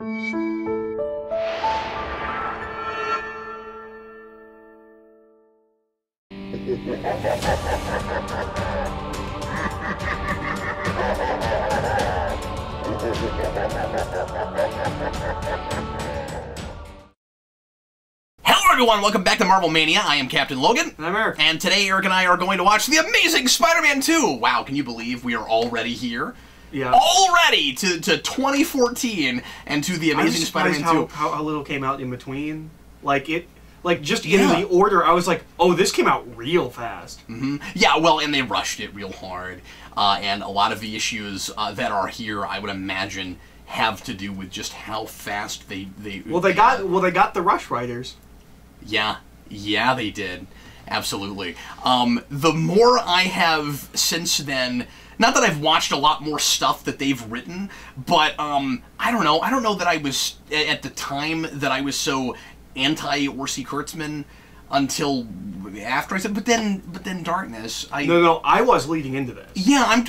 Hello everyone, welcome back to Marvel Mania. I am Captain Logan. And I'm Eric. And today Eric and I are going to watch The Amazing Spider-Man 2. Wow, can you believe we are already here? Yeah. Already to 2014 and to The Amazing Spider-Man 2. How little came out in between. Just getting the order, I was like, oh, this came out real fast. Mm-hmm. Yeah, well, and they rushed it real hard. And a lot of the issues that are here, I would imagine, have to do with just how fast they got the rush writers. Yeah, they did. Absolutely. The more I have since then, not that I've watched a lot more stuff that they've written, but I don't know that I was at the time that I was so anti-Orsi Kurtzman until after I said, but then Darkness. No, I was leading into this. Yeah, I'm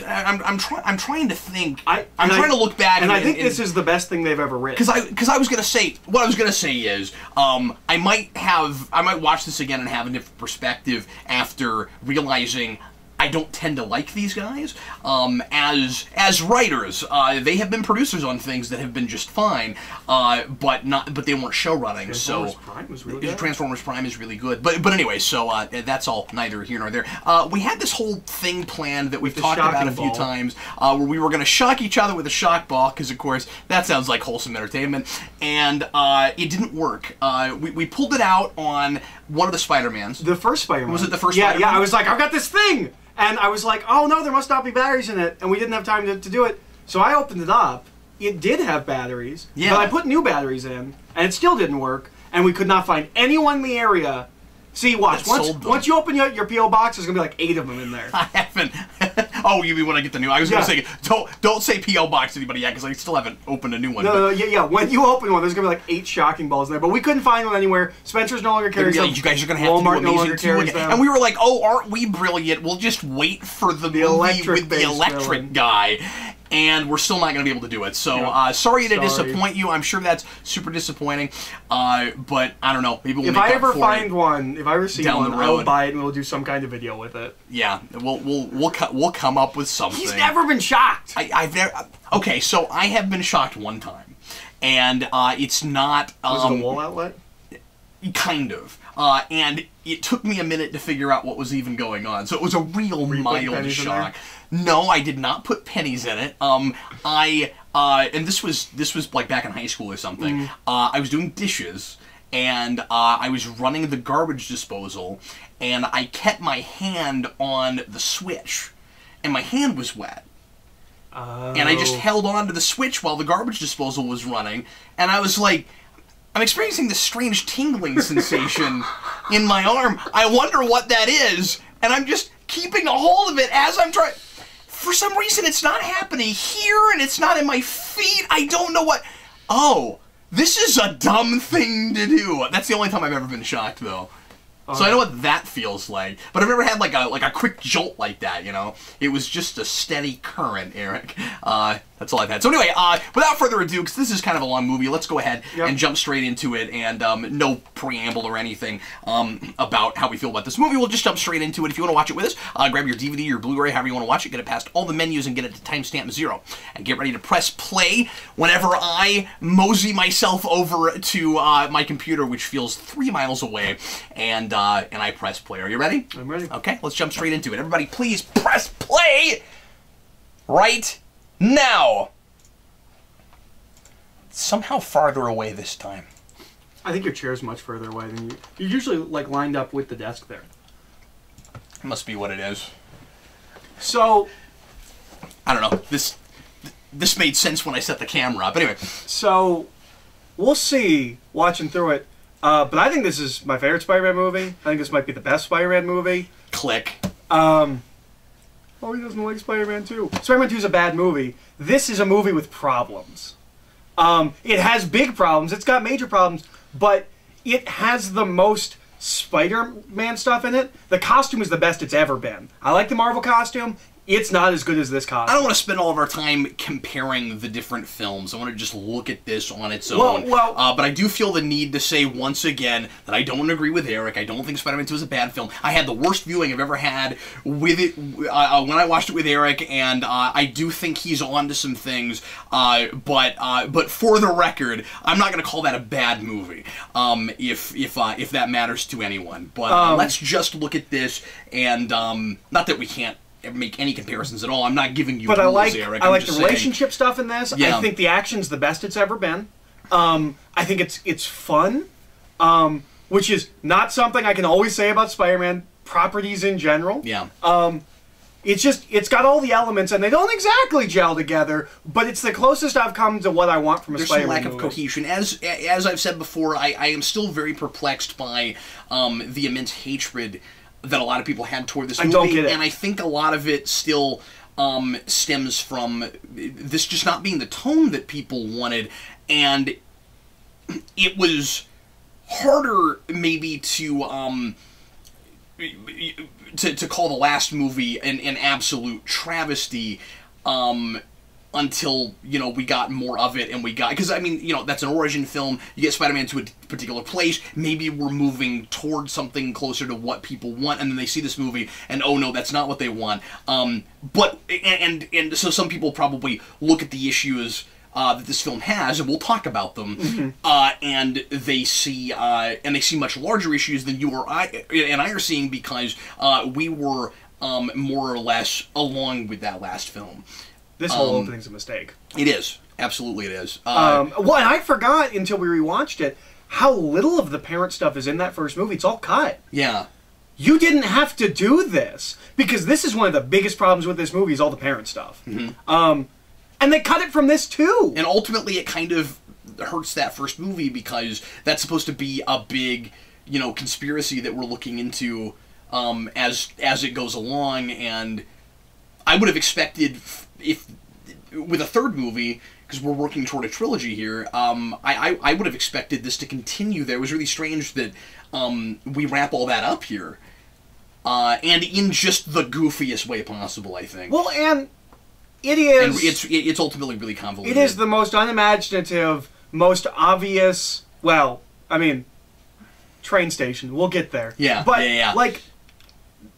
trying to think. I'm trying to look back, and I think this is the best thing they've ever written. Because I was gonna say, what I was gonna say is, I might watch this again and have a different perspective after realizing I don't tend to like these guys as writers. They have been producers on things that have been just fine, but they weren't show running. Transformers Prime was really good. Transformers Prime is really good. But anyway, so that's all neither here nor there. We had this whole thing planned that we've talked about a few times, where we were going to shock each other with a shock ball, because of course that sounds like wholesome entertainment, and it didn't work. We pulled it out on one of the Spider-Mans. The first Spider-Man. Was it the first Spider-Man? Yeah, I was like, I've got this thing! And I was like, oh no, there must not be batteries in it, and we didn't have time to do it. So I opened it up. It did have batteries, but I put new batteries in, and it still didn't work, and we could not find anyone in the area. See, watch. Once you open your P.O. box, there's going to be like 8 of them in there. I haven't. Oh, you mean when I get the new? I was going to say, don't say P.O. box to anybody yet, because I still haven't opened a new one. No, yeah. When you open one, there's going to be like 8 shocking balls in there, but we couldn't find one anywhere. Spencer's no longer carries them. You guys are going to have Walmart to do Amazing 2 again. Them. And we were like, oh, aren't we brilliant? We'll just wait for the movie with the electric guy. And we're still not going to be able to do it. So, sorry to disappoint you. I'm sure that's super disappointing. But, I don't know. Maybe we'll if I ever find one, if I ever see one, I will buy it and we'll do some kind of video with it. Yeah, we'll come up with something. He's never been shocked! I've never... Okay, so I have been shocked one time. And, it's not... Was it a wall outlet? Kind of. And it took me a minute to figure out what was even going on. So it was a real mild shock. No, I did not put pennies in it. And this was like back in high school or something. I was doing dishes, and I was running the garbage disposal, and I kept my hand on the switch, and my hand was wet. And I just held on to the switch while the garbage disposal was running, and I was like, I'm experiencing this strange tingling sensation in my arm. I wonder what that is, and I'm just keeping a hold of it as I'm trying. For some reason, it's not happening here, and it's not in my feet. I don't know what... Oh, this is a dumb thing to do. That's the only time I've ever been shocked, though. So I know what that feels like. But I've never had like a quick jolt like that, you know? It was just a steady current, Eric. That's all I've had. So anyway, without further ado, because this is kind of a long movie, let's go ahead and jump straight into it. And no preamble or anything about how we feel about this movie. We'll just jump straight into it. If you want to watch it with us, grab your DVD or Blu-ray, however you want to watch it, get it past all the menus and get it to timestamp 0. And get ready to press play whenever I mosey myself over to my computer, which feels 3 miles away, and I press play. Are you ready? I'm ready. Okay, let's jump straight into it. Everybody, please press play right now. Somehow farther away this time. I think your chair's much further away than you. You're usually like lined up with the desk there. Must be what it is. So, I don't know. This made sense when I set the camera up. Anyway. So, we'll see watching through it. But I think this is my favorite Spider-Man movie. I think this might be the best Spider-Man movie. Click. Oh, he doesn't like Spider-Man 2. Spider-Man 2 is a bad movie. This is a movie with problems. It has big problems. It's got major problems. But it has the most Spider-Man stuff in it. The costume is the best it's ever been. I like the Marvel costume. it's not as good as this costume. I don't want to spend all of our time comparing the different films. I want to just look at this on its own. But I do feel the need to say once again that I don't agree with Eric. I don't think Spider-Man 2 is a bad film. I had the worst viewing I've ever had with it when I watched it with Eric, and I do think he's on to some things. But for the record, I'm not going to call that a bad movie, if that matters to anyone. But let's just look at this, and not that we can't make any comparisons at all. I'm not giving you rules, Eric. I like the relationship stuff in this. Yeah. I think the action's the best it's ever been. I think it's fun, which is not something I can always say about Spider-Man properties in general. Yeah. It's got all the elements, and they don't exactly gel together, but it's the closest I've come to what I want from a Spider-Man movie. There's some lack of cohesion. As I've said before, I am still very perplexed by the immense hatred that a lot of people had toward this movie. I don't get it. And I think a lot of it still stems from this just not being the tone that people wanted, and it was harder maybe to call the last movie an absolute travesty until, you know, we got more of it, and we got... Because, I mean, you know, that's an origin film. You get Spider-Man to a particular place. Maybe we're moving towards something closer to what people want, and then they see this movie, and, oh, no, that's not what they want. But so some people probably look at the issues that this film has, and we'll talk about them, and they see much larger issues than you or I are seeing, because we were more or less along with that last film. This whole opening's a mistake. It is. Absolutely it is. Well, and I forgot until we rewatched it how little of the parent stuff is in that first movie. It's all cut. Yeah. You didn't have to do this, because this is one of the biggest problems with this movie is all the parent stuff. And they cut it from this, too. And ultimately, it kind of hurts that first movie, because that's supposed to be a big, you know, conspiracy that we're looking into as it goes along. And I would have expected, if with a third movie, because we're working toward a trilogy here, I would have expected this to continue there. It was really strange that we wrap all that up here. And in just the goofiest way possible, I think. Well, and... It is... And it's ultimately really convoluted. It is the most unimaginative, most obvious... Well, I mean, train station. We'll get there. Yeah, but, yeah. like,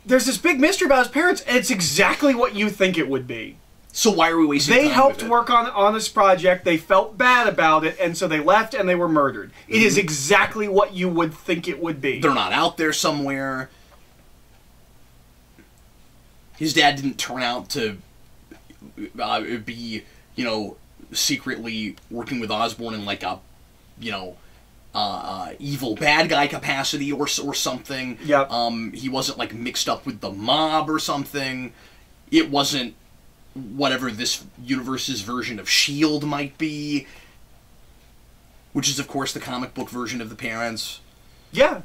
there's this big mystery about his parents, and it's exactly what you think it would be. So why are we wasting time with it? They helped work on this project, they felt bad about it, and so they left and they were murdered. It is exactly what you would think it would be. They're not out there somewhere. His dad didn't turn out to... be, you know, secretly working with Osborn in like a, you know, evil bad guy capacity or something. Yep. He wasn't like mixed up with the mob or something. It wasn't whatever this universe's version of S.H.I.E.L.D. might be, which is of course the comic book version of the parents. Yeah.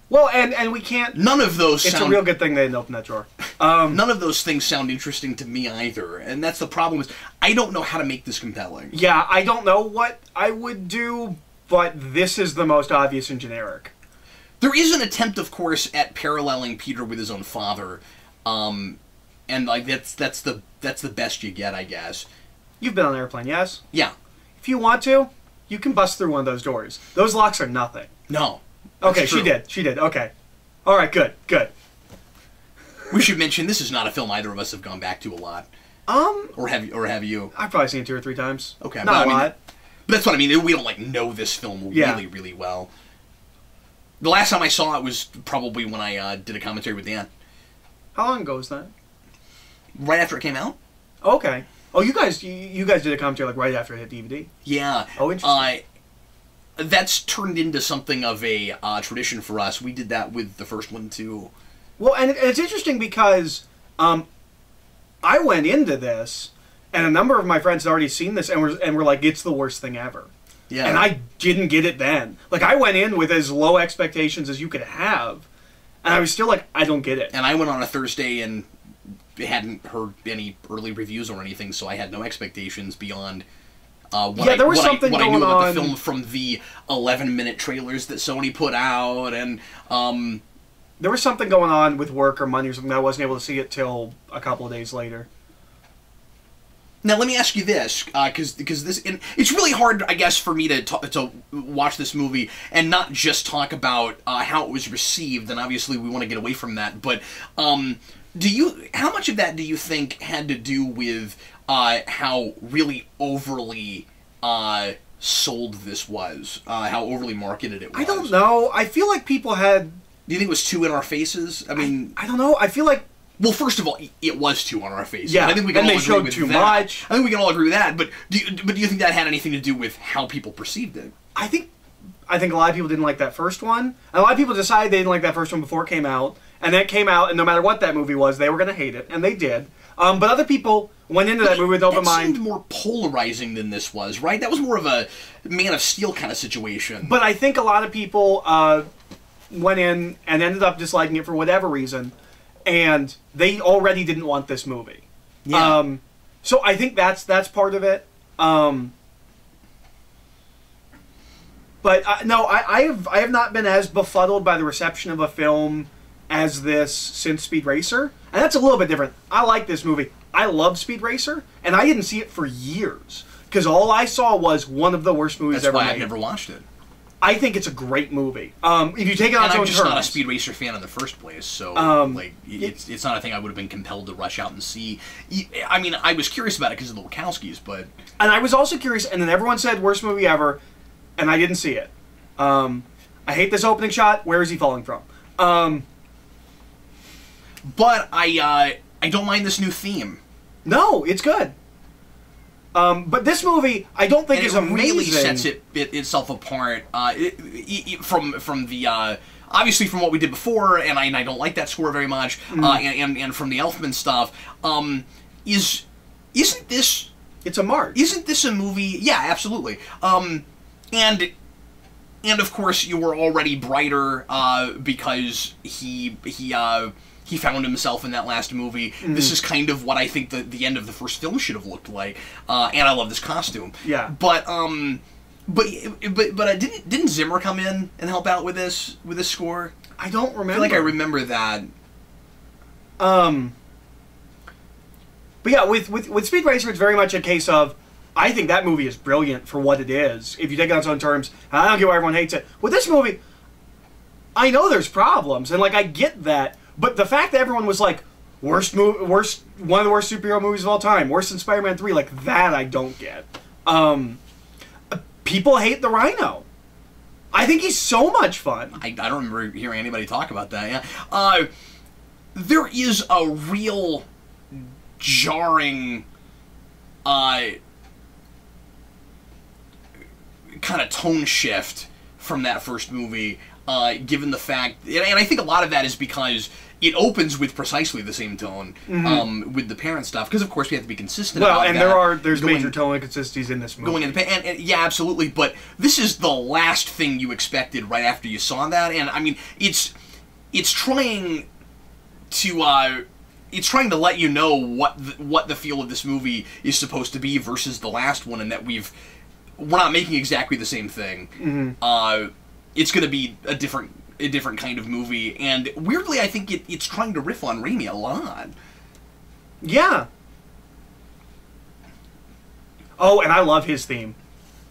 Well, and we can't... None of those It's a real good thing they didn't open that drawer. None of those things sound interesting to me either. And that's the problem, is I don't know how to make this compelling. Yeah, I don't know what I would do, but this is the most obvious and generic. There is an attempt, of course, at paralleling Peter with his own father. And like that's the best you get, I guess. You've been on an airplane, yes? Yeah. If you want to, you can bust through one of those doors. Those locks are nothing. No. Okay, she did. Okay. All right, good. We should mention this is not a film either of us have gone back to a lot. Or have you? I've probably seen it 2 or 3 times. Okay, not a lot. But that's what I mean. We don't like know this film really, really well. The last time I saw it was probably when I did a commentary with Dan. How long ago was that? Right after it came out. Okay. Oh, you guys did a commentary like right after it hit DVD. Yeah. Oh, interesting. That's turned into something of a tradition for us. We did that with the first one, too. Well, and it's interesting because I went into this, and a number of my friends had already seen this, and were like, it's the worst thing ever. Yeah. And I didn't get it then. Like, I went in with as low expectations as you could have, and I was still like, I don't get it. And I went on a Thursday and hadn't heard any early reviews or anything, so I had no expectations beyond... what I knew about the film from the 11-minute trailers that Sony put out, and there was something going on with work or money or something that I wasn't able to see it till a couple of days later. Now let me ask you this, because this, and it's really hard, I guess, for me to watch this movie and not just talk about how it was received, and obviously we want to get away from that. But how much of that do you think had to do with how really overly sold this was, how overly marketed it was? I don't know. I feel like people had. Do you think it was too in our faces? I mean, I don't know. I feel like. Well, first of all, it was too on our faces. Yeah, I think we can and all they agree showed with too that. much. I think we can all agree with that. But do you think that had anything to do with how people perceived it? I think a lot of people didn't like that first one. And a lot of people decided they didn't like that first one before it came out. And then it came out, and no matter what that movie was, they were going to hate it, and they did. But other people went into that movie with open mind. That seemed more polarizing than this was, right? That was more of a Man of Steel kind of situation. But I think a lot of people went in and ended up disliking it for whatever reason. And they already didn't want this movie. Yeah. So I think that's part of it. But no, I have not been as befuddled by the reception of a film as this since Speed Racer. And that's a little bit different. I like this movie. I love Speed Racer, and I didn't see it for years. Because all I saw was one of the worst movies ever made. That's why I've never watched it. I think it's a great movie. If you take it on its own I'm just terms. not a Speed Racer fan in the first place, so it's not a thing I would have been compelled to rush out and see. I mean, I was curious about it because of the Wachowskis, but... And I was also curious, and then everyone said, worst movie ever, and I didn't see it. I hate this opening shot. Where is he falling from? But I don't mind this new theme. No, it's good. But this movie, I don't think is amazing. It really sets itself apart from the obviously from what we did before, and I don't like that score very much. And from the Elfman stuff, isn't this? It's a march. Isn't this a movie? Yeah, absolutely. And of course you were already brighter because he found himself in that last movie. This is kind of what I think the end of the first film should have looked like. And I love this costume. Yeah. But didn't Zimmer come in and help out with this score? I don't remember. I feel like I remember that. But yeah, with Speed Racer, it's very much a case of, I think that movie is brilliant for what it is. If you take it on its own terms, I don't get why everyone hates it. With this movie, I know there's problems, and I get that. But the fact that everyone was like, one of the worst superhero movies of all time, worse than Spider-Man 3, that I don't get. People hate the Rhino. I think he's so much fun. I don't remember hearing anybody talk about that. Yeah. There is a real jarring kind of tone shift from that first movie, given the fact, and I think a lot of that is because it opens with precisely the same tone with the parent stuff, because of course we have to be consistent. Well, about and that. there's major tone inconsistencies in this movie. Going in the and yeah, absolutely. But this is the last thing you expected right after you saw that, and I mean, it's trying to let you know what the feel of this movie is supposed to be versus the last one, and that we're not making exactly the same thing. It's going to be a different kind of movie, and weirdly, I think it's trying to riff on Raimi a lot. Yeah. Oh, and I love his theme.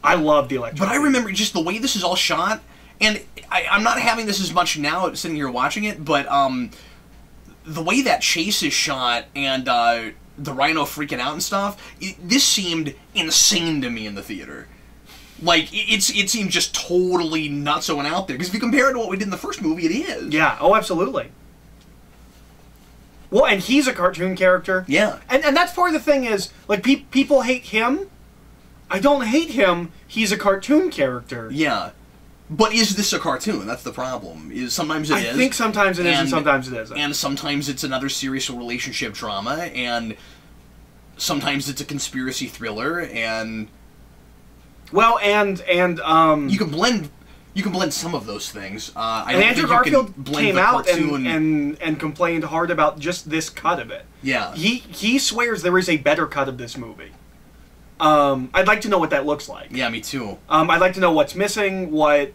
I love the electric. But I remember just the way this is all shot, and I'm not having this as much now sitting here watching it, but the way that chase is shot and the Rhino freaking out and stuff, this seemed insane to me in the theater. It seemed just totally nutso and out there. Because if you compare it to what we did in the first movie, it is. Yeah, oh, absolutely. Well, and he's a cartoon character. Yeah. And that's part of the thing is, people hate him. I don't hate him. He's a cartoon character. Yeah. But is this a cartoon? That's the problem. Sometimes it is. I think sometimes it is and sometimes it isn't. And sometimes it's another serious relationship drama, and sometimes it's a conspiracy thriller, and... Well, and you can blend some of those things. And Andrew Garfield came out and complained hard about just this cut of it. Yeah. He swears there is a better cut of this movie. I'd like to know what that looks like. Yeah, me too. I'd like to know what's missing, what...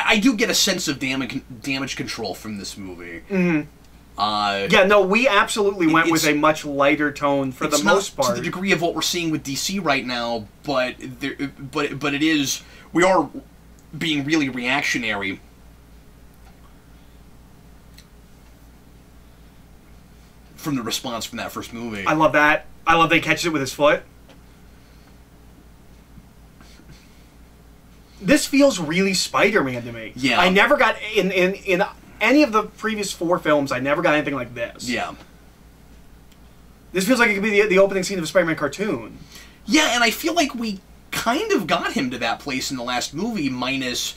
I do get a sense of damage control from this movie. Mm-hmm. Yeah, no, we absolutely went with a much lighter tone for the most part. To the degree of what we're seeing with DC right now, but it is, we are being really reactionary. From the response from that first movie. I love that. I love they catches it with his foot. This feels really Spider-Man to me. Yeah. I never got in any of the previous 4 films. I never got anything like this. Yeah. This feels like it could be the opening scene of a Spider-Man cartoon. Yeah, and I feel like we kind of got him to that place in the last movie, minus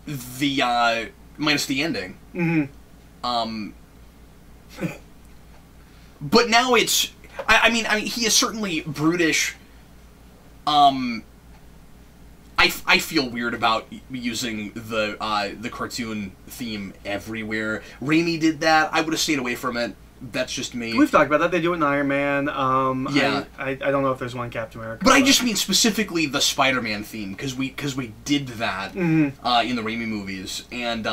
the ending. Mm-hmm. But now it's, I mean, he is certainly brutish. I feel weird about using the cartoon theme everywhere. Raimi did that. I would have stayed away from it. That's just me. We've talked about that. They do it in Iron Man. Yeah. I don't know if there's one in Captain America. But I just mean specifically the Spider-Man theme, because we did that in the Raimi movies, and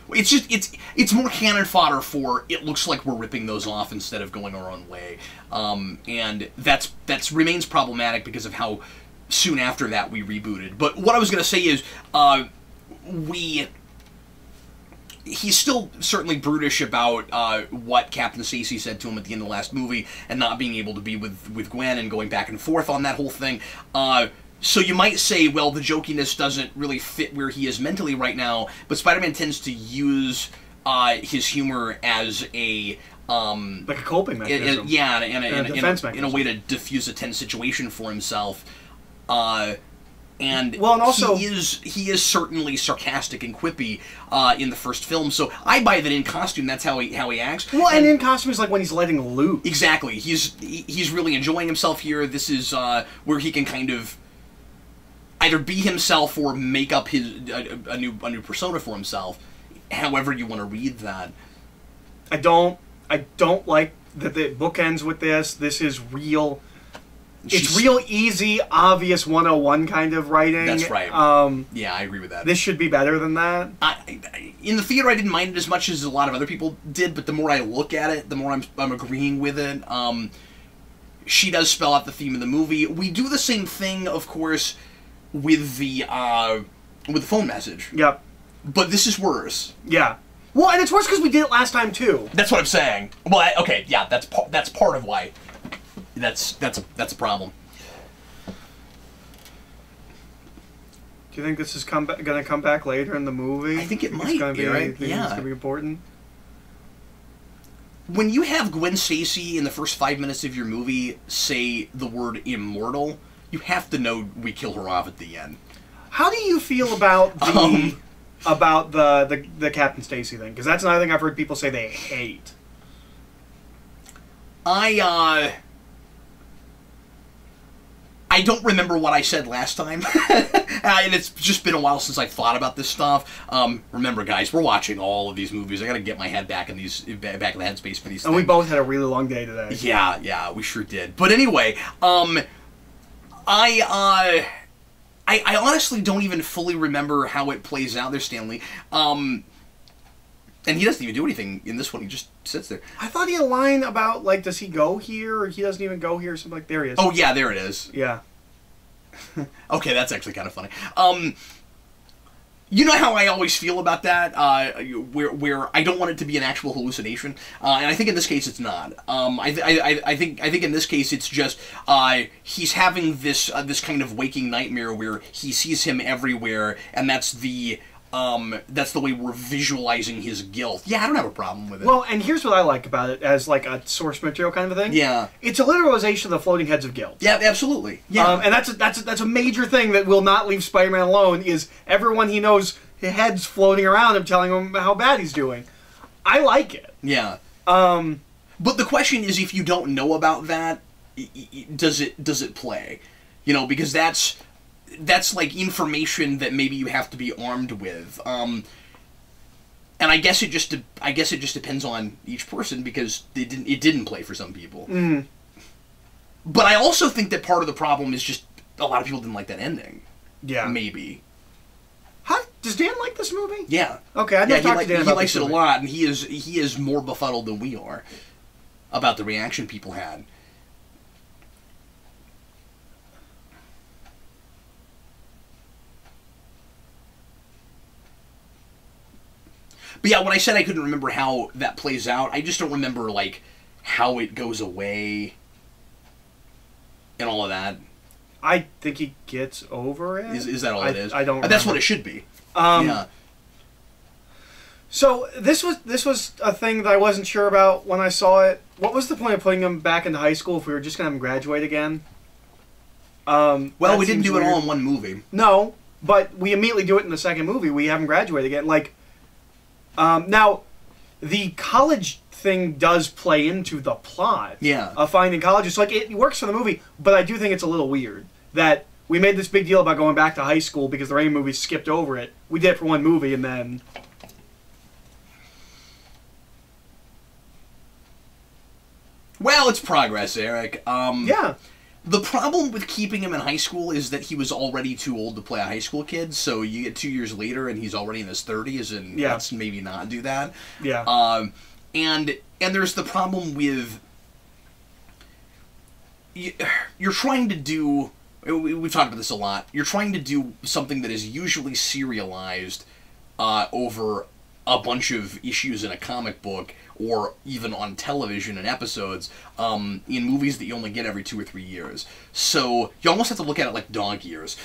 it's more cannon fodder for it looks like we're ripping those off instead of going our own way, and that's remains problematic because of how soon after that we rebooted. But what I was going to say is he's still certainly brutish about what Captain Stacy said to him at the end of the last movie, and not being able to be with Gwen and going back and forth on that whole thing. So you might say, well, the jokiness doesn't really fit where he is mentally right now, but Spider-Man tends to use his humor as a... like a coping mechanism. Yeah, and a defense mechanism. In a way to diffuse a tense situation for himself. And also he is certainly sarcastic and quippy in the first film, so I buy that in costume that's how he acts. Well, and in costume is like when he's letting loose. Exactly. He's really enjoying himself here. This is where he can kind of either be himself or make up a new persona for himself. However you want to read that. I don't like that the book ends with this. This is real. It's real easy, obvious 101 kind of writing. That's right. Yeah, I agree with that. This should be better than that. In the theater, I didn't mind it as much as a lot of other people did, but the more I look at it, the more I'm agreeing with it. She does spell out the theme of the movie. We do the same thing, of course, with the phone message. Yep. But this is worse. Yeah. Well, and it's worse because we did it last time too. That's what I'm saying. Well, okay, yeah, that's part of why. That's a problem. Do you think this is going to come back later in the movie? I think it might. Gonna be, right? It's going to be important. When you have Gwen Stacy in the first 5 minutes of your movie say the word immortal, you have to know we kill her off at the end. How do you feel about the Captain Stacy thing? Because that's another thing I've heard people say they hate. I don't remember what I said last time, and it's just been a while since I thought about this stuff. Remember, guys, we're watching all of these movies. I got to get my head back in the headspace for these. And things. we both had a really long day today. Yeah, we sure did. But anyway, I honestly don't even fully remember how it plays out there, Stanley. And he doesn't even do anything in this one. He just sits there. I thought he had a line about, like, does he go here? Or he doesn't even go here? Or something like, there he is. Oh, yeah, there it is. Yeah. Okay, that's actually kind of funny. You know how I always feel about that, where I don't want it to be an actual hallucination, and I think in this case it's not. I think in this case it's just he's having this kind of waking nightmare where he sees him everywhere, and that's the way we're visualizing his guilt. Yeah, I don't have a problem with it. Well, and here's what I like about it as like a source material kind of a thing. Yeah, it's a literalization of the floating heads of guilt. Yeah, absolutely. Yeah, and that's a major thing that will not leave Spider-Man alone. Is everyone he knows his head's floating around him, telling him how bad he's doing. I like it. Yeah. But the question is, if you don't know about that, does it play? You know, because that's like information that maybe you have to be armed with. And I guess it just depends on each person, because it didn't play for some people. Mm. But I also think that part of the problem is just a lot of people didn't like that ending. Yeah. Maybe. Does Dan like this movie? Yeah. Okay, I'd never talked to Dan about this movie. He likes it a lot, and he is more befuddled than we are about the reaction people had. But yeah, when I said I couldn't remember how that plays out, I just don't remember, like, how it goes away and all of that. I think he gets over it. Is that all it is? I don't remember. That's what it should be. Yeah. So this was a thing that I wasn't sure about when I saw it. What was the point of putting him back into high school if we were just going to have him graduate again? Well, we didn't do it all in one movie. No, but we immediately do it in the second movie. We have him graduate again. Like, now, the college thing does play into the plot of finding colleges. So, like, it works for the movie, but I do think it's a little weird that we made this big deal about going back to high school because the Raimi movie skipped over it. We did it for one movie, and then... Well, it's progress, Eric. Yeah. The problem with keeping him in high school is that he was already too old to play a high school kid, so you get 2 years later and he's already in his 30s, and let's maybe not do that. Yeah. And there's the problem with... You're trying to do... We've talked about this a lot. You're trying to do something that is usually serialized over a bunch of issues in a comic book, or even on television in episodes, in movies that you only get every 2 or 3 years. So you almost have to look at it like dog years.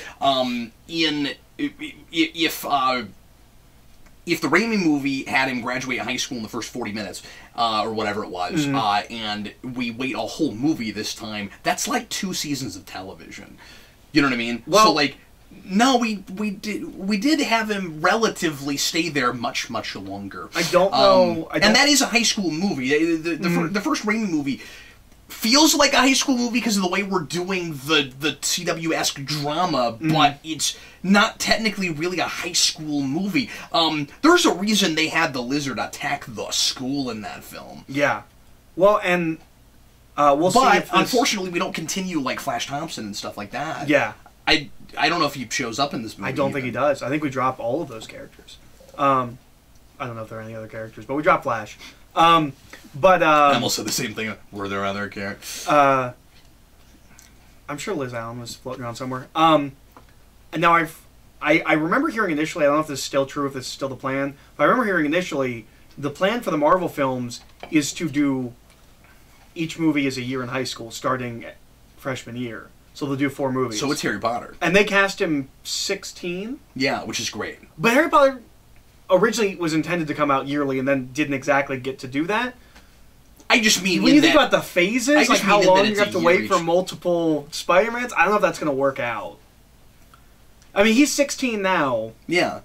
If the Raimi movie had him graduate high school in the first 40 minutes, or whatever it was, and we wait a whole movie this time, that's like 2 seasons of television. You know what I mean? Well, so, like, no, we did have him relatively stay there much longer. I don't know. And that is a high school movie. The first Raimi movie feels like a high school movie because of the way we're doing the CW-esque drama, but it's not technically really a high school movie. There's a reason they had the lizard attack the school in that film. Yeah. Well, and we'll see if this... unfortunately, we don't continue like Flash Thompson and stuff like that. Yeah. I don't know if he shows up in this movie. I don't think he does. I think we drop all of those characters. I don't know if there are any other characters, but we drop Flash. But I almost said the same thing. Were there other characters? I'm sure Liz Allen was floating around somewhere. And now I remember hearing initially, I don't know if this is still true, if this is still the plan, but I remember hearing initially the plan for the Marvel films is to do each movie as a year in high school, starting freshman year. So they'll do 4 movies. So it's Harry Potter. And they cast him 16. Yeah, which is great. But Harry Potter originally was intended to come out yearly and then didn't exactly get to do that. I just mean... When you think about the phases, like how long you have to wait each. for multiple Spider-Mans, I don't know if that's going to work out. I mean, he's 16 now. Yeah.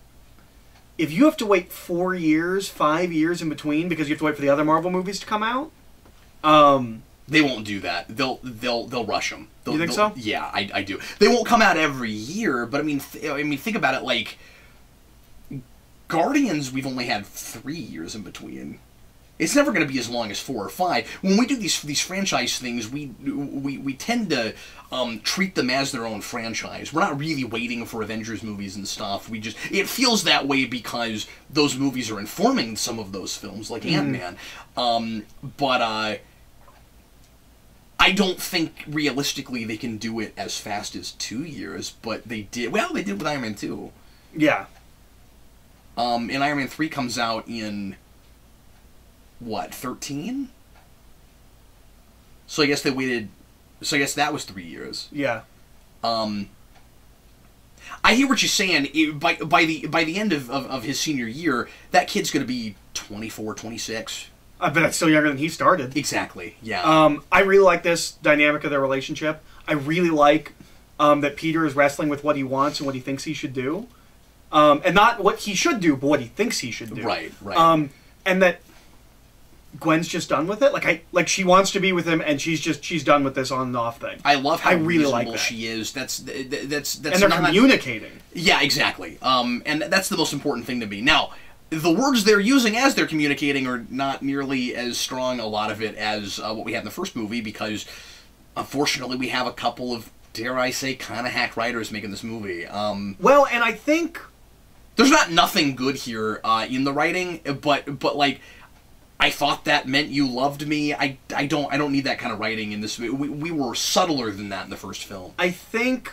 If you have to wait 4 years, 5 years in between because you have to wait for the other Marvel movies to come out... They won't do that. They'll rush them. You think so? Yeah, I do. They won't come out every year, but I mean, think about it. Like Guardians, we've only had 3 years in between. It's never going to be as long as 4 or 5. When we do these franchise things, we tend to treat them as their own franchise. We're not really waiting for Avengers movies and stuff. It feels that way because those movies are informing some of those films, like Ant-Man. But I don't think realistically they can do it as fast as 2 years, but they did. Well, they did with Iron Man 2. Yeah. And Iron Man 3 comes out in what, 13? So I guess they waited. So I guess that was 3 years. Yeah. I hear what you're saying. By the end of his senior year, that kid's going to be 24, 26. I bet it's still younger than he started. Exactly, yeah. I really like this dynamic of their relationship. I really like that Peter is wrestling with what he wants and what he thinks he should do. And not what he should do, but what he thinks he should do. Right, right. And that Gwen's just done with it. Like she wants to be with him, and she's done with this on and off thing. I love how really like that. she is. That's and they're communicating. Yeah, exactly. And that's the most important thing to me. Now, the words they're using as they're communicating are not nearly as strong, a lot of it, as what we had in the first movie, because unfortunately we have a couple of, dare I say, kind of hack writers making this movie. Well, and I think There's not nothing good here in the writing, but like, I thought that meant you loved me. I don't need that kind of writing in this. We were subtler than that in the first film. I think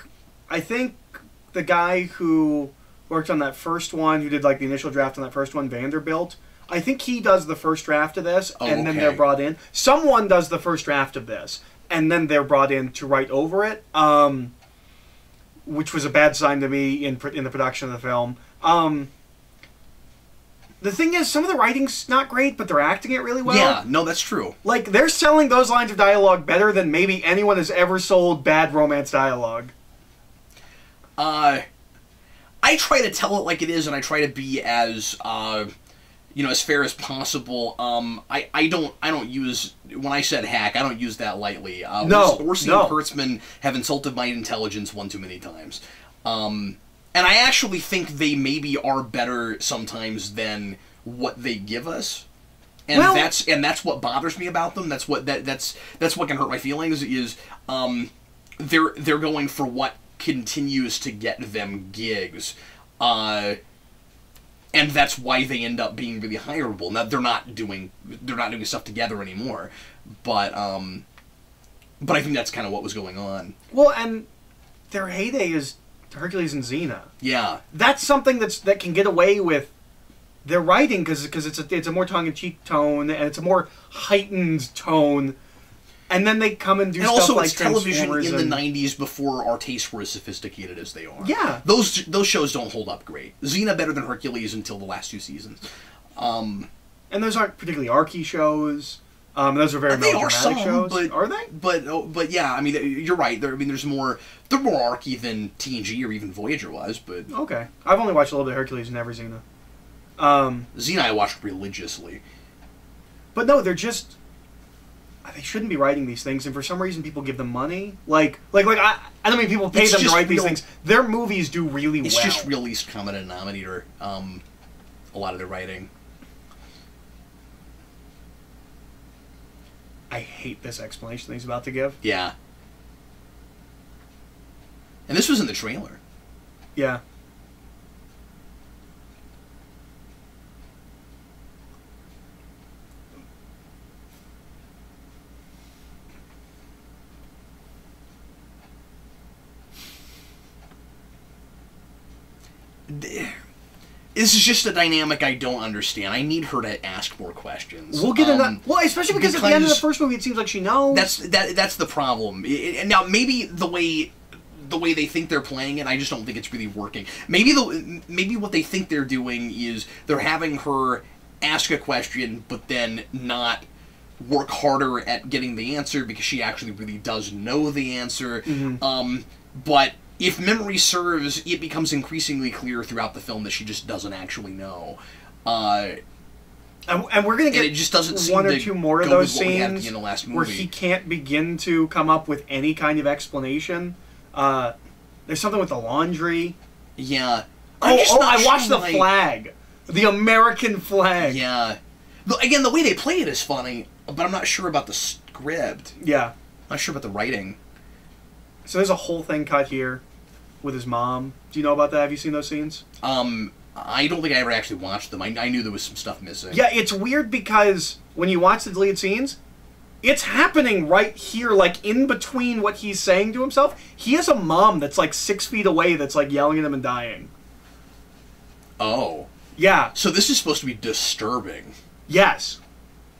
the guy who worked on that first one, who did like the initial draft on that first one, Vanderbilt, I think he does the first draft of this, and then they're brought in. Someone does the first draft of this, and then they're brought in to write over it, which was a bad sign to me in the production of the film. The thing is, some of the writing's not great, but they're acting it really well. Yeah, no, that's true. Like, they're selling those lines of dialogue better than maybe anyone has ever sold bad romance dialogue. I try to tell it like it is, and I try to be as, as fair as possible. I don't use, when I said hack, I don't use that lightly. Orsi and Kurtzman have insulted my intelligence one too many times. And I actually think they maybe are better sometimes than what they give us, and that's what bothers me about them. That's what can hurt my feelings. Is they're going for what continues to get them gigs, and that's why they end up being really hireable. Now they're not doing stuff together anymore, but I think that's kind of what was going on. Well, and their heyday is Hercules and Xena. Yeah, that's something that can get away with their writing because it's a more tongue-in-cheek tone and it's a more heightened tone, and then they come and do stuff like it's television in the '90s before our tastes were as sophisticated as they are. Yeah, those shows don't hold up great. Xena better than Hercules until the last 2 seasons, and those aren't particularly archy shows. Those are very melodramatic shows. Are they? But yeah, I mean, you're right. They're more archy than TNG or even Voyager was. But okay, I've only watched a little bit of Hercules and never Xena. Xena I watched religiously. But no, they're just they shouldn't be writing these things, and for some reason people give them money. Like I don't mean people pay them to write these things. Their movies do really well. It's just real least common denominator. A lot of their writing. I hate this explanation that he's about to give. Yeah. And this was in the trailer. Yeah. This is just a dynamic I don't understand. I need her to ask more questions. We'll get into that. Well, especially because at the end of the first movie, it seems like she knows. That's the problem. And now maybe the way they think they're playing it, I just don't think it's really working. Maybe what they think they're doing is they're having her ask a question, but then not work harder at getting the answer because she actually really does know the answer. Mm-hmm. But if memory serves, it becomes increasingly clear throughout the film that she just doesn't actually know. And we're going to get it just doesn't seem one or two more of those scenes in the last movie where he can't begin to come up with any kind of explanation. There's something with the laundry. Yeah. I watched the flag. The American flag. Yeah. Again, the way they play it is funny, but I'm not sure about the script. Yeah. I'm not sure about the writing. So there's a whole thing cut here with his mom. Do you know about that? Have you seen those scenes? I don't think I ever actually watched them. I knew there was some stuff missing. Yeah, it's weird because when you watch the deleted scenes, it's happening right here, like in between what he's saying to himself. He has a mom that's like 6 feet away that's like yelling at him and dying. Oh. Yeah. So this is supposed to be disturbing. Yes.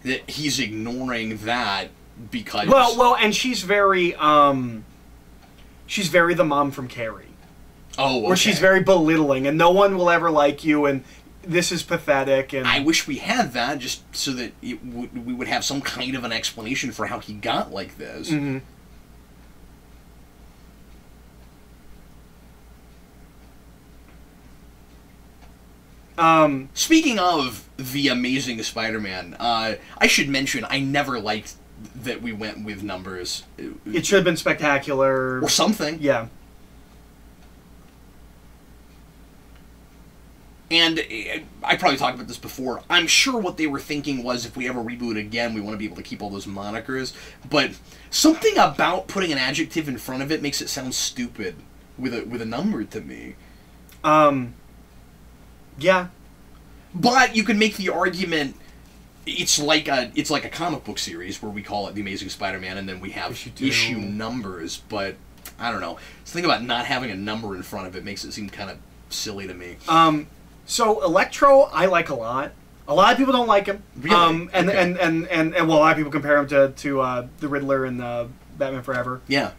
That he's ignoring that because... Well, and she's very the mom from Carrie. Oh, okay. Where she's very belittling, and no one will ever like you, and this is pathetic. And I wish we had that, just so that we would have some kind of an explanation for how he got like this. Mm-hmm. Speaking of The Amazing Spider-Man, I should mention I never liked that we went with numbers. It should have been spectacular. Or something. Yeah. And I probably talked about this before. I'm sure what they were thinking was if we ever reboot again, we want to be able to keep all those monikers. But something about putting an adjective in front of it makes it sound stupid with a number to me. Yeah. But you can make the argument it's like a comic book series where we call it The Amazing Spider-Man and then we have issue numbers, but I don't know. The thing about not having a number in front of it makes it seem kind of silly to me. So Electro I like a lot. A lot of people don't like him. Really? And well, a lot of people compare him to the Riddler in Batman Forever. Yeah.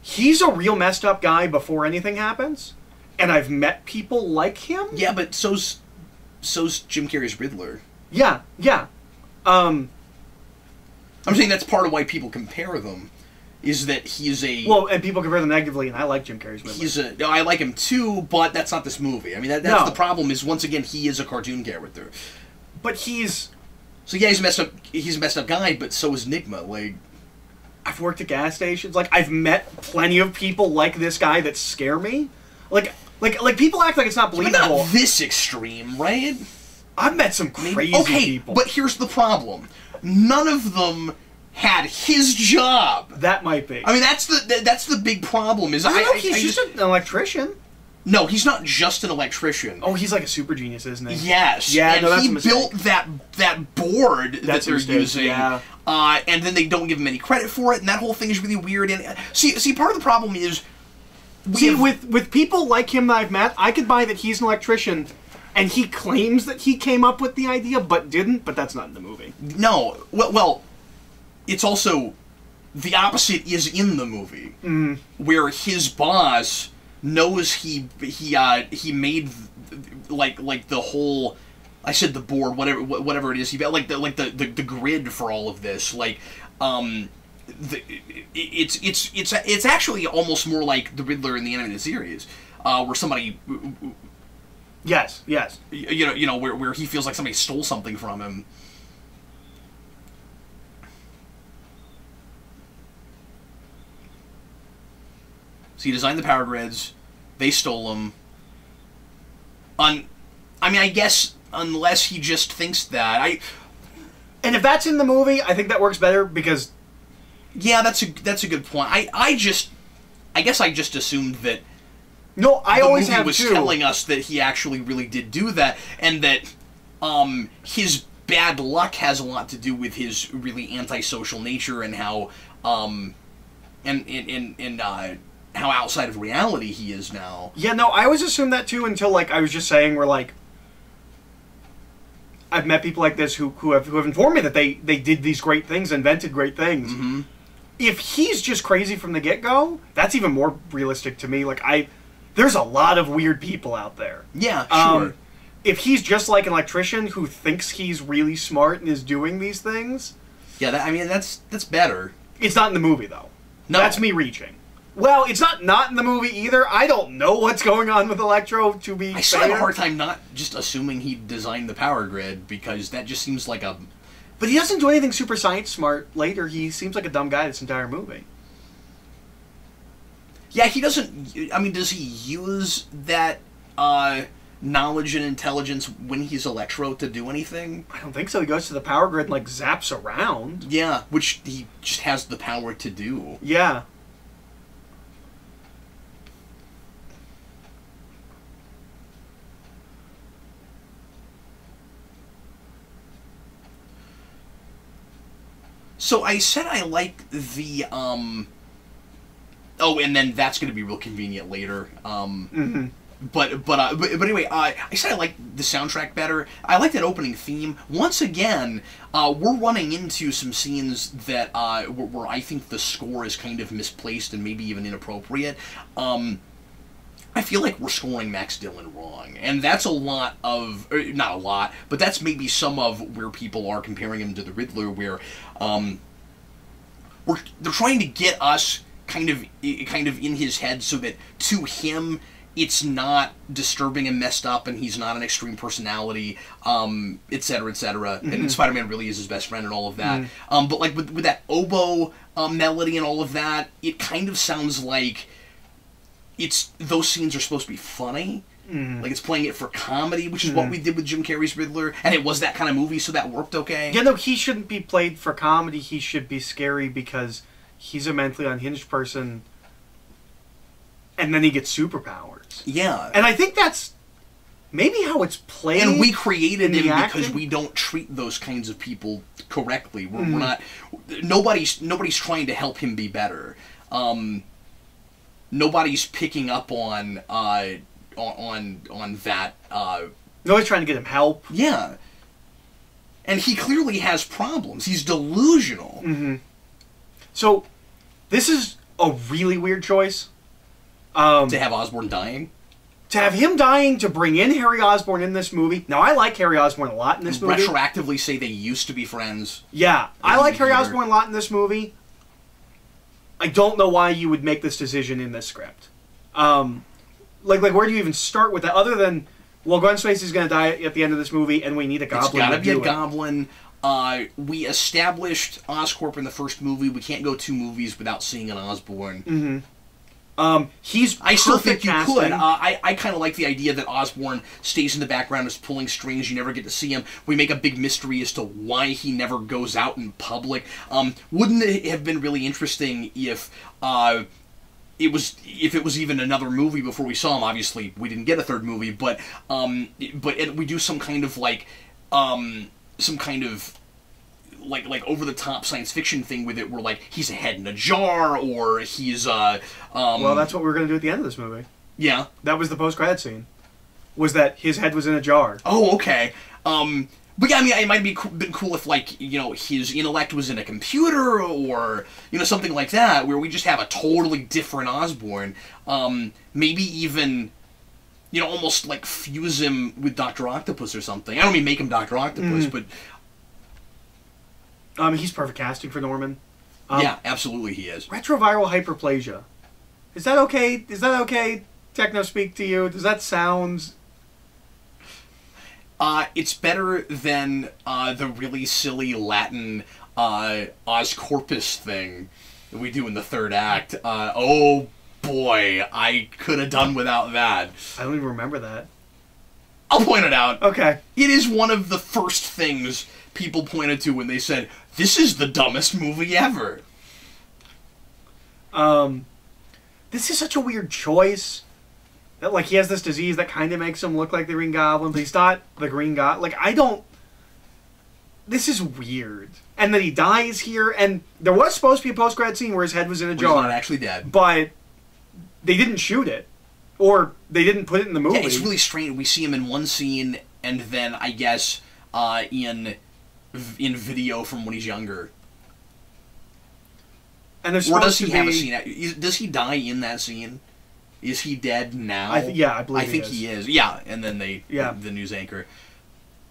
He's a real messed up guy before anything happens, and I've met people like him. Yeah, but so's Jim Carrey's Riddler. Yeah, yeah. I'm saying that's part of why people compare them, is that he's a... Well, and people compare them negatively, and I like Jim Carrey's Riddler. I like him too, but that's not this movie. I mean, that's the problem, is once again, he is a cartoon character. But he's... So yeah, he's a messed up guy, but so is Nigma, like... I've worked at gas stations. Like, I've met plenty of people like this guy that scare me. Like people act like it's not believable. But not this extreme, right? I've met some crazy people. But here's the problem. None of them had his job. That might be. I mean, that's the big problem. Is he's just an electrician. No, he's not just an electrician. Oh, he's like a super genius, isn't he? Yes. Yeah, and no, that's he a mistake. built that board that they're using. Yeah. And then they don't give him any credit for it, and that whole thing is really weird. And see, part of the problem is with people like him that I've met, I could buy that he's an electrician, and he claims that he came up with the idea but didn't. But that's not in the movie. No. Well, it's also the opposite is in the movie, where his boss knows he made like the whole, I said the board, whatever it is, he like the grid for all of this, like it's actually almost more like the Riddler in the animated series, where somebody yes you know where he feels like somebody stole something from him. So he designed the power grids. They stole them. I mean, I guess unless he just thinks that. And if that's in the movie, I think that works better because. Yeah, that's a good point. I guess I just assumed that. No, I always have was telling us that he actually really did do that, and that his bad luck has a lot to do with his really antisocial nature and how how outside of reality he is now. Yeah, no, I always assumed that too until, like, I was just saying, where, like, I've met people like this who have informed me that they did these great things, invented great things. Mm-hmm. If he's just crazy from the get-go, that's even more realistic to me. Like, there's a lot of weird people out there. Yeah, sure. If he's just like an electrician who thinks he's really smart and is doing these things... Yeah, that's better. It's not in the movie, though. No. That's me reaching. Well, it's not in the movie either. I don't know what's going on with Electro, to be fair. I still have a hard time not just assuming he designed the power grid, because that just seems like a... But he doesn't do anything super science smart later. He seems like a dumb guy this entire movie. Yeah, he doesn't... I mean, does he use that knowledge and intelligence when he's Electro to do anything? I don't think so. He goes to the power grid and, like, zaps around. Yeah, which he just has the power to do. Yeah. So I said I like the, oh, and then that's going to be real convenient later. But anyway, I said I like the soundtrack better. I like that opening theme. Once again, we're running into some scenes that, where I think the score is kind of misplaced and maybe even inappropriate. I feel like we're scoring Max Dillon wrong, and that's a lot of, not a lot, but that's maybe some of where people are comparing him to the Riddler, where they're trying to get us kind of in his head so that to him it's not disturbing and messed up, and he's not an extreme personality, etc., etc. And Spider-Man really is his best friend and all of that. But like with that oboe melody and all of that, it kind of sounds like those scenes are supposed to be funny. Like it's playing it for comedy, which is what we did with Jim Carrey's Riddler, and it was that kind of movie, so that worked okay. Yeah, no, he shouldn't be played for comedy. He should be scary because he's a mentally unhinged person and then he gets superpowers. Yeah. And I think that's maybe how it's played. And we created him because we don't treat those kinds of people correctly. We're not. Nobody's trying to help him be better. Nobody's picking up on that. Nobody's trying to get him help. Yeah. And he clearly has problems. He's delusional. So, this is a really weird choice. To have Osborn dying? To have him dying to bring in Harry Osborn in this movie. Now, I like Harry Osborn a lot in this movie. Retroactively say they used to be friends. Yeah, I like Harry Osborn a lot in this movie. I don't know why you would make this decision in this script. Like where do you even start with that? Other than, well, Gwen Stacy's going to die at the end of this movie, and we need a goblin. It's got to be a goblin. We established Oscorp in the first movie. We can't go 2 movies without seeing an Osborn. I still think you could. I kind of like the idea that Osborn stays in the background, is pulling strings. You never get to see him. We make a big mystery as to why he never goes out in public. Wouldn't it have been really interesting if it was even another movie before we saw him? Obviously, we didn't get a 3rd movie, but we do some kind of like over the top science fiction thing with it, where like he's a head in a jar, or he's well, that's what we were going to do at the end of this movie. Yeah, that was the post-credit scene. Was that his head was in a jar? Oh, okay. But yeah, I mean, it might have been cool if, like, you know, his intellect was in a computer, or, you know, something like that, where we just have a totally different Osborn. Maybe even, you know, almost like fuse him with Dr. Octopus or something. I don't mean make him Dr. Octopus, but he's perfect casting for Norman. Yeah, absolutely he is. Retroviral hyperplasia. Is that okay? Is that okay, Techno Speak, to you? Does that sound... It's better than the really silly Latin Oscorpus thing that we do in the 3rd act. Oh boy, I could have done without that. I don't even remember that. I'll point it out. Okay. It is one of the first things people pointed to when they said, "This is the dumbest movie ever." This is such a weird choice. That, like, he has this disease that kind of makes him look like the Green Goblin, but he's not the Green Goblin. Like, I don't... This is weird. And then he dies here, and there was supposed to be a post-grad scene where his head was in a jar. He's not actually dead. But they didn't shoot it. Or they didn't put it in the movie. Yeah, it's really strange. We see him in one scene, and then, I guess, in video from when he's younger. And there's or does he have a scene? Does he die in that scene? Is he dead now? Yeah, I believe I think he is. Yeah, and then the news anchor.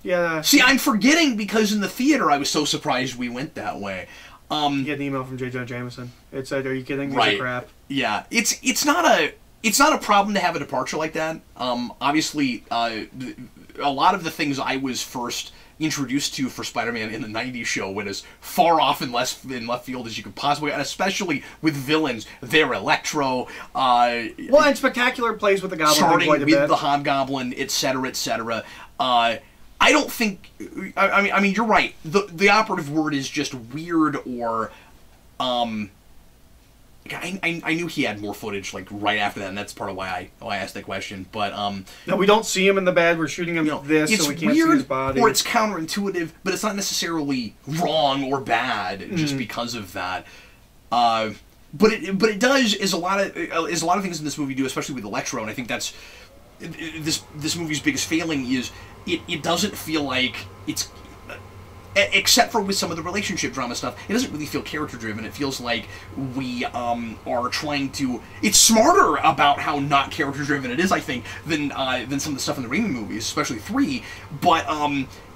Yeah. See, I'm forgetting because in the theater I was so surprised we went that way. You had an email from J. Jonah Jameson. It said, "Are you kidding? These right. are crap." Yeah, it's not a problem to have a departure like that. Obviously, a lot of the things I was first introduced to for Spider-Man in the 90s show went as far off in left field as you could possibly, and especially with villains. They're Electro. Well, and Spectacular plays with the Goblin starting quite a with bit. the Hobgoblin, etc., etc. I don't think. I mean, you're right. The operative word is just weird, or I knew he had more footage like right after that, and that's part of why I asked that question. But no, we don't see him in the bed. We're shooting him this, so we can't see his body. Or it's counterintuitive, but it's not necessarily wrong or bad just because of that. But it does is a lot of things in this movie do, especially with Electro, and I think that's this movie's biggest failing is it doesn't feel like it's. Except for with some of the relationship drama stuff, it doesn't really feel character-driven. It feels like we are trying to... It's smarter about how not character-driven it is, I think, than some of the stuff in the Raimi movies, especially 3. But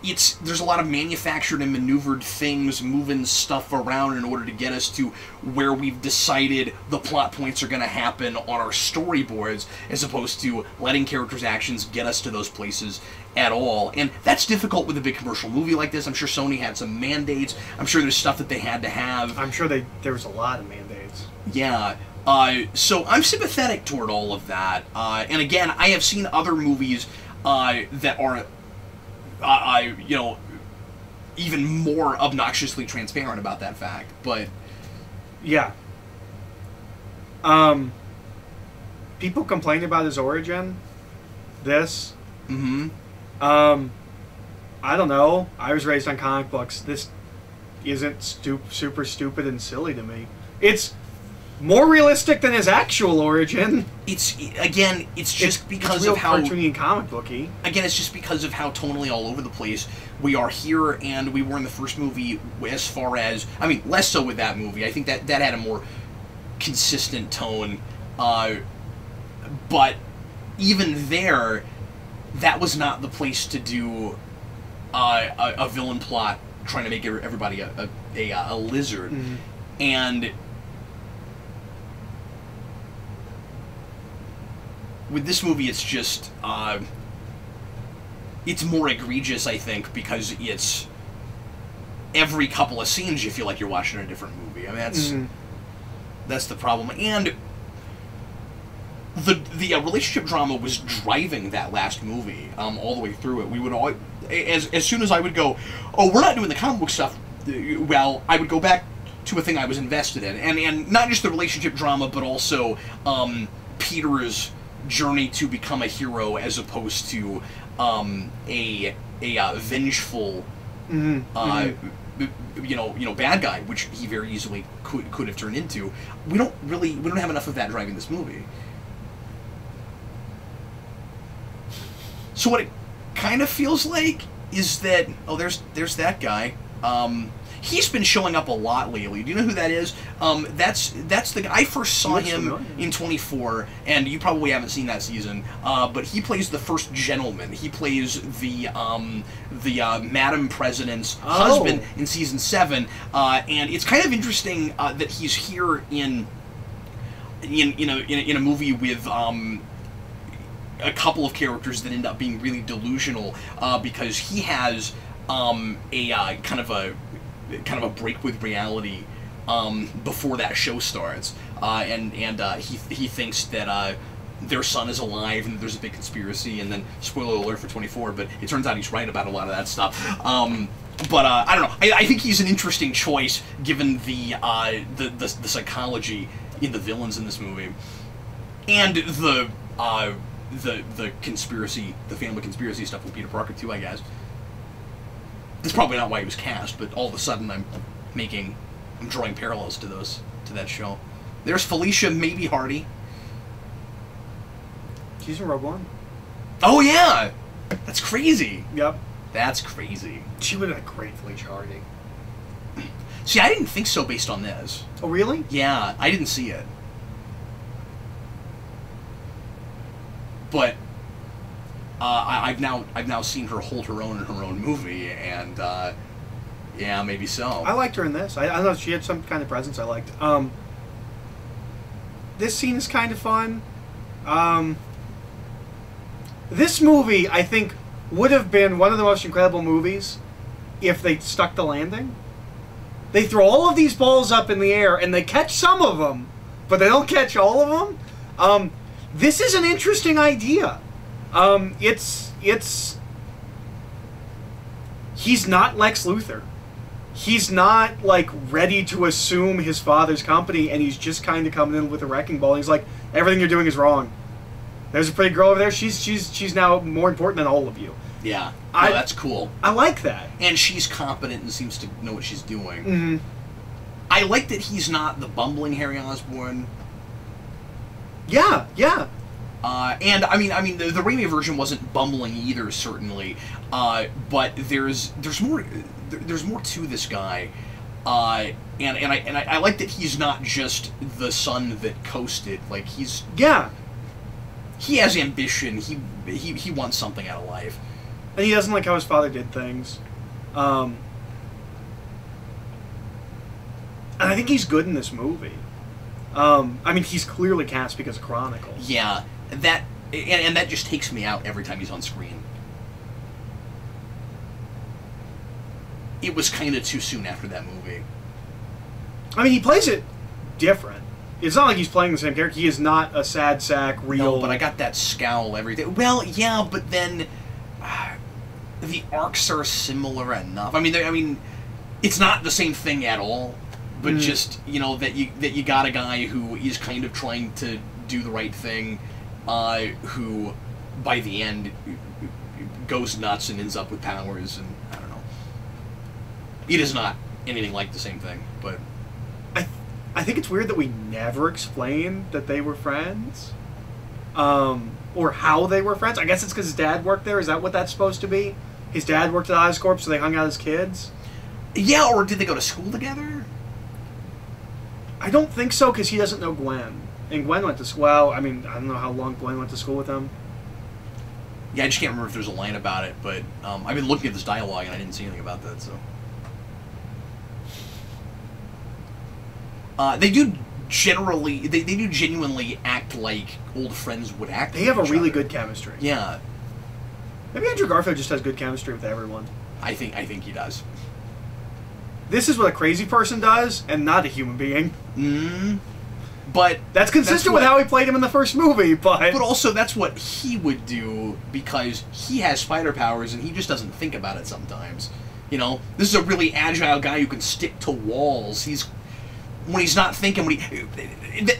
there's a lot of manufactured and maneuvered things, moving stuff around in order to get us to where we've decided the plot points are going to happen on our storyboards, as opposed to letting characters' actions get us to those places at all. And that's difficult with a big commercial movie like this. I'm sure Sony had some mandates. I'm sure there's stuff that they had to have. I'm sure there was a lot of mandates. Yeah. So I'm sympathetic toward all of that. And again, I have seen other movies that are, you know, even more obnoxiously transparent about that fact. But yeah. people complain about his origin. This. Mm-hmm. I don't know. I was raised on comic books. This isn't super stupid and silly to me. It's more realistic than his actual origin. It's just because real of how cartoony and comic booky. Again, it's just because of how tonally all over the place we are here, and we were in the first movie. As far as less so with that movie. I think that had a more consistent tone, but even there, that was not the place to do a villain plot trying to make everybody a lizard, and with this movie, it's just it's more egregious, I think, because it's every couple of scenes you feel like you're watching a different movie. That's the problem, and the relationship drama was driving that last movie all the way through it. We would all, as soon as I would go, oh, we're not doing the comic book stuff, well, I would go back to a thing I was invested in, and not just the relationship drama, but also Peter's journey to become a hero as opposed to a vengeful bad guy, which he very easily could have turned into. We don't have enough of that driving this movie. So what it kind of feels like is that, oh, there's that guy. He's been showing up a lot lately. Do you know who that is? That's the guy. I first saw him in 24, and you probably haven't seen that season. But he plays the first gentleman. He plays the Madam President's husband in season 7. And it's kind of interesting that he's here in a movie with a couple of characters that end up being really delusional because he has a kind of a break with reality before that show starts, and he thinks that their son is alive and there's a big conspiracy, and then spoiler alert for 24, but it turns out he's right about a lot of that stuff. But I don't know. I think he's an interesting choice given the psychology in the villains in this movie, and the conspiracy, the family conspiracy stuff with Peter Parker too, I guess. That's probably not why he was cast, but all of a sudden I'm drawing parallels to that show. There's Felicia Maybe Hardy. She's in Rogue One. Oh yeah! That's crazy. Yep. That's crazy. She would have been a great Felicia Hardy. See, I didn't think so based on this. Oh really? Yeah, I didn't see it. But I've now seen her hold her own in her own movie, and yeah, maybe so. I liked her in this. I don't know, she had some kind of presence I liked. This scene is kind of fun. This movie, I think, would have been one of the most incredible movies if they stuck the landing. They throw all of these balls up in the air, and they catch some of them, but they don't catch all of them. This is an interesting idea. He's not Lex Luthor. He's not, like, ready to assume his father's company, and he's just kind of coming in with a wrecking ball, and he's like, everything you're doing is wrong. There's a pretty girl over there, she's now more important than all of you. Yeah. No, that's cool. I like that. And she's competent and seems to know what she's doing. Mm-hmm. I like that he's not the bumbling Harry Osborn. Yeah, yeah. And I mean, the Raimi version wasn't bumbling either, certainly. But there's more to this guy. And I like that he's not just the son that coasted. Like he has ambition. He wants something out of life. And he doesn't like how his father did things. And I think he's good in this movie. I mean, he's clearly cast because of Chronicle. Yeah, that just takes me out every time he's on screen. It was kind of too soon after that movie. I mean, he plays it different. It's not like he's playing the same character. He is not a sad sack, real... No, but I got that scowl every day. Well, yeah, but then... the arcs are similar enough. I mean, it's not the same thing at all, but just, you know, that you got a guy who is kind of trying to do the right thing, who by the end goes nuts and ends up with powers, and I don't know. It is not anything like the same thing, but I think it's weird that we never explained that they were friends, or how they were friends. I guess it's because his dad worked there. Is that what that's supposed to be? His dad worked at Oscorp, so they hung out as kids? Yeah, or did they go to school together? I don't think so, because he doesn't know Gwen. And Gwen went to school. Well, I mean, I don't know how long Gwen went to school with him. Yeah, I just can't remember if there's a line about it, but I've been looking at this dialogue and I didn't see anything about that, so. They do generally, they do genuinely act like old friends would act. They have a really good chemistry. Yeah. Maybe Andrew Garfield just has good chemistry with everyone. I think he does. This is what a crazy person does, and not a human being. But that's consistent with how he played him in the first movie, but also that's what he would do, because he has spider powers and he just doesn't think about it sometimes. You know, this is a really agile guy who can stick to walls. When he's not thinking,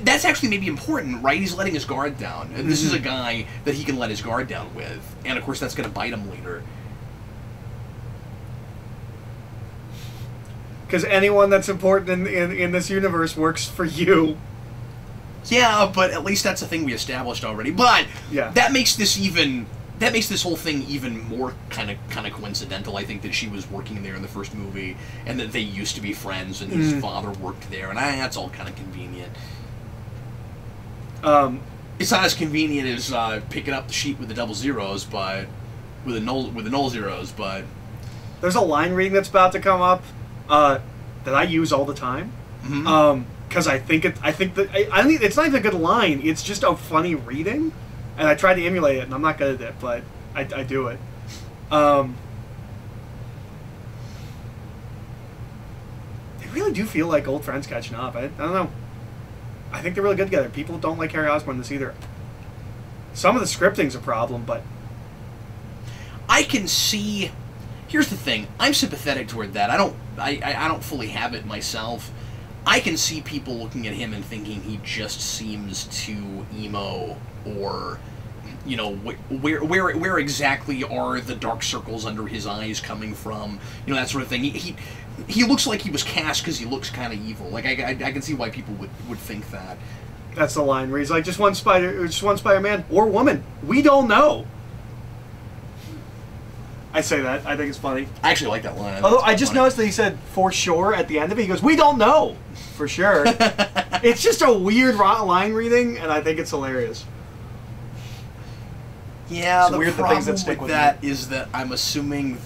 that's actually maybe important, right? He's letting his guard down, and this is a guy that he can let his guard down with, and of course that's going to bite him later. Because anyone that's important in this universe works for you. Yeah, but at least that's a thing we established already. But yeah, that makes this whole thing even more kind of coincidental. I think that she was working there in the first movie, and that they used to be friends, and his father worked there, and that's all kind of convenient. It's not as convenient as picking up the sheet with the double zeros, but with the null zeros. But there's a line reading that's about to come up that I use all the time. Because I think it's not even a good line. It's just a funny reading, and I try to emulate it, and I'm not good at it, but I do it. They really do feel like old friends catching up. I don't know. I think they're really good together. People don't like Harry Osborn in this either. Some of the scripting's a problem, but I can see. Here's the thing. I'm sympathetic toward that. I don't fully have it myself. I can see people looking at him and thinking he just seems too emo, or, you know, where exactly are the dark circles under his eyes coming from? You know, that sort of thing. He looks like he was cast because he looks kind of evil. Like I can see why people would think that. That's the line where he's like, just one Spider-Man or woman. We don't know. I say that. I think it's funny. I actually like that line. Although I just noticed that he said "for sure" at the end of it. He goes, "We don't know for sure." It's just a weird line reading, and I think it's hilarious. Yeah, it's the weird problem with that is that I'm assuming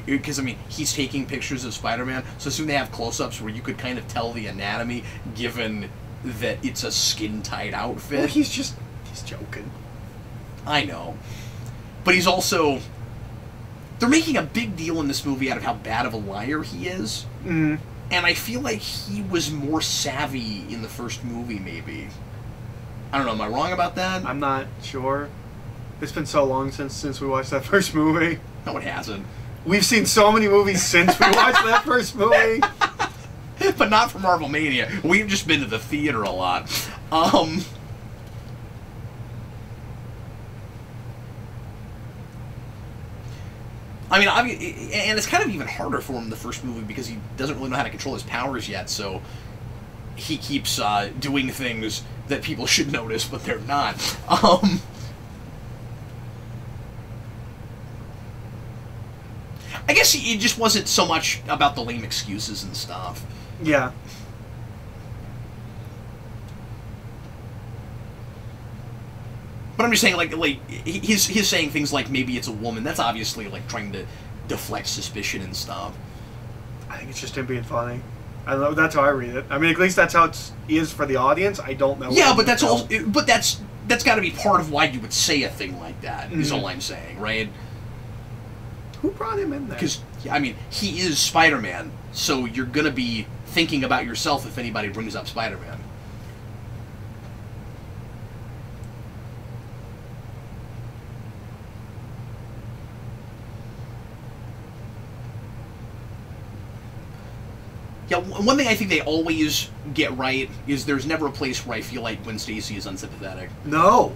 because I mean he's taking pictures of Spider-Man, so soon they have close-ups where you could kind of tell the anatomy, given that it's a skin-tight outfit. Well, he's joking. I know, but he's also. They're making a big deal in this movie out of how bad of a liar he is. And I feel like he was more savvy in the first movie, maybe. I don't know, am I wrong about that? I'm not sure. It's been so long since we watched that first movie. No, it hasn't. We've seen so many movies since we watched that first movie. But not for Marvel Mania. We've just been to the theater a lot. I mean, and it's kind of even harder for him in the first movie because he doesn't really know how to control his powers yet, so he keeps doing things that people should notice, but they're not. I guess it just wasn't so much about the lame excuses and stuff. Yeah. But I'm just saying, like he's saying things like maybe it's a woman. That's obviously like trying to deflect suspicion and stuff. I think it's just him being funny. I don't know. That's how I read it. I mean, at least that's how it is for the audience. I don't know. Yeah, but that's all. But that's got to be part of why you would say a thing like that. Is all I'm saying, right? Who brought him in there? Because I mean, he is Spider-Man, so you're gonna be thinking about yourself if anybody brings up Spider-Man. Yeah, one thing I think they always get right is there's never a place where I feel like Gwen Stacy is unsympathetic. No.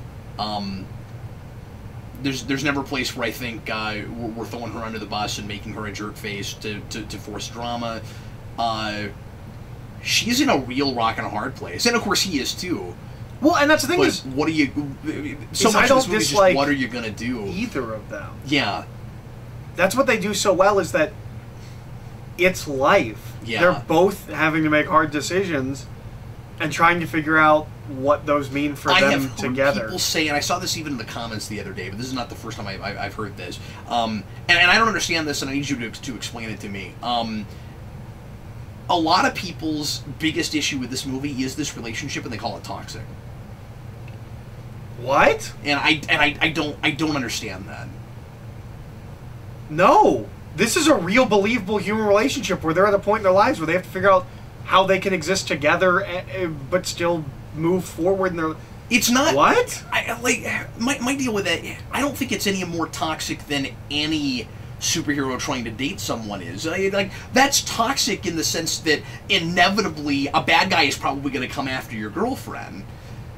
There's never a place where I think we're throwing her under the bus and making her a jerk face to force drama. She's in a real rock and a hard place, and of course he is too. Well, and that's the thing but is, what are you? So much of this movie is just what are you gonna do? Either of them. Yeah. That's what they do so well, is that it's life. Yeah. They're both having to make hard decisions and trying to figure out what those mean for them have heard together. People say, and I saw this even in the comments the other day, but this is not the first time I've heard this. And I don't understand this, and I need you to explain it to me. A lot of people's biggest issue with this movie is this relationship, and they call it toxic. What? And I don't understand that. No. This is a real, believable human relationship where they're at a point in their lives where they have to figure out how they can exist together, but still move forward in their... It's not... What? My deal with that, I don't think it's any more toxic than any superhero trying to date someone is. That's toxic in the sense that inevitably a bad guy is probably going to come after your girlfriend.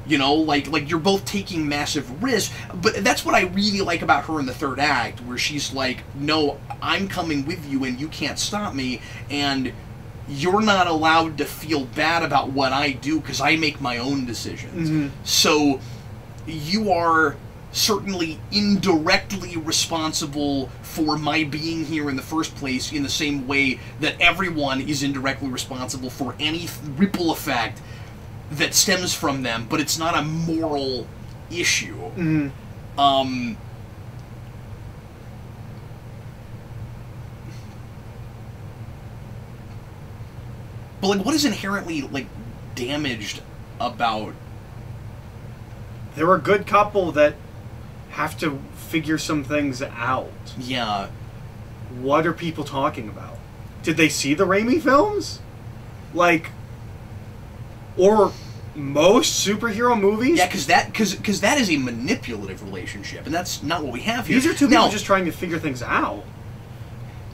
You know, like you're both taking massive risks, but that's what I really like about her in the third act, where she's like, no, I'm coming with you and you can't stop me, and you're not allowed to feel bad about what I do because I make my own decisions. Mm-hmm. So you are certainly indirectly responsible for my being here in the first place, in the same way that everyone is indirectly responsible for any ripple effect that stems from them, but it's not a moral issue. Mm-hmm. But like, what is inherently like damaged about? They're a good couple that have to figure some things out. Yeah. What are people talking about? Did they see the Raimi films? Like, or most superhero movies? Yeah, because that is a manipulative relationship, and that's not what we have here. These are two people just trying to figure things out.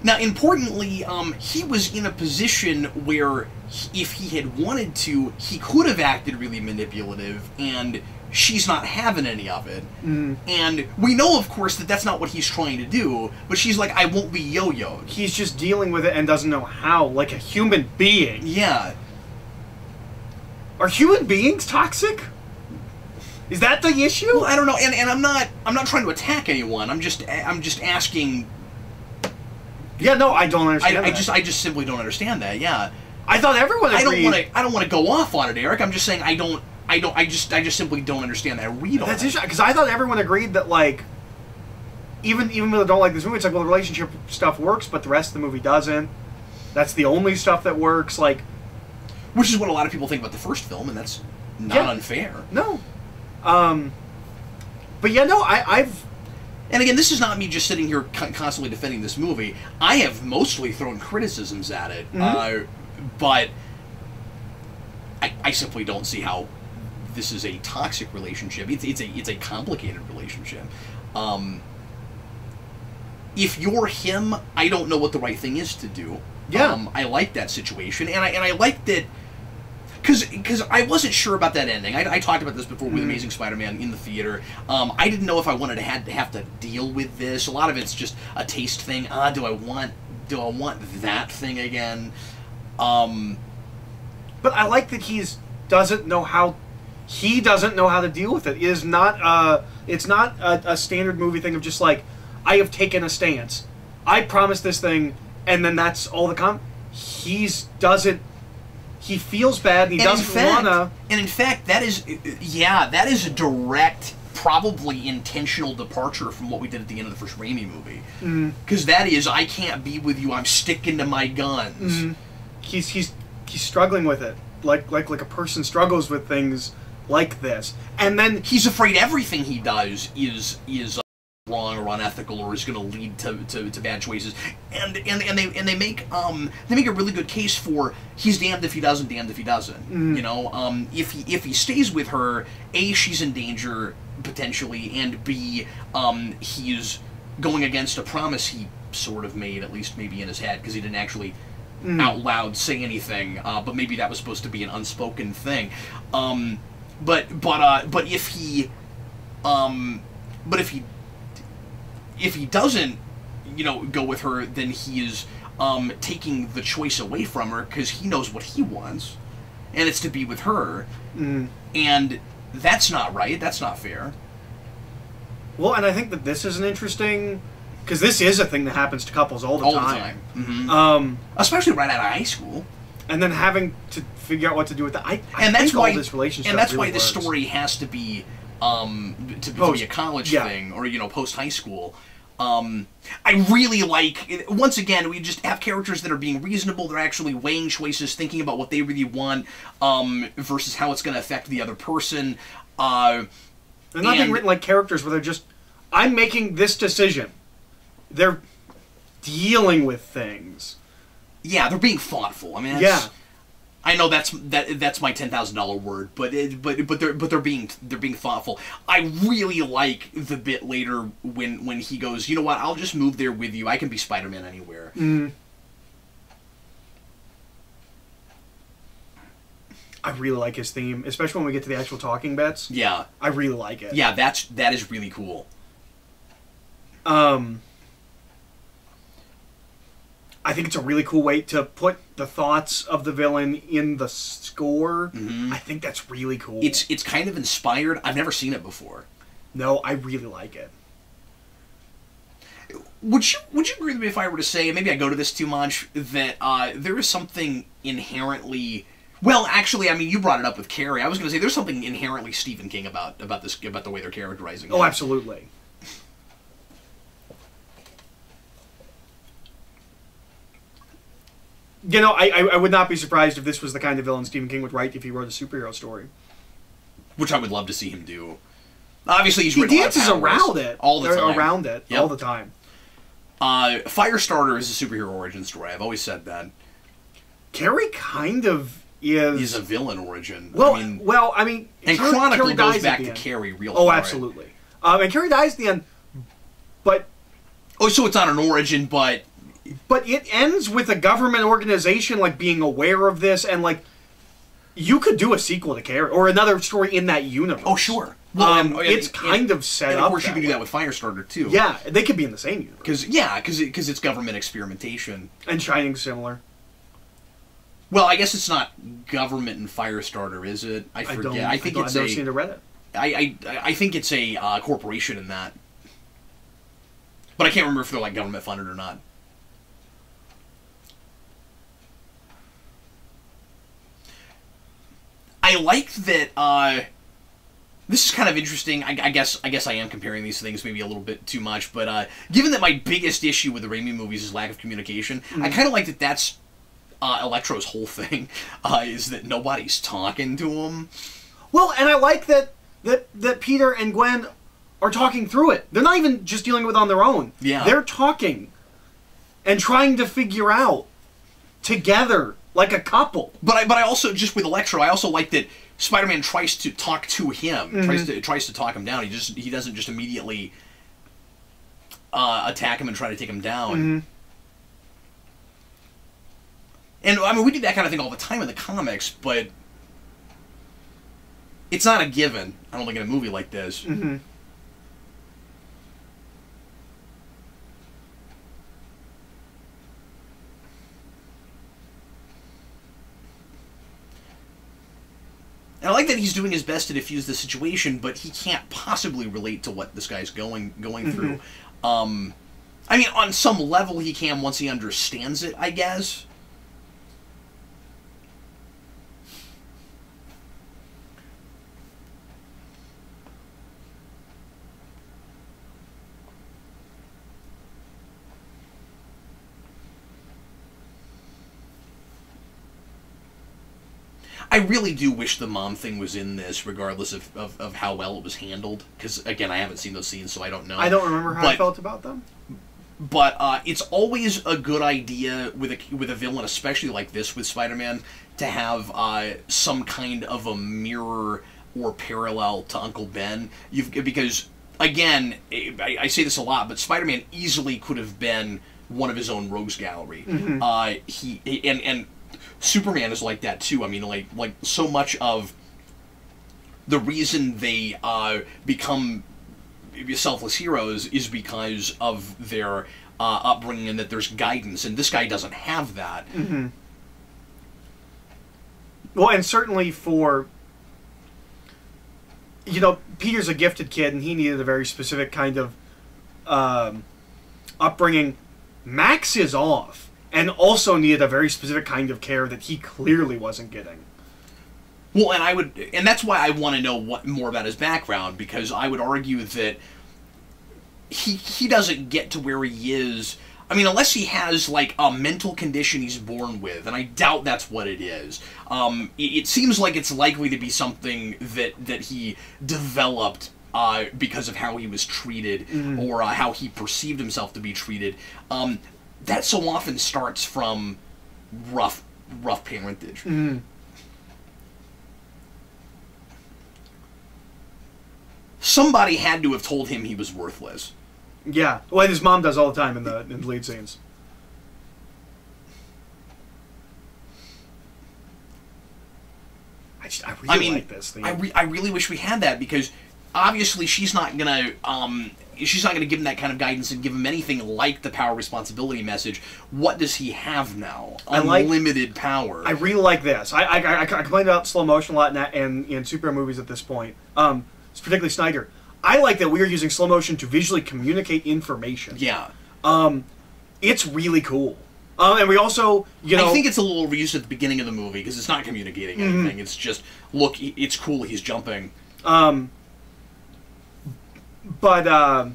Now, importantly, he was in a position where, if he had wanted to, he could have acted really manipulative, and she's not having any of it. Mm. And we know, of course, that that's not what he's trying to do, but she's like, I won't be yo-yoed. He's just dealing with it and doesn't know how, like a human being. Yeah. Are human beings toxic? Is that the issue? Well, I don't know, and I'm not trying to attack anyone. I'm just asking. Yeah, no, I don't understand. I just simply don't understand that. Yeah. I thought everyone agreed. I don't want to go off on it, Eric. I'm just saying I just simply don't understand that read on That's it. interesting, because I thought everyone agreed that, like, even though they don't like this movie, it's like, well, the relationship stuff works, but the rest of the movie doesn't. That's the only stuff that works, like. Which is what a lot of people think about the first film, and that's not unfair. No. But yeah, no, I've... And again, this is not me just sitting here constantly defending this movie. I have mostly thrown criticisms at it, but I simply don't see how this is a toxic relationship. It's a complicated relationship. If you're him, I don't know what the right thing is to do. Yeah. I like that situation, and I like that. Because I wasn't sure about that ending. I talked about this before with Amazing Spider-Man in the theater. I didn't know if I wanted to have to deal with this. A lot of it's just a taste thing. Do I want that thing again? But I like that he doesn't know how to deal with it. It is not it's not a standard movie thing of just like, I have taken a stance. I promised this thing, and then that's all the He feels bad, and he doesn't wanna. And in fact, that is a direct, probably intentional departure from what we did at the end of the first Raimi movie. Because that is, I can't be with you. I'm sticking to my guns. He's struggling with it, like a person struggles with things like this, and then he's afraid everything he does is wrong or unethical or is going to lead to bad choices, and they make a really good case for he's damned if he doesn't, damned if he doesn't. You know, if he stays with her, A, she's in danger potentially, and B, he's going against a promise he sort of made, at least maybe in his head, because he didn't actually out loud say anything, but maybe that was supposed to be an unspoken thing. But if he doesn't, go with her, then he is taking the choice away from her because he knows what he wants, and it's to be with her, and that's not right. That's not fair. Well, and I think that this is an interesting, because this is a thing that happens to couples all the time. Mm-hmm. Especially right out of high school. And then having to figure out what to do with that. I and think that's why all this relationship and that's really why this works. story has to be a college thing, or post high school. I really like, once again, we just have characters that are being reasonable, they're actually weighing choices, thinking about what they really want, versus how it's going to affect the other person. They're not being written like characters where they're just, I'm making this decision. They're dealing with things. Yeah, they're being thoughtful. I mean, I know that's my $10,000 word, but they're being thoughtful. I really like the bit later when he goes, you know what? I'll just move there with you. I can be Spider-Man anywhere. I really like his theme, especially when we get to the actual talking bits. Yeah, I really like it. Yeah, that is really cool. I think it's a really cool way to put the thoughts of the villain in the score. I think that's really cool. It's kind of inspired. I've never seen it before. No, I really like it. Would you agree with me if I were to say, maybe I go to this too much, that there is something inherently... Well, actually, I mean, you brought it up with Carrie. I was going to say there's something inherently Stephen King about the way they're characterizing it. Oh, absolutely. I would not be surprised if this was the kind of villain Stephen King would write if he wrote a superhero story. Which I would love to see him do. Obviously, he dances around it all the time. Around it all the time. Firestarter is a superhero origin story. I've always said that. Carrie kind of is. He's a villain origin. Well, I mean, and Chronicle goes back to Carrie real hard. Oh, absolutely. And Carrie dies at the end, but so it's not an origin, but it ends with a government organization like being aware of this, and like you could do a sequel to Carrie or another story in that universe. Oh, sure. Well, it's kind of set up. Of course, you can do that with Firestarter too. Yeah, they could be in the same universe. Because it's government experimentation. And Shining's similar. Well, I guess it's not government in Firestarter, is it? I forget. I think it's I've never seen it read it. I think it's a corporation in that, but I can't remember if they're like government funded or not. I like that. This is kind of interesting. I guess I am comparing these things maybe a little bit too much, but given that my biggest issue with the Raimi movies is lack of communication, I kind of like that. That's Electro's whole thing is that nobody's talking to him. Well, and I like that Peter and Gwen are talking through it. They're not even just dealing with it on their own. Yeah, they're talking and trying to figure out together. Like a couple. But I also, just with Electro, I also like that Spider-Man tries to talk to him, tries to talk him down. He doesn't just immediately attack him and try to take him down. And I mean, we do that kind of thing all the time in the comics, but it's not a given. I don't think in a movie like this. And I like that he's doing his best to defuse the situation, but he can't possibly relate to what this guy's going through. I mean, on some level he can once he understands it, I guess. I really do wish the mom thing was in this, regardless of how well it was handled. Because, again, I haven't seen those scenes, so I don't know. I don't remember how I felt about them. But it's always a good idea with a villain, especially like this with Spider-Man, to have some kind of a mirror or parallel to Uncle Ben. Because, again, I say this a lot, but Spider-Man easily could have been one of his own rogues gallery. Mm-hmm. And Superman is like that too. I mean, like so much of the reason they become selfless heroes is because of their upbringing and that there's guidance, and this guy doesn't have that. Mm-hmm. Well, and certainly for, you know, Peter's a gifted kid, and he needed a very specific kind of upbringing. Max is off, and also needed a very specific kind of care that he clearly wasn't getting. Well, and that's why I want to know more about his background, because I would argue that he doesn't get to where he is. I mean, unless he has, like, a mental condition he's born with, and I doubt that's what it is. It seems like it's likely to be something that he developed because of how he was treated, or how he perceived himself to be treated. That so often starts from rough parentage. Mm-hmm. Somebody had to have told him he was worthless. Yeah, well, and his mom does all the time in the lead scenes. I really like this thing. I really wish we had that, because obviously she's not gonna give him that kind of guidance and give him anything like the power responsibility message. What does he have now? Unlimited power. I really like this. I complained about slow motion a lot in superhero movies at this point. It's particularly Snyder. I like that we are using slow motion to visually communicate information. Yeah. It's really cool. And we also, you know... I think it's a little reused at the beginning of the movie, because it's not communicating anything. It's just, look, it's cool, he's jumping. But I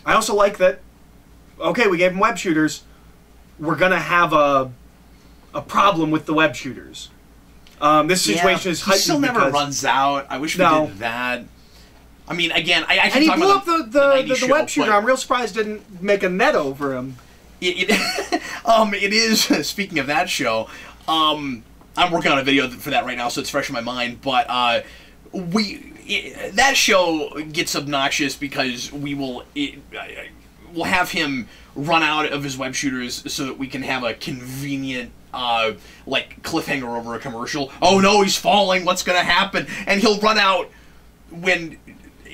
also like that, okay, we gave him web shooters. We're going to have a problem with the web shooters. This situation is heightened. He still never runs out. I wish we did that. I mean, again, I keep talking about the web shooter. I'm real surprised didn't make a net over him. It is, speaking of that show, I'm working on a video for that right now, so it's fresh in my mind, but that show gets obnoxious because we'll have him run out of his web shooters so that we can have a convenient like cliffhanger over a commercial. Oh no, he's falling, what's gonna happen? And he'll run out when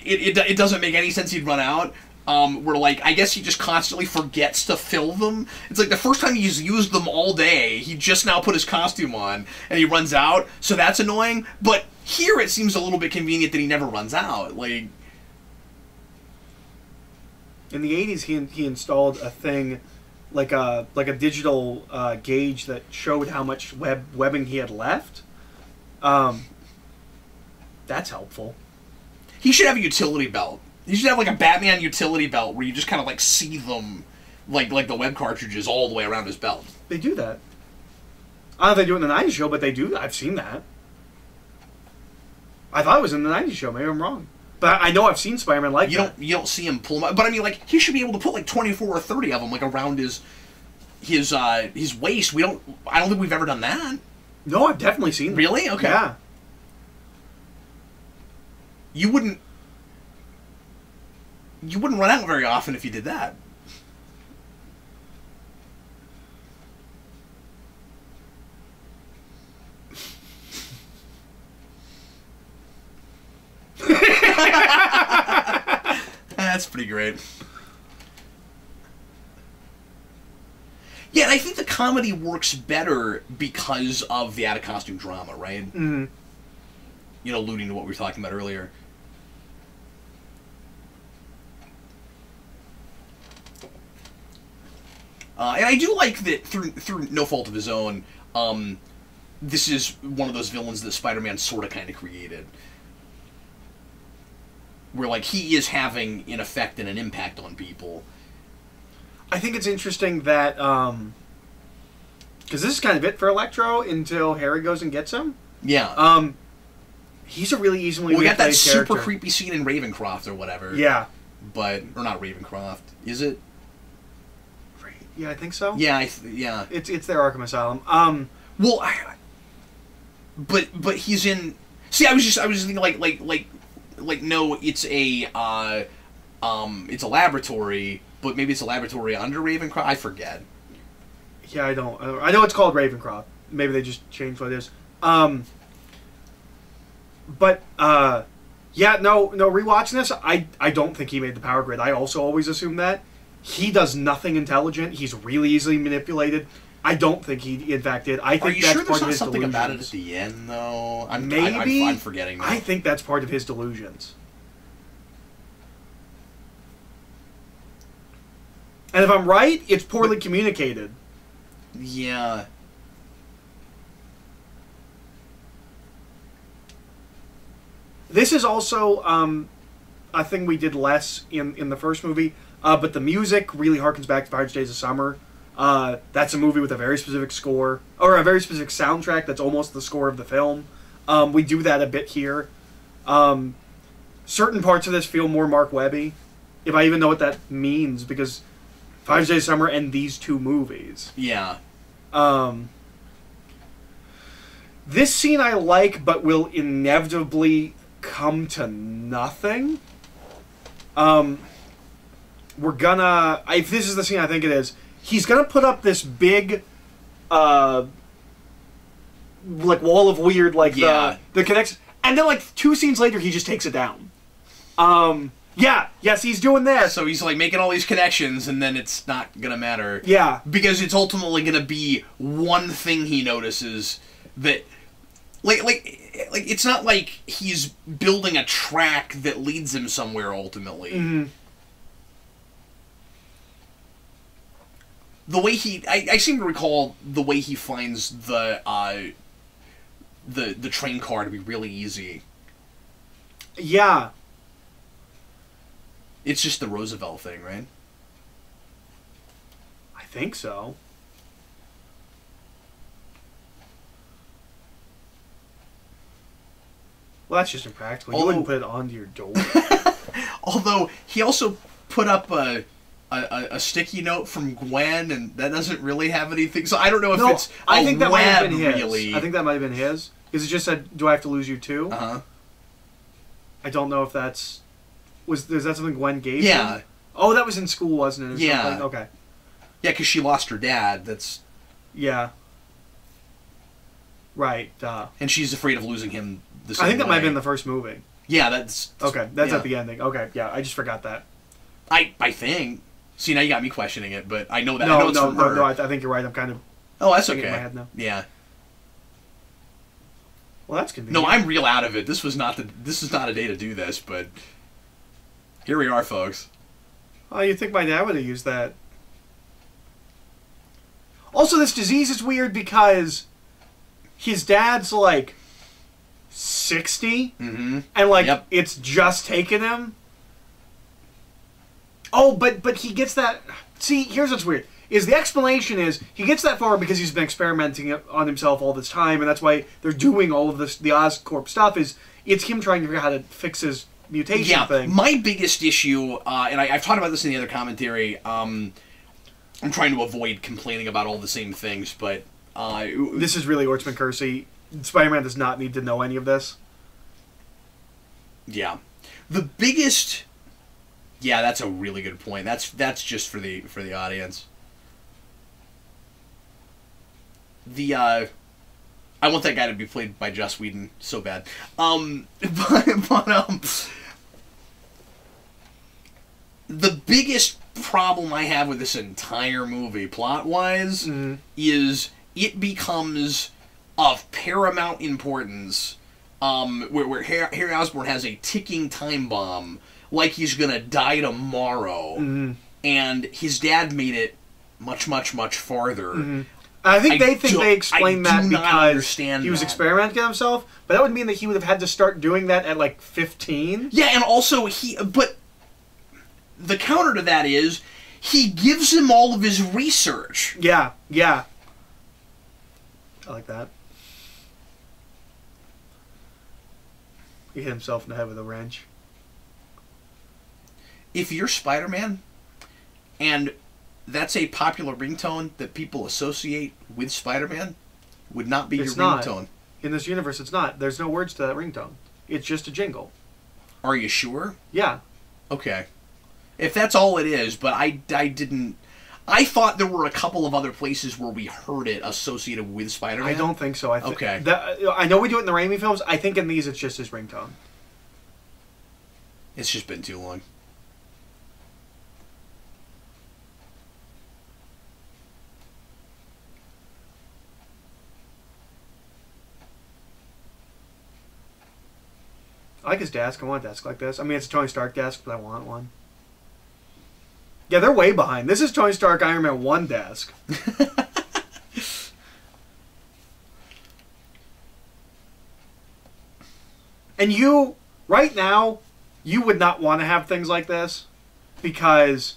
it doesn't make any sense he'd run out. Where, like, I guess he just constantly forgets to fill them. It's like the first time he's used them all day, he just now put his costume on, and he runs out, so that's annoying. But here it seems a little bit convenient that he never runs out. Like, in the 80s, he installed a thing, like a digital gauge that showed how much webbing he had left. That's helpful. He should have a utility belt. You should have, like, a Batman utility belt where you just kind of, like, see them, like the web cartridges all the way around his belt. They do that. I don't know if they do it in the 90s show, but they do. I've seen that. I thought it was in the 90s show. Maybe I'm wrong. But I know I've seen Spider-Man like that. You don't see him pull them out. But, I mean, like, he should be able to put, like, 24 or 30 of them, like, around his waist. I don't think we've ever done that. No, I've definitely seen them. Really? Okay. Yeah. You wouldn't run out very often if you did that. That's pretty great. Yeah, and I think the comedy works better because of the out-of-costume drama, right? Mm-hmm. You know, alluding to what we were talking about earlier. And I do like that through no fault of his own, this is one of those villains that Spider-Man sort of kind of created. Where, like, he is having an effect and an impact on people. I think it's interesting that, because this is kind of it for Electro until Harry goes and gets him. Yeah. He's a really easily we got that super character. creepy scene in Ravencroft or whatever. Yeah. But, or not Ravencroft, is it? Yeah, I think so. Yeah, yeah. It's their Arkham Asylum. Well, but he's in. See, I was just thinking like no, it's a laboratory, but maybe it's a laboratory under Ravencroft. I forget. Yeah, I don't. I know it's called Ravencroft. Maybe they just changed what it is. But yeah, no. Rewatching this, I don't think he made the power grid. I also always assume that he does nothing intelligent. He's really easily manipulated. I don't think he, in fact, did. I think Are you that's sure part there's of not his something delusions. about it at the end, though? Maybe. I'm forgetting now. I think that's part of his delusions. And if I'm right, it's poorly communicated. Yeah. This is also a thing we did less in the first movie, but the music really harkens back to 500 Days of Summer. That's a movie with a very specific score, or a very specific soundtrack that's almost the score of the film. We do that a bit here. Certain parts of this feel more Mark Webby, if I even know what that means, because 500 Days of Summer and these two movies. Yeah. This scene I like, but will inevitably come to nothing. We're gonna... If this is the scene I think it is, he's gonna put up this big, like, wall of weird, like, yeah. the connects... And then, like, 2 scenes later, he just takes it down. Yeah, yes, he's doing this. So he's, like, making all these connections, and then it's not gonna matter. Yeah. Because it's ultimately gonna be one thing he notices that... Like, it's not like he's building a track that leads him somewhere, ultimately. Mm-hmm. The way he... I seem to recall the way he finds the train car to be really easy. Yeah. It's just the Roosevelt thing, right? I think so. Well, that's just impractical. You wouldn't put it onto your door. Although, he also put up a sticky note from Gwen, and that doesn't really have anything. So I don't know if it's I think that might have been his. really. I think that might have been his. Because it just said, do I have to lose you too? Uh-huh. I don't know if that's... Is that something Gwen gave Yeah. him? Oh, that was in school, wasn't it? Or yeah. something? Okay. Yeah, because she lost her dad. That's... Yeah. Right. And she's afraid of losing him the same I think that way. might have been the first movie. Yeah, that's Okay, that's yeah. at the ending. Okay, yeah, I just forgot that. I think. See, now you got me questioning it, but I know that. No, I know it's from her. no, I think you're right. I'm kind of... Oh, that's thinking okay. in my head now. Yeah. Well, that's convenient. No, I'm real out of it. This is not a day to do this, but here we are, folks. Oh, you'd think my dad would have used that. Also, this disease is weird because his dad's, like, 60, and, like, Yep. it's just taken him. Oh, but he gets that... See, here's what's weird. Is the explanation is he gets that far because he's been experimenting on himself all this time, and that's why they're doing all of this, the Oscorp stuff, is it's him trying to figure out how to fix his mutation thing. My biggest issue, and I've talked about this in the other commentary, I'm trying to avoid complaining about all the same things, but... this is really Ortsman Kersey. Spider-Man does not need to know any of this. Yeah. The biggest... Yeah, that's a really good point. That's just for the audience. I want that guy to be played by Joss Whedon so bad. The biggest problem I have with this entire movie, plot-wise, is it becomes of paramount importance, where Harry Osborn has a ticking time bomb, like he's gonna die tomorrow, and his dad made it much, much, much farther. I think they explained that because he was experimenting on himself, but that would mean that he would have had to start doing that at like 15. Yeah, and also but the counter to that is he gives him all of his research. Yeah, yeah. I like that. He hit himself in the head with a wrench. If you're Spider-Man, and that's a popular ringtone that people associate with Spider-Man, would not be your ringtone. In this universe, it's not. There's no words to that ringtone. It's just a jingle. Are you sure? Yeah. Okay. if that's all it is, but I didn't... I thought there were a couple of other places where we heard it associated with Spider-Man. I don't think so. Okay. I know we do it in the Raimi films. I think in these it's just his ringtone. It's just been too long. I like his desk. I want a desk like this. I mean, it's a Tony Stark desk, but I want one. Yeah, they're way behind. This is Tony Stark Iron Man 1 desk. And you, right now, you would not want to have things like this because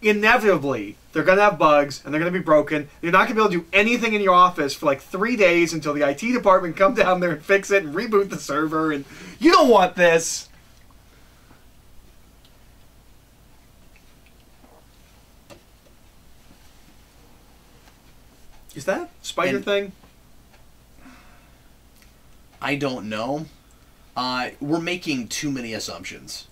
inevitably they're going to have bugs and they're going to be broken. You're not going to be able to do anything in your office for like 3 days until the IT department come down there and fix it and reboot the server. And you don't want this. Is that spider thing? I don't know. We're making too many assumptions.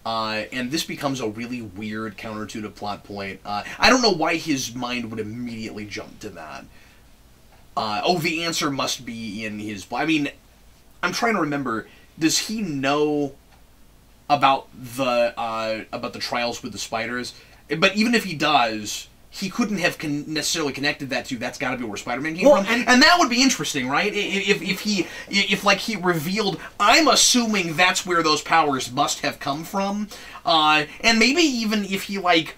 And this becomes a really weird counterintuitive plot point. I don't know why his mind would immediately jump to that. The answer must be in his... I mean, I'm trying to remember. Does he know about the trials with the spiders? But even if he does... he couldn't have necessarily connected that to that's got to be where Spider-Man came from, and that would be interesting, right? If he revealed, I'm assuming that's where those powers must have come from, and maybe even if he like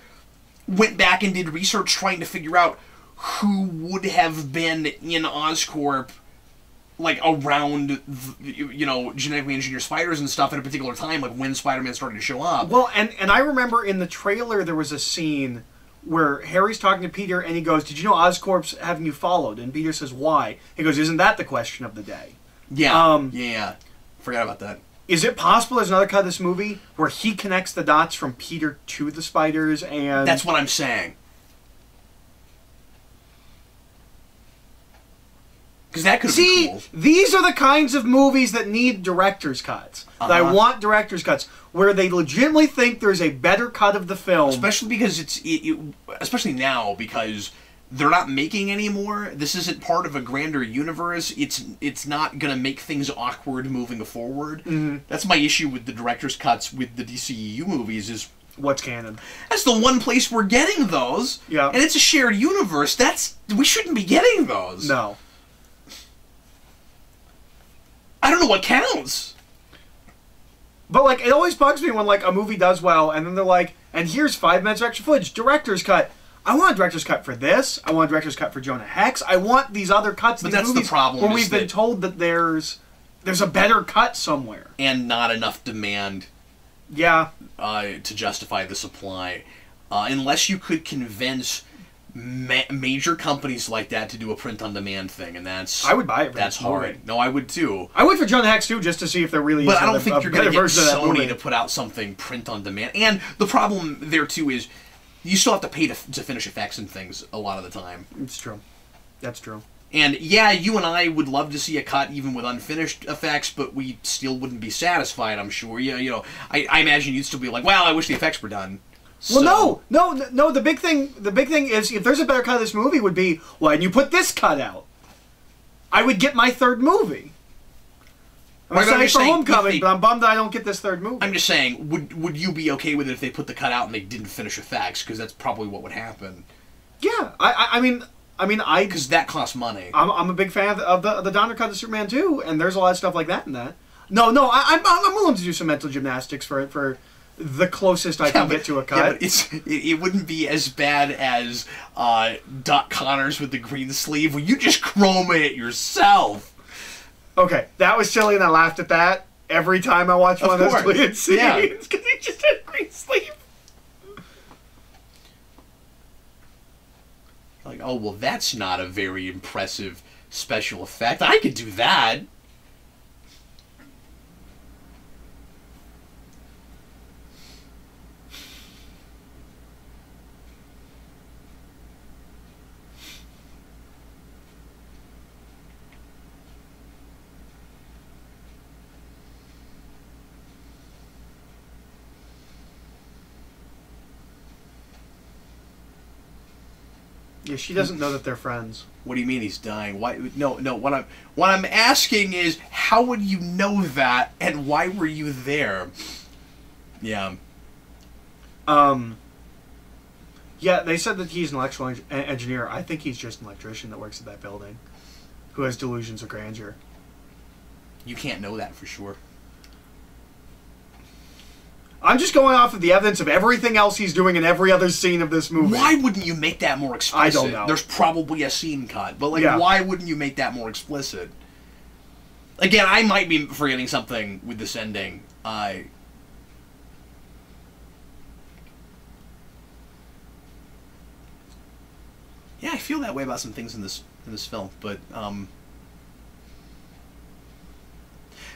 went back and did research trying to figure out who would have been in Oscorp, like around genetically engineered spiders and stuff at a particular time, like when Spider-Man started to show up. Well, and I remember in the trailer there was a scene where Harry's talking to Peter and he goes, "Did you know Oscorp's having you followed?" And Peter says, "Why?" He goes, "Isn't that the question of the day?" Yeah. Yeah. Forgot about that. Is it possible there's another cut of this movie where he connects the dots from Peter to the spiders and... That's what I'm saying. Because that could be cool. These are the kinds of movies that need director's cuts. That I want director's cuts, where they legitimately think there's a better cut of the film. Especially because especially now, because they're not making anymore. This isn't part of a grander universe. It's not going to make things awkward moving forward. Mm-hmm. That's my issue with the director's cuts with the DCEU movies is... what's canon? That's the one place we're getting those. Yeah. And it's a shared universe. We shouldn't be getting those. No. I don't know what counts. But, like, it always bugs me when, like, a movie does well, and then they're like, and here's 5 minutes of extra footage, director's cut. I want a director's cut for this. I want a director's cut for Jonah Hex. I want these other cuts. But that's the problem. When we've been told that there's a better cut somewhere. And not enough demand. Yeah. To justify the supply. Unless you could convince... major companies like that to do a print-on-demand thing, and that's... I would buy it for that's hard. movie. No, I would too. I would for Jonah Hex too, just to see if there really is but I don't think you're going to get Sony to put out something print-on-demand. And the problem there too is you still have to pay to finish effects and things a lot of the time. It's true. That's true. And yeah, you and I would love to see a cut even with unfinished effects, but we still wouldn't be satisfied, I'm sure. I imagine you'd still be like, well, I wish the effects were done. Well, no. The big thing is, if there's a better cut of this movie, would be, why didn't you put this cut out? I would get my third movie. I'm excited for Homecoming, but I'm bummed that I don't get this third movie. I'm just saying, would you be okay with it if they put the cut out and they didn't finish effects? Because that's probably what would happen. Yeah, I mean, because that costs money. I'm a big fan of the Donner cut of Superman 2, and there's a lot of stuff like that in that. No, I'm willing to do some mental gymnastics for the closest I can get to a cut. Yeah, but it wouldn't be as bad as Doc Connors with the green sleeve, where you just chroma it yourself. Okay, that was silly, and I laughed at that every time I watch one of those deleted scenes, because he just had a green sleeve. Like, oh, well, that's not a very impressive special effect. I could do that. Yeah, she doesn't know that they're friends. What do you mean he's dying? Why? No. What I'm asking is, how would you know that, and why were you there? Yeah. Yeah, they said that he's an electrical engineer. I think he's just an electrician that works at that building, who has delusions of grandeur. You can't know that for sure. I'm just going off of the evidence of everything else he's doing in every other scene of this movie. Why wouldn't you make that more explicit? I don't know. There's probably a scene cut, but Yeah. why wouldn't you make that more explicit? Again, I might be forgetting something with this ending. Yeah, I feel that way about some things in this film, but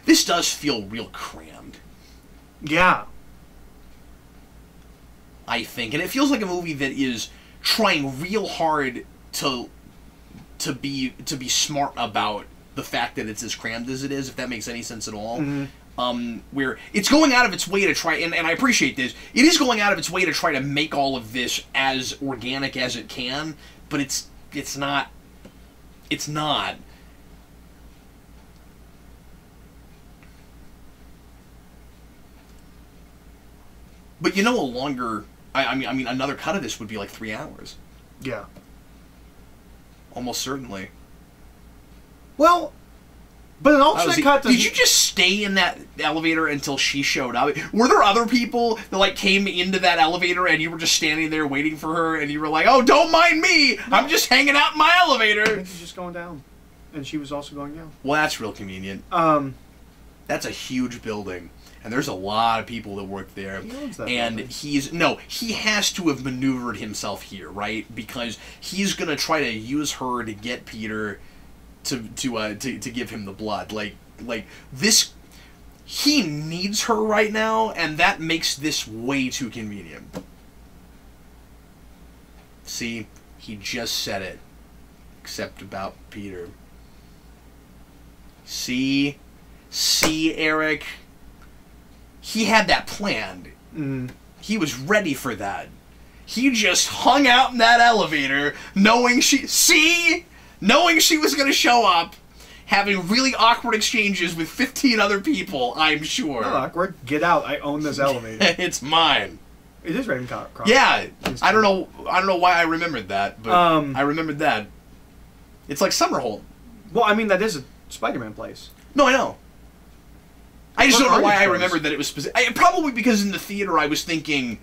this does feel real crammed. Yeah. I think, and it feels like a movie that is trying real hard to be smart about the fact that it's as crammed as it is, if that makes any sense at all. Mm-hmm. Where it's going out of its way to try, and I appreciate this, it is going out of its way to try to make all of this as organic as it can, but it's not. It's not. But a longer... I mean, another cut of this would be like 3 hours. Yeah. Almost certainly. Well, but an alternate cut doesn't... Did you just stay in that elevator until she showed up? Were there other people that, came into that elevator and you were just standing there waiting for her and you were like, oh, don't mind me! No. I'm just hanging out in my elevator! I think he's just going down. And she was also going down. Well, that's real convenient. That's a huge building. And there's a lot of people that work there. He owns that and building. He has to have maneuvered himself here, right? Because he's gonna try to use her to get Peter to give him the blood. Like this, he needs her right now, and that makes this way too convenient. See, he just said it, except about Peter. See, Eric. He had that planned. Mm. He was ready for that. He just hung out in that elevator, knowing she was going to show up, having really awkward exchanges with 15 other people, I'm sure. Not awkward. Get out. I own this elevator. It's mine. It is Ravencroft. Yeah. I don't know why I remembered that, but I remembered that. It's like Summerhold. Well, I mean, that is a Spider-Man place. No, I know. I just don't know why I remembered that it was specific. Probably because in the theater I was thinking,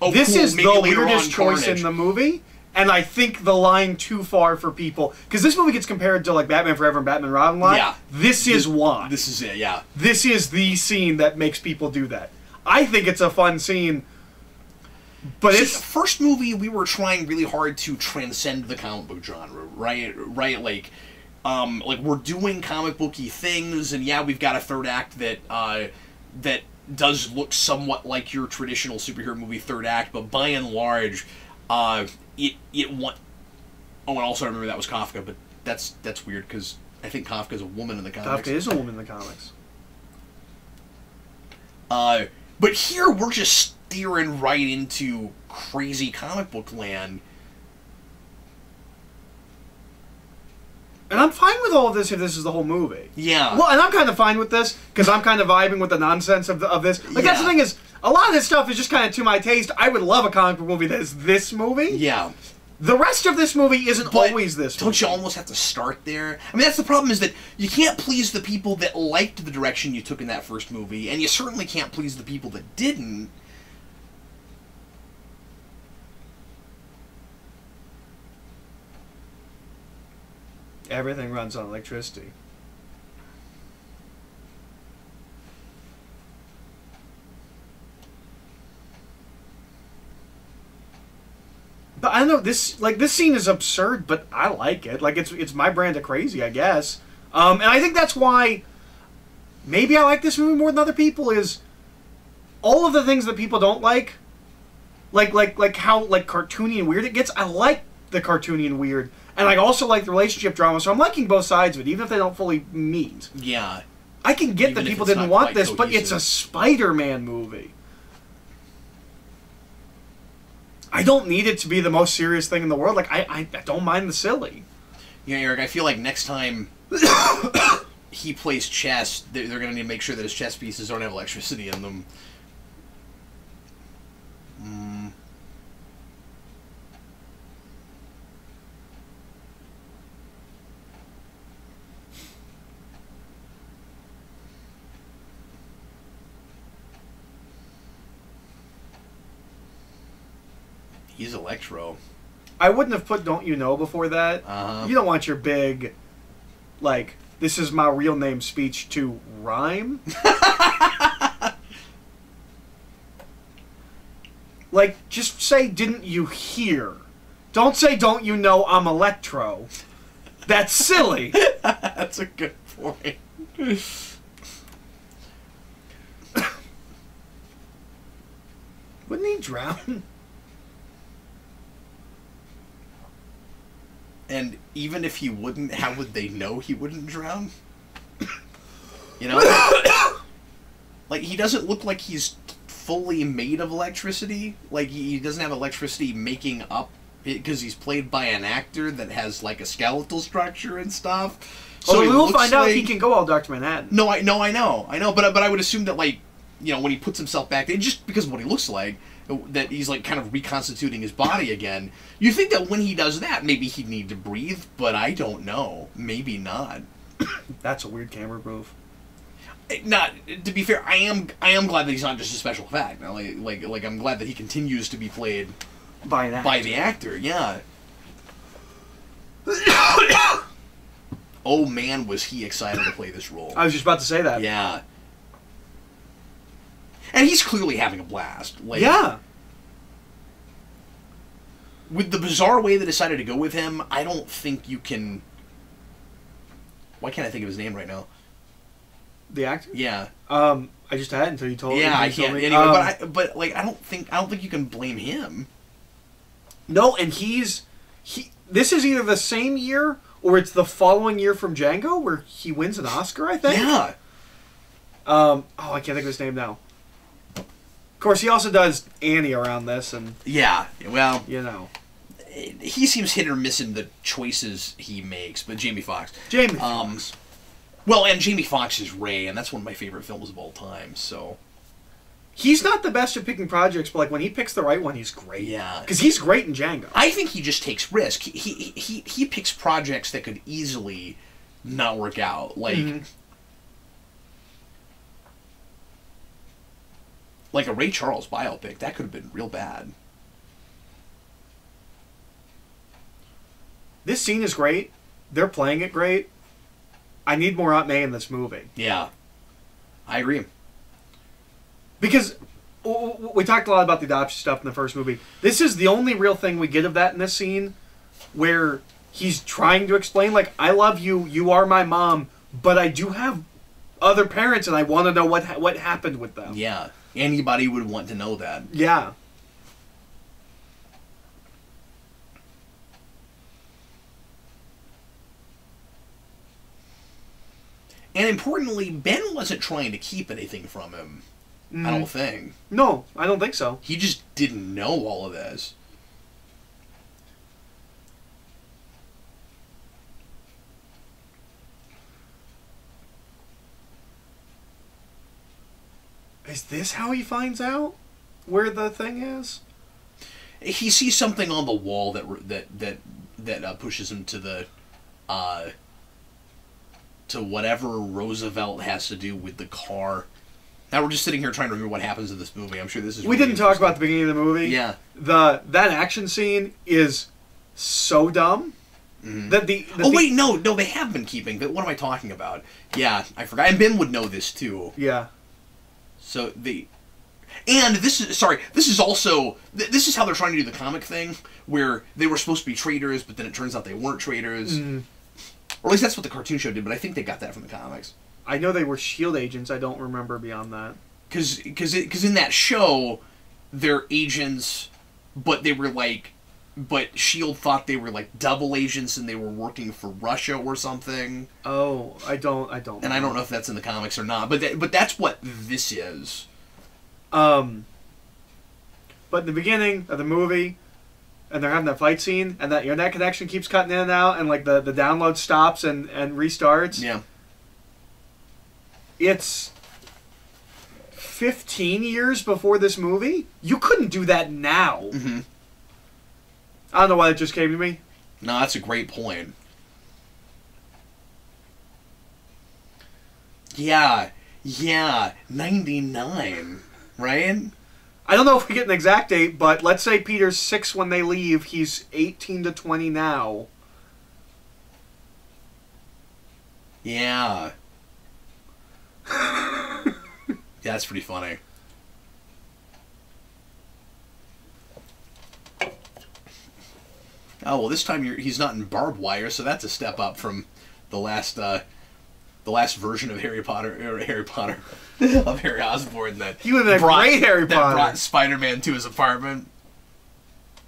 oh, this cool, is maybe the later weirdest on choice Carnage. in the movie, and I think the line too far for people, because this movie gets compared to like Batman Forever and Batman Robin line. Yeah. This is why. This is it, yeah. This is the scene that makes people do that. I think it's a fun scene, but See, it's... the first movie we were trying really hard to transcend the comic book genre, right? Like we're doing comic booky things, and yeah, we've got a third act that does look somewhat like your traditional superhero movie third act, but by and large, it won. Oh, and also I remember that was Kafka, but that's weird because I think Kafka's a woman in the comics. Kafka is a woman in the comics. But here we're just steering right into crazy comic book land. And I'm fine with all of this if this is the whole movie. Yeah. Well, and I'm kind of fine with this, because I'm kind of vibing with the nonsense of this. Like, that's the thing is, a lot of this stuff is just kind of to my taste. I would love a comic book movie that is this movie. Yeah. The rest of this movie isn't always this movie. Don't you almost have to start there? I mean, that's the problem, is that you can't please the people that liked the direction you took in that first movie, and you certainly can't please the people that didn't. Everything runs on electricity. But I don't know, this scene is absurd, but I like it. Like, it's my brand of crazy, I guess. And I think that's why maybe I like this movie more than other people, is all of the things that people don't like how cartoony and weird it gets. I like the cartoony and weird. And I also like the relationship drama, so I'm liking both sides of it, even if they don't fully meet. Yeah. I can get Even that if people it's didn't not want quite this, but cohesive. it's a Spider-Man movie. I don't need it to be the most serious thing in the world. Like, I don't mind the silly. Yeah, Eric, I feel like next time he plays chess, they're going to need to make sure that his chess pieces don't have electricity in them. He's Electro. I wouldn't have put Don't You Know before that. You don't want your big, like, this is my real name speech to rhyme. Like, just say, didn't you hear? Don't say, don't you know I'm Electro. That's silly. That's a good point. Wouldn't he drown? And even if he wouldn't, how would they know he wouldn't drown? You know? Like, he doesn't look like he's fully made of electricity. Like, he doesn't have electricity making up because he's played by an actor that has, like, a skeletal structure and stuff. So we will find out he can go all Dr. Manhattan. No, I know. But I would assume that, like, you know, when he puts himself back, just because of what he looks like, that he's, like, kind of reconstituting his body again. You think that when he does that, maybe he'd need to breathe, but I don't know. Maybe not. That's a weird camera move. Not to be fair, I am glad that he's not just a special effect. Like I'm glad that he continues to be played by the actor. Yeah. Oh man, was he excited to play this role? I was just about to say that. Yeah. And he's clearly having a blast. Like, yeah. With the bizarre way they decided to go with him, I don't think you can. Why can't I think of his name right now? The actor? Yeah. I just had until you told me. Yeah, I can't. Anyway, but like I don't think you can blame him. No, and this is either the same year or it's the following year from Django where he wins an Oscar, I think. Yeah. I can't think of his name now. Of course, he also does Annie around this, and yeah, well, you know, he seems hit or miss in the choices he makes. But Jamie Foxx. Well, and Jamie Foxx is Ray, and that's one of my favorite films of all time. So he's not the best at picking projects, but like when he picks the right one, he's great. Yeah, because he's great in Django. I think he just takes risk. He picks projects that could easily not work out, like. Like a Ray Charles biopic, that could have been real bad. This scene is great. They're playing it great. I need more Aunt May in this movie. Yeah. I agree. Because we talked a lot about the adoption stuff in the first movie. This is the only real thing we get of that in this scene where he's trying to explain, like, I love you, you are my mom, but I do have other parents and I want to know what happened with them. Yeah. Anybody would want to know that. Yeah. And importantly, Ben wasn't trying to keep anything from him. I don't think. No, I don't think so. He just didn't know all of this. Is this how he finds out where the thing is? He sees something on the wall that pushes him to the to whatever Roosevelt has to do with the car. Now we're just sitting here trying to remember what happens in this movie. I'm sure this is. We didn't talk about the beginning of the movie. Yeah. That action scene is so dumb. That wait, no, they have been keeping. But what am I talking about? Yeah, I forgot. And Ben would know this too. Yeah. So this is also this is how they're trying to do the comic thing, where they were supposed to be traitors, but then it turns out they weren't traitors. Or at least that's what the cartoon show did, but I think they got that from the comics. I know they were S.H.I.E.L.D. agents. I don't remember beyond that. Because in that show, they're agents, but they were like, but S.H.I.E.L.D. thought they were like double agents and they were working for Russia or something. Oh, I don't. And I don't know if that's in the comics or not, but that's what this is. But in the beginning of the movie, and they're having that fight scene, and that internet connection keeps cutting in and out, and like the download stops and restarts. Yeah. It's 15 years before this movie. You couldn't do that now. Mm-hmm. I don't know why that just came to me. No, that's a great point. Yeah, 99, right? I don't know if we get an exact date, but let's say Peter's 6 when they leave. He's 18 to 20 now. Yeah. Yeah, that's pretty funny. Oh, well, this time he's not in barbed wire, so that's a step up from the last version of Harry Potter of Harry Osborn that he would have been a great Harry Potter. That brought Spider-Man to his apartment.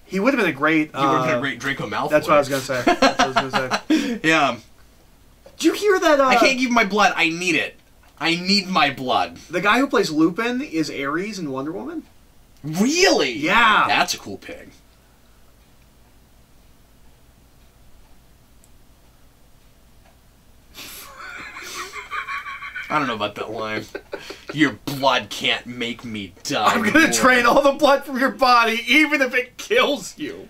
He would have been a great. He would have been a great Draco Malfoy. That's what I was gonna say. Yeah. Did you hear that? I can't give my blood. I need it. I need my blood. The guy who plays Lupin is Ares in Wonder Woman. Really? Yeah. That's a cool pig. I don't know about that line. Your blood can't make me die. I'm gonna drain all the blood from your body, even if it kills you.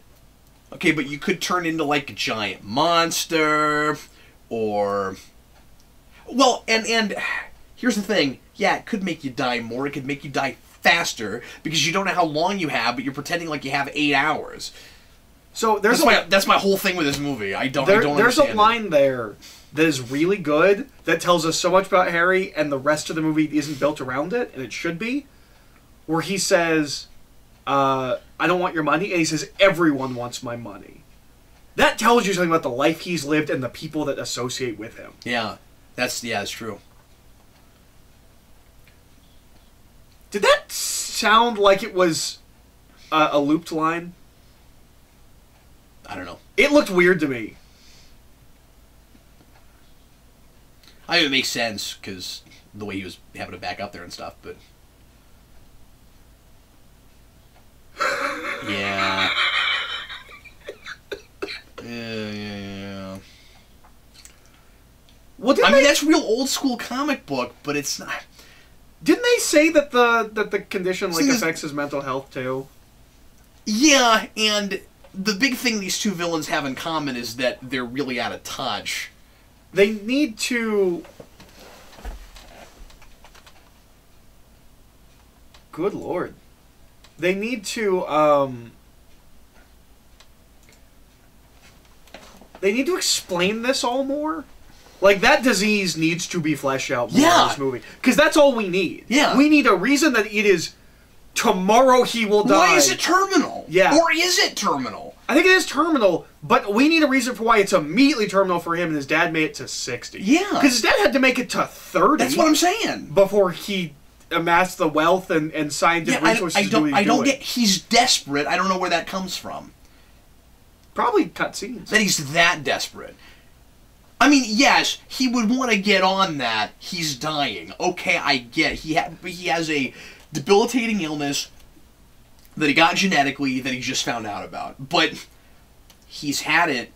Okay, but you could turn into like a giant monster, or... Well, and here's the thing. Yeah, it could make you die more. It could make you die faster, because you don't know how long you have, but you're pretending like you have 8 hours. So there's that's my whole thing with this movie. I don't understand. There's a line there that is really good, that tells us so much about Harry, and the rest of the movie isn't built around it, and it should be, where he says, I don't want your money, and he says, everyone wants my money. That tells you something about the life he's lived and the people that associate with him. Yeah, that's true. Did that sound like it was a looped line? I don't know. It looked weird to me. I mean, it makes sense, because the way he was having to back up there and stuff, but... Yeah. Yeah. Well, I mean, that's real old school comic book, but it's not... Didn't they say that the condition like affects his mental health too? Yeah, and the big thing these two villains have in common is that they're really out of touch. They need to... Good Lord. They need to, They need to explain this all more. Like, that disease needs to be fleshed out more in this movie. Because that's all we need. Yeah. We need a reason that it is... Tomorrow he will die. Why is it terminal? Yeah. Or is it terminal? I think it is terminal, but we need a reason for why it's immediately terminal for him, and his dad made it to 60. Yeah. Because his dad had to make it to 30. That's what I'm saying. Before he amassed the wealth and scientific resources to do what he's doing. Get... He's desperate. I don't know where that comes from. Probably cutscenes. That he's that desperate. I mean, yes, he would want to get on that. He's dying. Okay, I get it. He has a debilitating illness that he got genetically that he just found out about. But he's had it.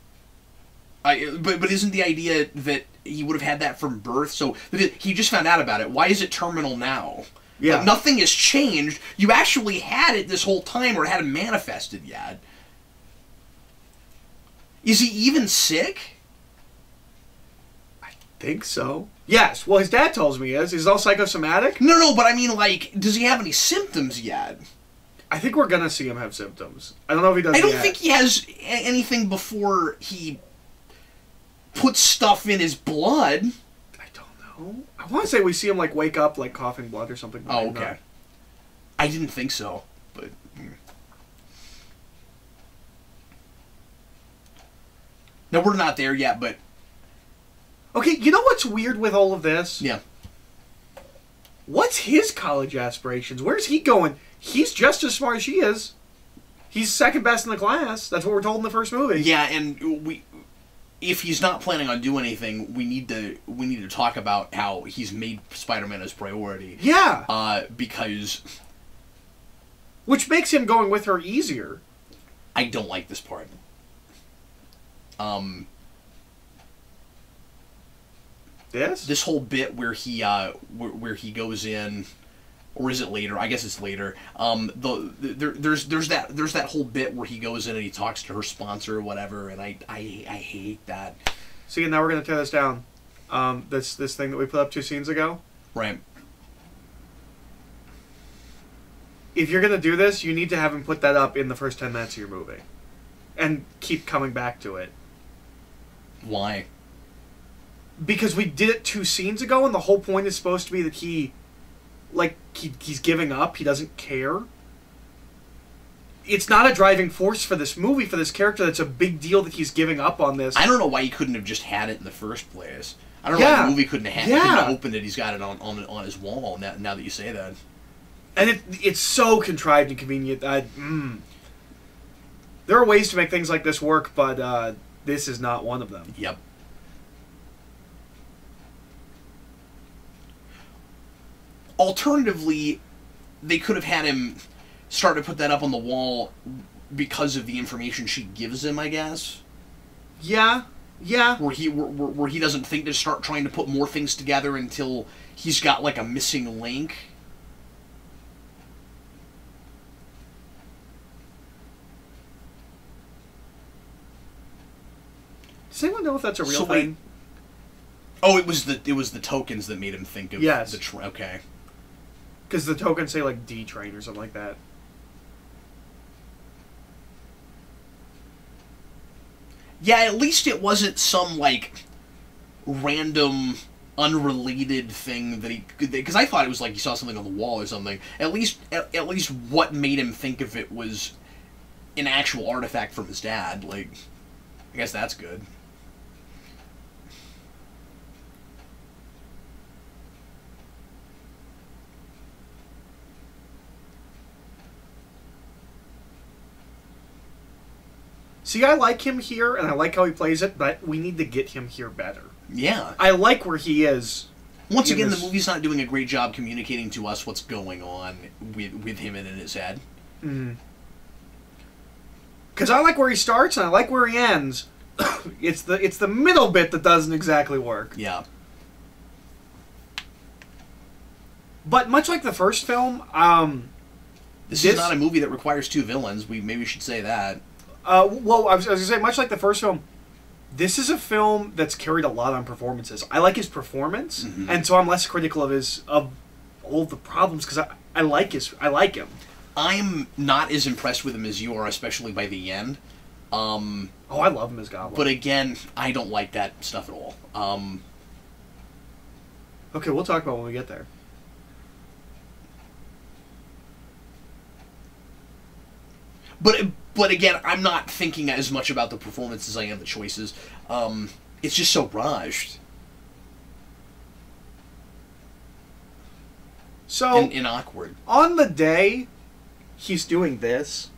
But isn't the idea that he would have had that from birth? So he just found out about it. Why is it terminal now? Yeah. Like, nothing has changed. You actually had it this whole time, or it hadn't manifested yet. Is he even sick? I think so. Yes. Well, his dad tells me he is. He's all psychosomatic. No, but I mean, like, does he have any symptoms yet? I think we're gonna see him have symptoms. I don't know if he does. I don't think he has anything before he puts stuff in his blood. I don't know. I want to say we see him like wake up like coughing blood or something. Oh, okay. I didn't think so, but. No, we're not there yet, but... Okay, you know what's weird with all of this? Yeah. What's his college aspirations? Where's he going? He's just as smart as she is. He's second best in the class. That's what we're told in the first movie. Yeah, and if he's not planning on doing anything, we need to talk about how he's made Spider-Man his priority. Yeah. Because... Which makes him going with her easier. I don't like this part. Yes? This whole bit where he goes in, or is it later? I guess it's later. There's that whole bit where he goes in and he talks to her sponsor or whatever, and I hate that. See, now we're gonna tear this down. This thing that we put up 2 scenes ago. Right. If you're gonna do this, you need to have him put that up in the first 10 minutes of your movie, and keep coming back to it. Why? Because we did it 2 scenes ago, and the whole point is supposed to be that he's giving up. He doesn't care. It's not a driving force for this movie, for this character. That's a big deal that he's giving up on this. I don't know why he couldn't have just had it in the first place. I don't know why the movie couldn't have opened it. He's got it on his wall now that you say that. And it's so contrived and convenient. There are ways to make things like this work, but this is not one of them. Yep. Alternatively, they could have had him start to put that up on the wall because of the information she gives him, I guess. Yeah, yeah. Where he doesn't think to start trying to put more things together until he's got like a missing link. Does anyone know if that's a real thing? Oh, it was the tokens that made him think of the okay. Because the tokens say like D train or something like that. Yeah, at least it wasn't some like random unrelated thing that he, because I thought it was like he saw something on the wall or something. At least what made him think of it was an actual artifact from his dad. Like, I guess that's good. See, I like him here, and I like how he plays it, but we need to get him here better. Yeah. I like where he is. Once again, the movie's not doing a great job communicating to us what's going on with him and in his head. Mm-hmm. Because I like where he starts, and I like where he ends. It's the middle bit that doesn't exactly work. Yeah. But much like the first film, this is not a movie that requires 2 villains. Maybe we should say that. Well, I was going to say, much like the first film, this is a film that's carried a lot on performances. I like his performance, and so I'm less critical of all the problems because I like him. I'm not as impressed with him as you are, especially by the end. Oh, I love him as Goblin. But again, I don't like that stuff at all. Okay, we'll talk about it when we get there. But again, I'm not thinking as much about the performance as I am the choices. It's just so rushed. So and awkward. On the day he's doing this,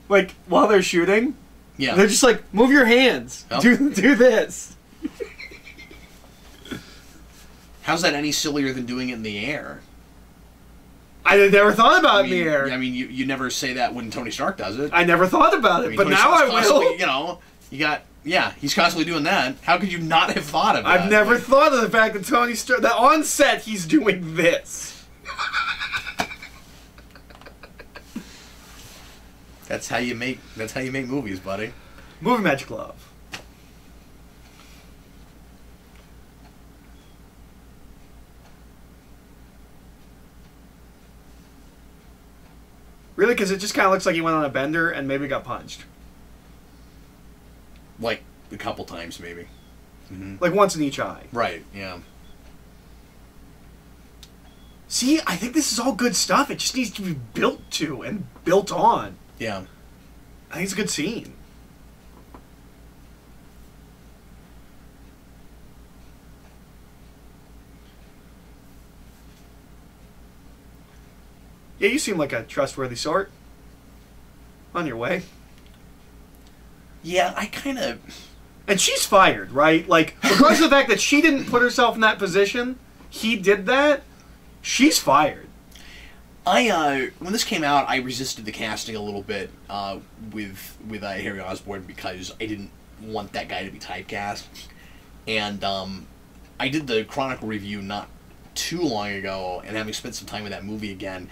like while they're shooting, they're just like, move your hands, do this. How's that any sillier than doing it in the air? I never thought about it in the air. I mean, you never say that when Tony Stark does it. I never thought about it, but Tony now Stark's I will. You know, he's constantly doing that. How could you not have thought of that? I've never thought of the fact that Tony Stark, that on set he's doing this. That's how you make movies, buddy. Movie Magic Love. Really, because it just kind of looks like he went on a bender and maybe got punched. Like a couple times, maybe. Like once in each eye. Right, yeah. See, I think this is all good stuff. It just needs to be built to and built on. Yeah. I think it's a good scene. Yeah, you seem like a trustworthy sort. On your way. Yeah, I kind of... And she's fired, right? Like, regardless of the fact that she didn't put herself in that position, he did that, she's fired. When this came out, I resisted the casting a little bit with Harry Osborn because I didn't want that guy to be typecast. And I did the Chronicle review not too long ago, and having spent some time with that movie again,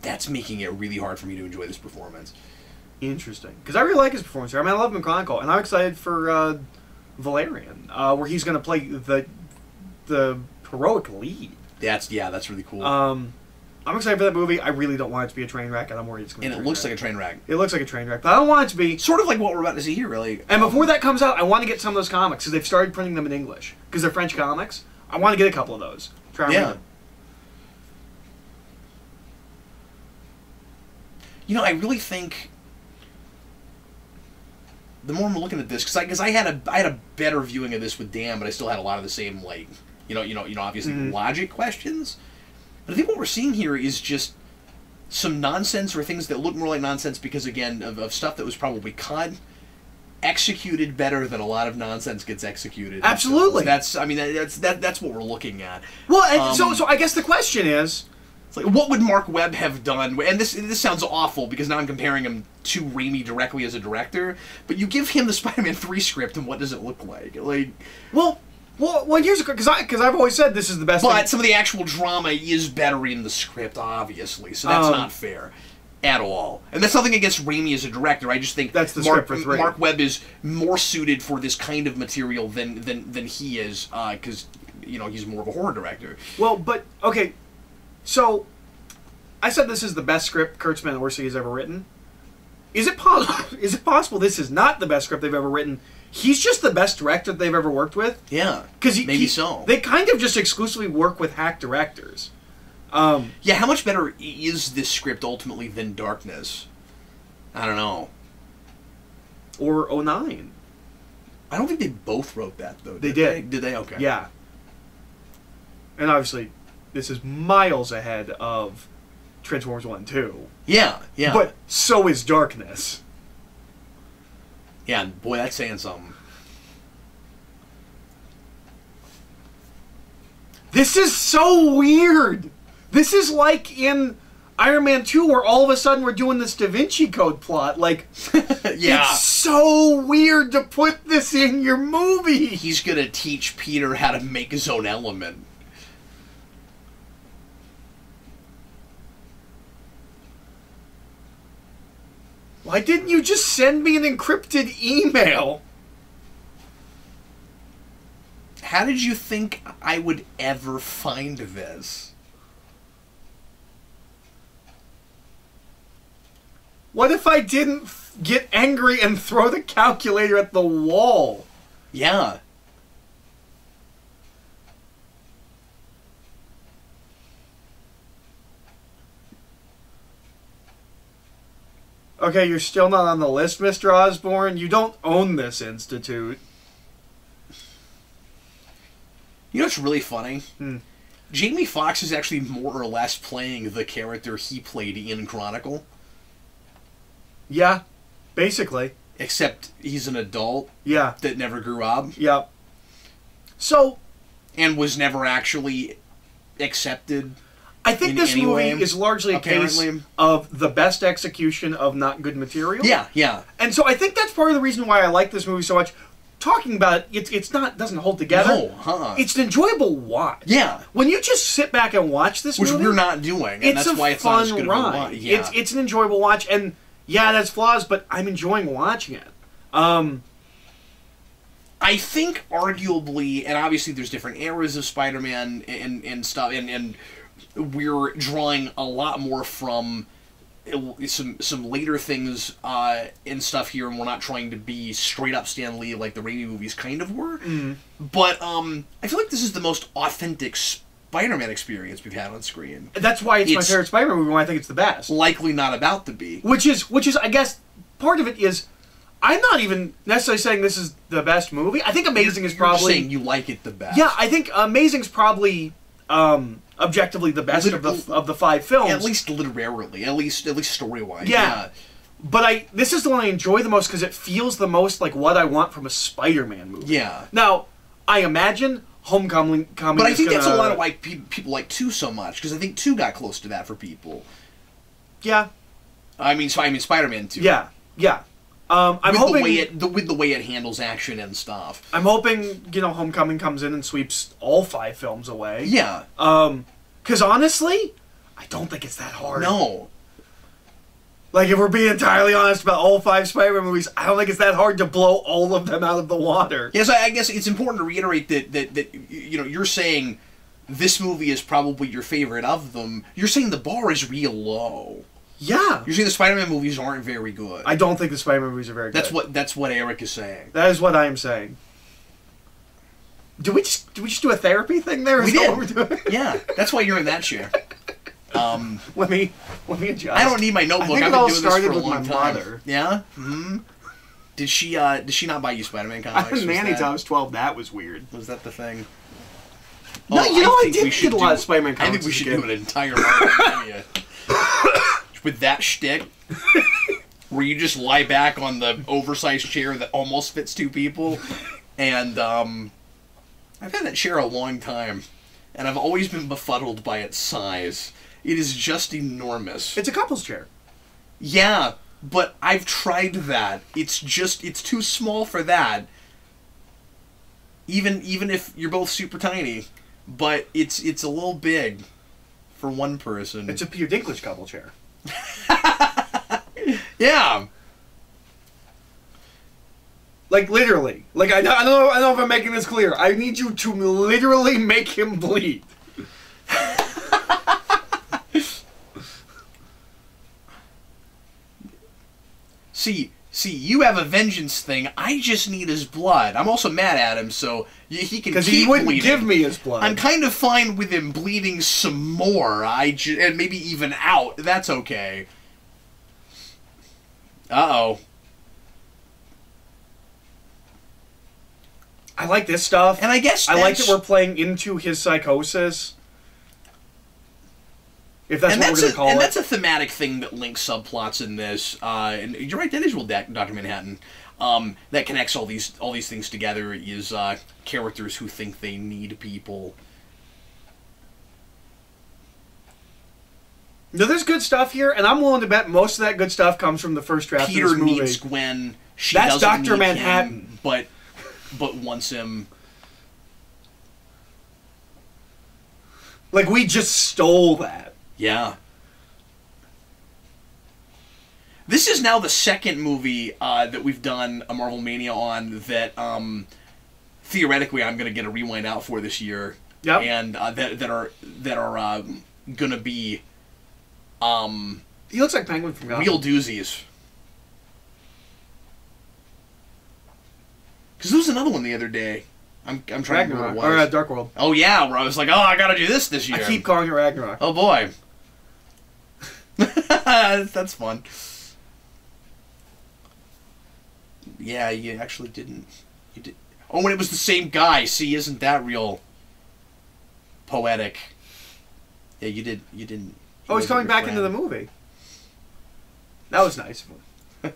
that's making it really hard for me to enjoy this performance. Interesting. Because I really like his performance here. I mean, I love him in Chronicle, and I'm excited for Valerian, where he's going to play the heroic lead. That's really cool. I'm excited for that movie. I really don't want it to be a train wreck, and I'm worried it's going to be And it looks like a train wreck. It looks like a train wreck, but I don't want it to be... Sort of like what we're about to see here, really. And before that comes out, I want to get some of those comics, because they've started printing them in English. Because they're French comics. I want to get a couple of those. Try and read them. You know, I really think... The more I'm looking at this, because I had a better viewing of this with Dan, but I still had a lot of the same, like, obviously logic questions. But I think what we're seeing here is just some nonsense, or things that look more like nonsense because, again, of stuff that was probably cut, executed better than a lot of nonsense gets executed. Absolutely. That's what we're looking at. Well, and so I guess the question is, it's like, what would Mark Webb have done? And this sounds awful because now I'm comparing him to Raimi directly as a director. But you give him the Spider-Man 3 script, and what does it look like? Well, here's because I've always said this is the best. But some of the actual drama is better in the script, obviously. So that's not fair at all. And that's nothing against Raimi as a director. I just think that's the script for 3. Mark Webb is more suited for this kind of material than he is, because he's more of a horror director. Well, but okay. So, I said this is the best script Kurtzman and Orsi has ever written. Is it possible this is not the best script they've ever written? He's just the best director they've ever worked with? Yeah, maybe so. They kind of just exclusively work with hack directors. Yeah, how much better is this script ultimately than Darkness? I don't know. Or 09. I don't think they both wrote that, though. They did. Did they? Okay. Yeah. And obviously... This is miles ahead of Transformers 1 and 2. Yeah. But so is Darkness. Yeah, boy, that's saying something. This is so weird! This is like in Iron Man 2 where all of a sudden we're doing this Da Vinci Code plot. Like, yeah. It's so weird to put this in your movie! He's gonna teach Peter how to make his own element. Why didn't you just send me an encrypted email? How did you think I would ever find this? What if I didn't get angry and throw the calculator at the wall? Yeah. Okay, you're still not on the list, Mr. Osborn. You don't own this institute. You know what's really funny? Jamie Foxx is actually more or less playing the character he played in Chronicle. Yeah, basically. Except he's an adult. Yeah. That never grew up. Yep. So... And was never actually accepted. I think this movie is largely a case of the best execution of not good material. Yeah. And so I think that's part of the reason why I like this movie so much. Talking about it, doesn't hold together. No, It's an enjoyable watch. Yeah. When you just sit back and watch this movie... Which we're not doing, and that's why it's not as good of a watch. Yeah. It's an enjoyable watch, and yeah, that's flaws, but I'm enjoying watching it. I think, arguably, and obviously there's different eras of Spider-Man and stuff, and we're drawing a lot more from some later things and stuff here, and we're not trying to be straight up Stan Lee like the Raimi movies kind of were. But I feel like this is the most authentic Spider-Man experience we've had on screen. That's why it's my favorite Spider-Man movie, why I think it's the best. Likely not about to be. Which is, I guess, part of it is, I'm not even necessarily saying this is the best movie. I think Amazing is probably... You're saying you like it the best. Yeah, I think Amazing's probably... objectively the best of the 5 films. At least literarily, at least story-wise. Yeah. But this is the one I enjoy the most because it feels the most like what I want from a Spider-Man movie. Yeah. Now, I imagine Homecoming But I think that's a lot of why people like 2 so much, because I think 2 got close to that for people. Yeah. I mean, Spider-Man 2. Yeah. Yeah. I'm hoping with the way it handles action and stuff. I'm hoping, you know, Homecoming comes in and sweeps all 5 films away. Yeah. Because honestly, I don't think it's that hard. No. Like, if we're being entirely honest about all 5 Spider-Man movies, I don't think it's that hard to blow all of them out of the water. Yes, I guess it's important to reiterate that you know, you're saying this movie is probably your favorite of them. You're saying the bar is real low. Yeah. You're saying the Spider-Man movies aren't very good. I don't think the Spider-Man movies are very good. That's what Eric is saying. That is what I am saying. Do we just do a therapy thing there? We did. What we're doing? Yeah, that's why you're in that chair. Let me adjust. I don't need my notebook. I think I've it all been doing this started for a with long my time. mother. Yeah. Hmm. Did she not buy you Spider-Man comics? I was Manny till I was 12. That was weird. Was that the thing? No, you know, I did get a lot of Spider-Man comics. I think we should do an entire Mania with that shtick, where you just lie back on the oversized chair that almost fits 2 people, and I've had that chair a long time, and I've always been befuddled by its size. It is just enormous. It's a couple's chair. Yeah, but I've tried that. It's too small for that. Even if you're both super tiny, but it's a little big for one person. It's a Peter Dinklage couple chair. Yeah. Like, literally. Like, I don't know if I'm making this clear. I need you to literally make him bleed. See, you have a vengeance thing. I just need his blood. I'm also mad at him, so he can keep Because he wouldn't bleeding. give me his blood. I'm kind of fine with him bleeding some more. And maybe even out. That's okay. Uh-oh. I like this stuff. And I guess I like that we're playing into his psychosis. If that's what we're going to call it. And that's a thematic thing that links subplots in this. And you're right, that is Dr. Manhattan. That connects all these things together is characters who think they need people. No, there's good stuff here, and I'm willing to bet most of that good stuff comes from the first draft of this movie. Peter needs Gwen. She That's doesn't Dr. need Manhattan. him, but wants him. Like, we just stole that. Yeah. This is now the second movie that we've done a Marvel Mania on that theoretically I'm going to get a rewind out for this year. Yep. And that are going to be He looks like Penguin from Gotham. real doozies. Because there was another one the other day. I'm trying to remember what it was. Or Dark World. Oh yeah, where I was like, oh, I got to do this year. I keep calling it Ragnarok. Oh boy. That's fun. Yeah, you actually didn't. You did. Oh, and it was the same guy. See, isn't that real poetic? Yeah, you did. You didn't. Oh, he's coming back into the movie. That was nice of him.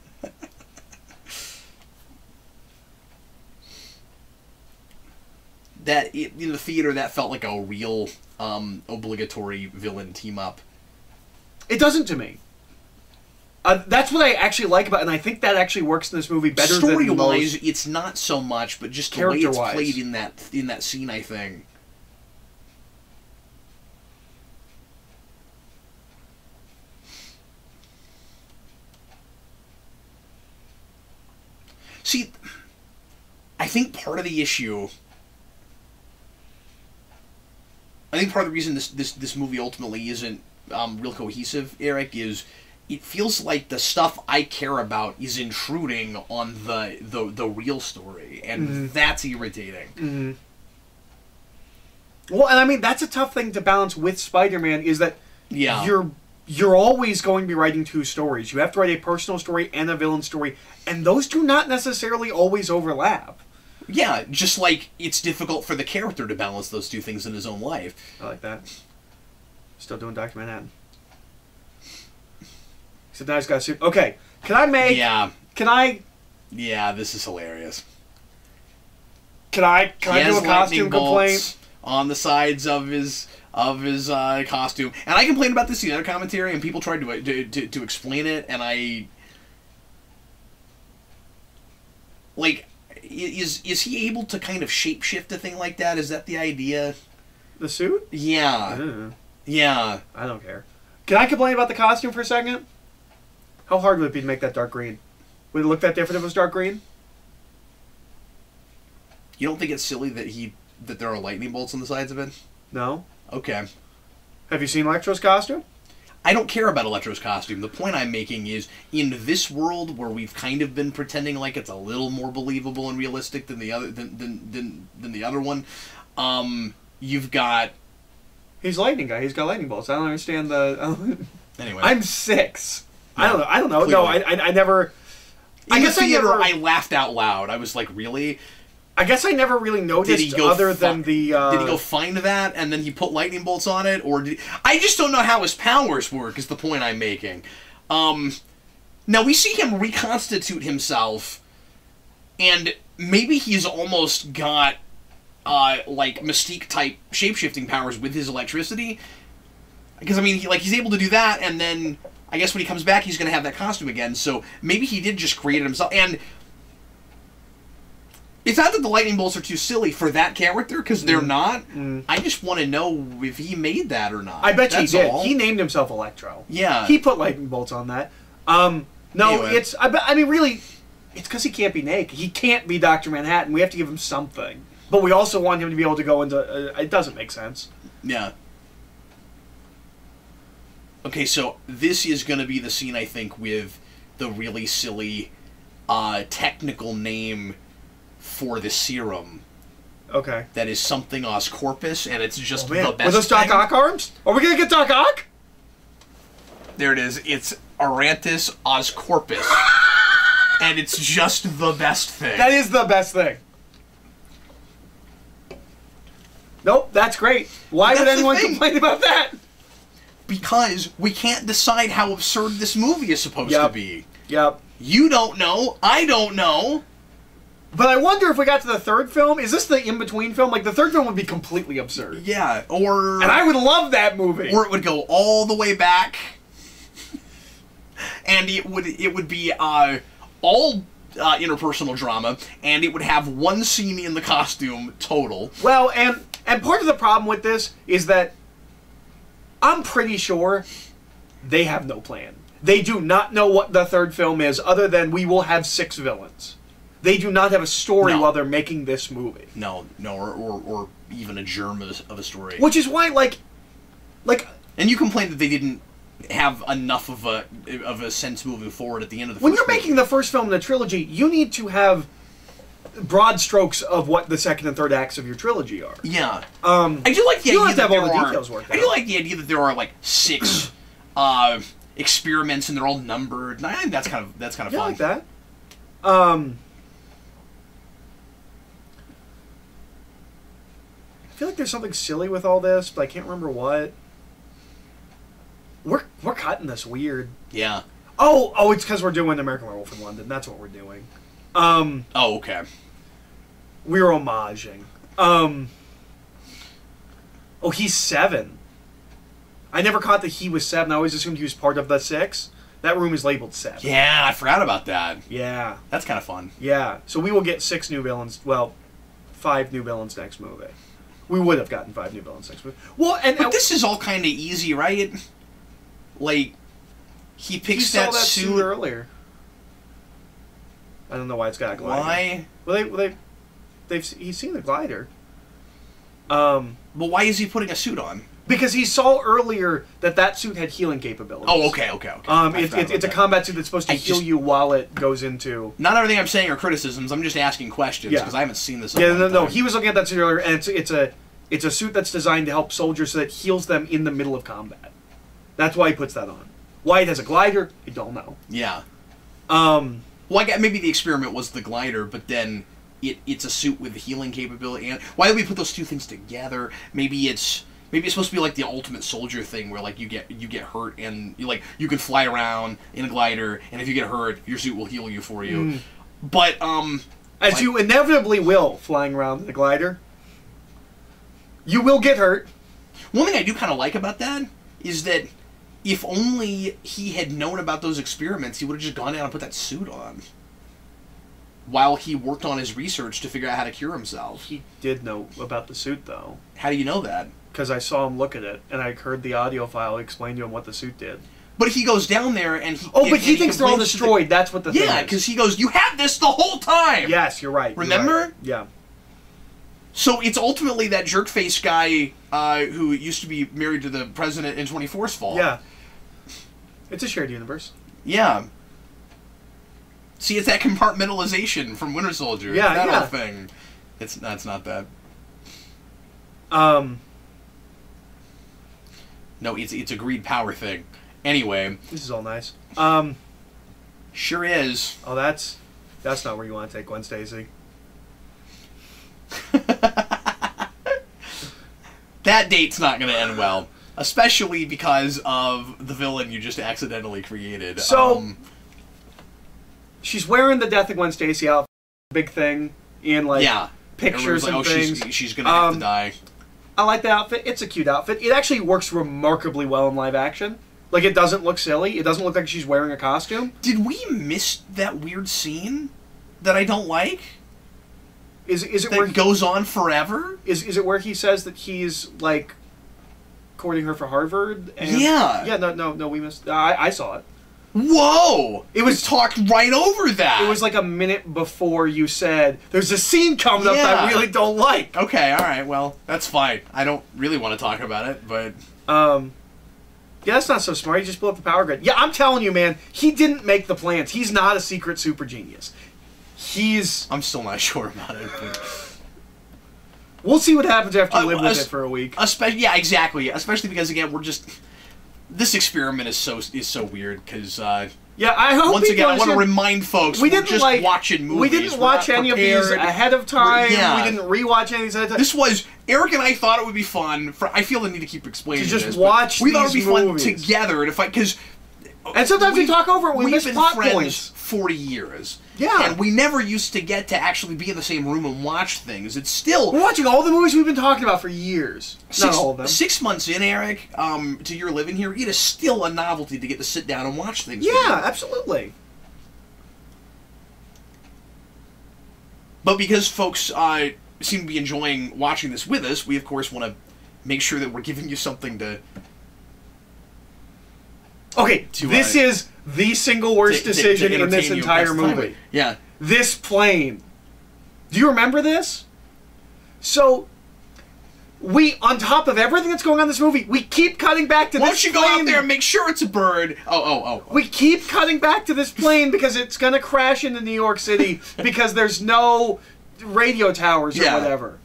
That in the theater, that felt like a real obligatory villain team up. It doesn't to me. That's what I actually like about it, and I think that actually works in this movie better than most. Story-wise, it's not so much, but just the way it's played in that scene, I think. See, I think part of the issue... I think part of the reason this movie ultimately isn't real cohesive, Eric, is it feels like the stuff I care about is intruding on the real story, and that's irritating. Mm-hmm. Well, and I mean that's a tough thing to balance with Spider-Man is that you're always going to be writing 2 stories. You have to write a personal story and a villain story, and those do not necessarily always overlap. Yeah, just like it's difficult for the character to balance those 2 things in his own life. I like that. Still doing Dr. Manhattan. Except now he's got a suit. Okay, can I make... Yeah. Can I... Yeah, this is hilarious. Can I do a costume complaint? On the sides of his costume. And I complained about this in the other commentary, and people tried to explain it, and I... Like, is he able to kind of shapeshift a thing like that? Is that the idea? The suit? Yeah. Yeah. I don't care. Can I complain about the costume for a second? How hard would it be to make that dark green? Would it look that different if it was dark green? You don't think it's silly that there are lightning bolts on the sides of it? No. Okay. Have you seen Electro's costume? I don't care about Electro's costume. The point I'm making is, in this world where we've kind of been pretending like it's a little more believable and realistic than the other than the other one, you've got... He's a lightning guy. He's got lightning bolts. I don't understand the... Anyway. I'm 6. Yeah, I don't know. No, I never... I guess I laughed out loud. I was like, really? I guess I never really noticed other than the... Did he go find that and then he put lightning bolts on it? Or I just don't know how his powers work, is the point I'm making. Now, we see him reconstitute himself, and maybe he's almost got, like, Mystique-type shape-shifting powers with his electricity. Because, I mean, he's able to do that, and then I guess when he comes back, he's going to have that costume again. So maybe he did just create it himself. And... It's not that the lightning bolts are too silly for that character, because they're not. I just want to know if he made that or not. I bet he did. All. He named himself Electro. Yeah. He put lightning bolts on that. No, anyway. I mean, really, it's because he can't be naked. He can't be Dr. Manhattan. We have to give him something. But we also want him to be able to go into... it doesn't make sense. Yeah. Okay, so this is going to be the scene, I think, with the really silly technical name... for the serum. Okay. That is something Oscorpus, and it's just the best. Were those Doc Ock arms? Are we gonna get Doc Ock? There it is. It's Arantis Oscorpus. And it's just the best thing. That is the best thing. Nope, that's great. Why would anyone complain about that? Because we can't decide how absurd this movie is supposed to be. Yep. You don't know. I don't know. But I wonder if we got to the third film, is this the in-between film? Like, the third film would be completely absurd. Yeah, or... And I would love that movie. Or it would go all the way back. And it would be all interpersonal drama, and it would have one scene in the costume total. Well, and part of the problem with this is that I'm pretty sure they have no plan. They do not know what the third film is, other than we will have 6 villains. They do not have a story while they're making this movie. No, or even a germ of a story. Which is why, like... And you complained that they didn't have enough of a sense moving forward at the end of the When first you're making the first film in the trilogy, you need to have broad strokes of what the second and third acts of your trilogy are. Yeah. I do like the idea that all the details worked out. I do like the idea that there are, like, 6 experiments, and they're all numbered. And I think that's kind of fun. I like that. I feel like there's something silly with all this, but I can't remember what. We're cutting this weird. Yeah. Oh, it's because we're doing American Werewolf in London. That's what we're doing. Oh, okay. We're homaging. Oh, he's 7. I never caught that he was 7. I always assumed he was part of the 6. That room is labeled 7. Yeah, I forgot about that. Yeah. That's kind of fun. Yeah. So we will get 6 new villains. Well, 5 new villains next movie. We would have gotten 5 new villains next movie. Well, but this is all kind of easy, right? Like, he picks that suit earlier. I don't know why it's got a glider. Why? Well, he's seen the glider. But why is he putting a suit on? Because he saw earlier that suit had healing capabilities. Oh, okay. It's a combat suit that's supposed to heal you while it goes into... Not everything I'm saying are criticisms. I'm just asking questions, because I haven't seen this. No. He was looking at that suit earlier, and it's a suit that's designed to help soldiers so that it heals them in the middle of combat. That's why he puts that on. Why it has a glider, I don't know. Yeah. Well, maybe the experiment was the glider, but then it's a suit with healing capability. And why did we put those two things together? Maybe it's supposed to be like the ultimate soldier thing, where like you get hurt and you can fly around in a glider, and if you get hurt, your suit will heal you for you. But as you inevitably will, flying around in a glider, you will get hurt. One thing I do kind of like about that is that if only he had known about those experiments, he would have just gone down and put that suit on while he worked on his research to figure out how to cure himself. He did know about the suit, though. How do you know that? Because I saw him look at it, and I heard the audio file explain to him what the suit did. But he goes down there and he... Oh, but he thinks they're all destroyed. That's what the thing is. Yeah, because he goes, you had this the whole time! Yes, you're right. Remember? You're right. Yeah. So it's ultimately that jerk-face guy who used to be married to the president in 24's fault. Yeah. It's a shared universe. Yeah. See, it's that compartmentalization from Winter Soldier. Yeah, that whole thing. It's not that. No, it's a greed power thing. Anyway. This is all nice. Sure is. Oh, that's not where you want to take Gwen Stacy. That date's not going to end well. Especially because of the villain you just accidentally created. So, she's wearing the Death of Gwen Stacy outfit, big thing, in, like, pictures and things. She's going to have to die. I like the outfit. It's a cute outfit. It actually works remarkably well in live action. Like, it doesn't look silly. It doesn't look like she's wearing a costume. Did we miss that weird scene that I don't like? Is it that where goes on forever? Is it where he says that he's, like, courting her for Harvard? And yeah. Yeah, no, we missed... I saw it. Whoa! It was talked right over that. It was like a minute before you said, there's a scene coming up that I really don't like. Okay, alright, well, that's fine. I don't really want to talk about it, but... Yeah, that's not so smart. He just blew up the power grid. Yeah, I'm telling you, man, he didn't make the plans. He's not a secret super genius. I'm still not sure about it, but... We'll see what happens after you live with it for a week. Yeah, exactly. Especially because, again, we're just... This experiment is so weird, because... yeah, I hope once again, I want to remind folks, we're just watching movies. We didn't watch any of these ahead of time. Yeah. We didn't rewatch any of these ahead of time. This was... Eric and I thought it would be fun. I feel the need to keep explaining this. To just watch we thought it would be movies. fun together to fight, because... And sometimes we talk over it. We miss plot points. We've been friends 40 years. Yeah. And we never used to get to actually be in the same room and watch things. It's still... We're watching all the movies we've been talking about for years. Not all of them. 6 months in, Eric, to your living here, it is still a novelty to get to sit down and watch things. Yeah, absolutely. But because folks seem to be enjoying watching this with us, we, of course, want to make sure that we're giving you something to... Okay, this is the single worst decision in this entire movie. Yeah. This plane. Do you remember this? So, on top of everything that's going on in this movie, we keep cutting back to this plane. Why don't you go out there and make sure it's a bird? Oh. We keep cutting back to this plane because it's going to crash into New York City because there's no radio towers or whatever.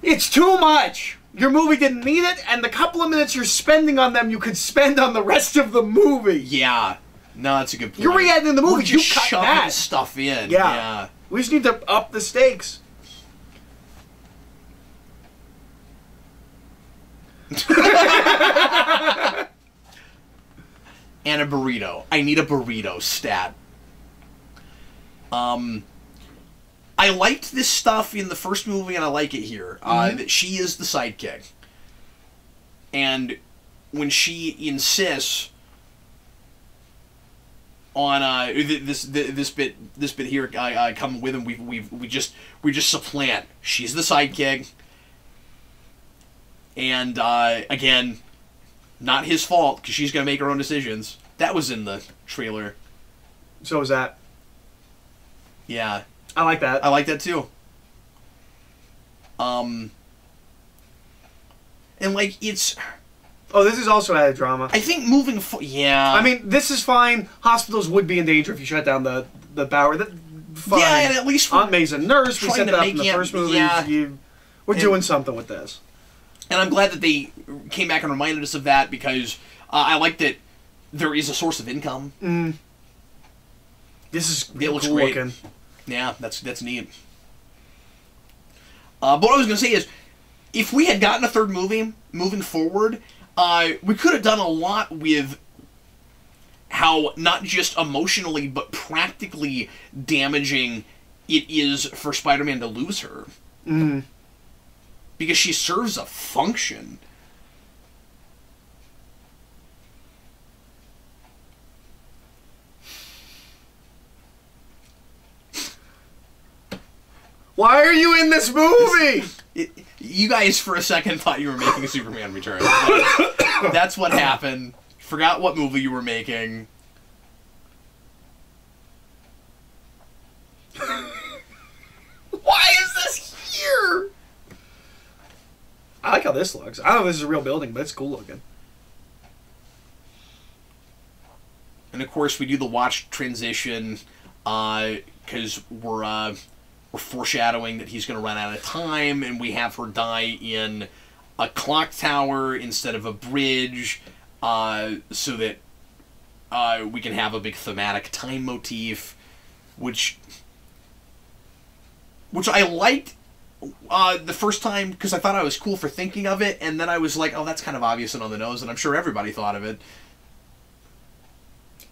It's too much. Your movie didn't need it, and the couple of minutes you're spending on them, you could spend on the rest of the movie. Yeah. No, that's a good point. You're re-editing the movie. We're just you cut shoving that stuff in. Yeah. We just need to up the stakes. And a burrito. I need a burrito stat. I liked this stuff in the first movie, and I like it here. That she is the sidekick, and when she insists on this bit here, come with him. We just supplant. She's the sidekick, and again, not his fault because she's gonna make her own decisions. That was in the trailer. So was that. Yeah. I like that. I like that too. And like it's... Oh, this is also added drama. I think moving forward... Yeah. I mean, this is fine. Hospitals would be in danger if you shut down the power. Fine. Yeah, and at least... Aunt May's a nurse. We said that up in the first movie. Yeah. We're doing something with this. And I'm glad that they came back and reminded us of that because I like that there is a source of income. This is it looks cool great. Looking. Yeah, that's neat. But what I was going to say is, if we had gotten a third movie, moving forward, we could have done a lot with how not just emotionally, but practically damaging it is for Spider-Man to lose her. Because she serves a function. Why are you in this movie? You guys, for a second, thought you were making Superman Returns. That's what happened. Forgot what movie you were making. Why is this here? I like how this looks. I don't know if this is a real building, but it's cool looking. And of course, we do the watch transition because we're foreshadowing that he's going to run out of time, and we have her die in a clock tower instead of a bridge, so that we can have a big thematic time motif, which I liked the first time because I thought I was cool for thinking of it, and then I was like, oh, that's kind of obvious and on the nose, and I'm sure everybody thought of it.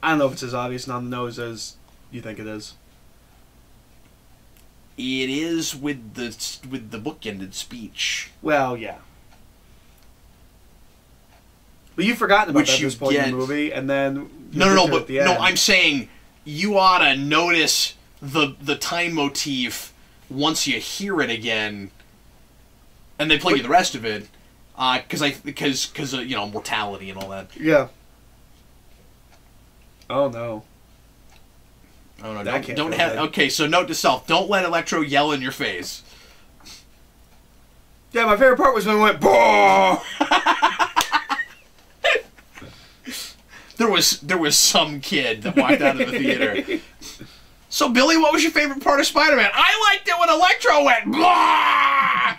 I don't know if it's as obvious and on the nose as you think it is. It is with the bookended speech. Well, yeah. But you've forgotten about that at this point in the movie, and then I'm saying you ought to notice the time motif once you hear it again, and then play you the rest of it, because you know, mortality and all that. Yeah. Oh no. Oh no! Don't have. Okay, so note to self: don't let Electro yell in your face. Yeah, my favorite part was when it went. Boom! There was some kid that walked out of the theater. So Billy, what was your favorite part of Spider-Man? I liked it when Electro went. Blah!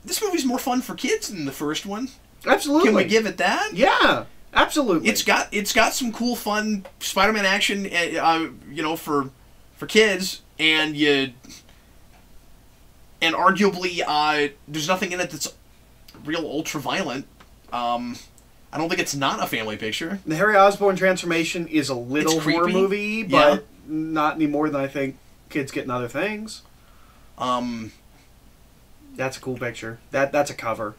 This movie's more fun for kids than the first one. Absolutely. Can we give it that? Yeah, absolutely. It's got some cool, fun Spider-Man action, you know, for kids, and arguably, there's nothing in it that's real ultra-violent. I don't think it's not a family picture. The Harry Osborn transformation is a little horror movie, but not any more than I think kids get in other things. That's a cool picture. That's a cover.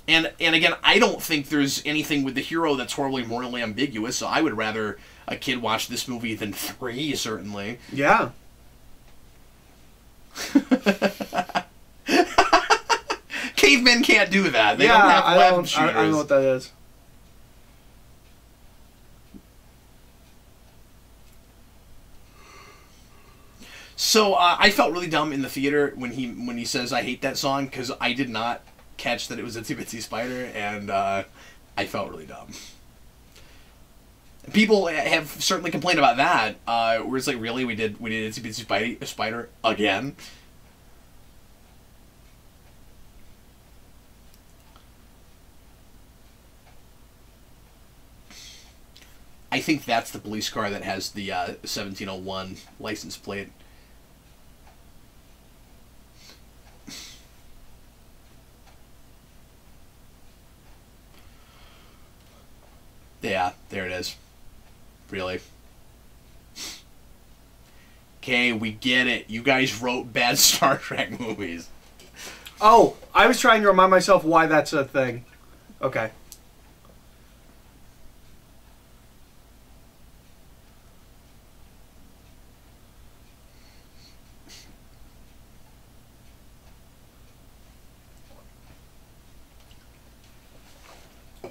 And again, I don't think there's anything with the hero that's horribly morally ambiguous, so I would rather a kid watch this movie than 3, certainly. Yeah. Cavemen can't do that. They don't have web shooters. I don't know what that is. So I felt really dumb in the theater when he says I hate that song, because I did not catch that it was a Itsy Bitsy Spider, and I felt really dumb. People have certainly complained about that, where it's like, really, we did Itsy Bitsy Spider again. I think that's the police car that has the 1701 license plate. Yeah, there it is. Really. Okay, we get it. You guys wrote bad Star Trek movies. Oh, I was trying to remind myself why that's a thing. Okay.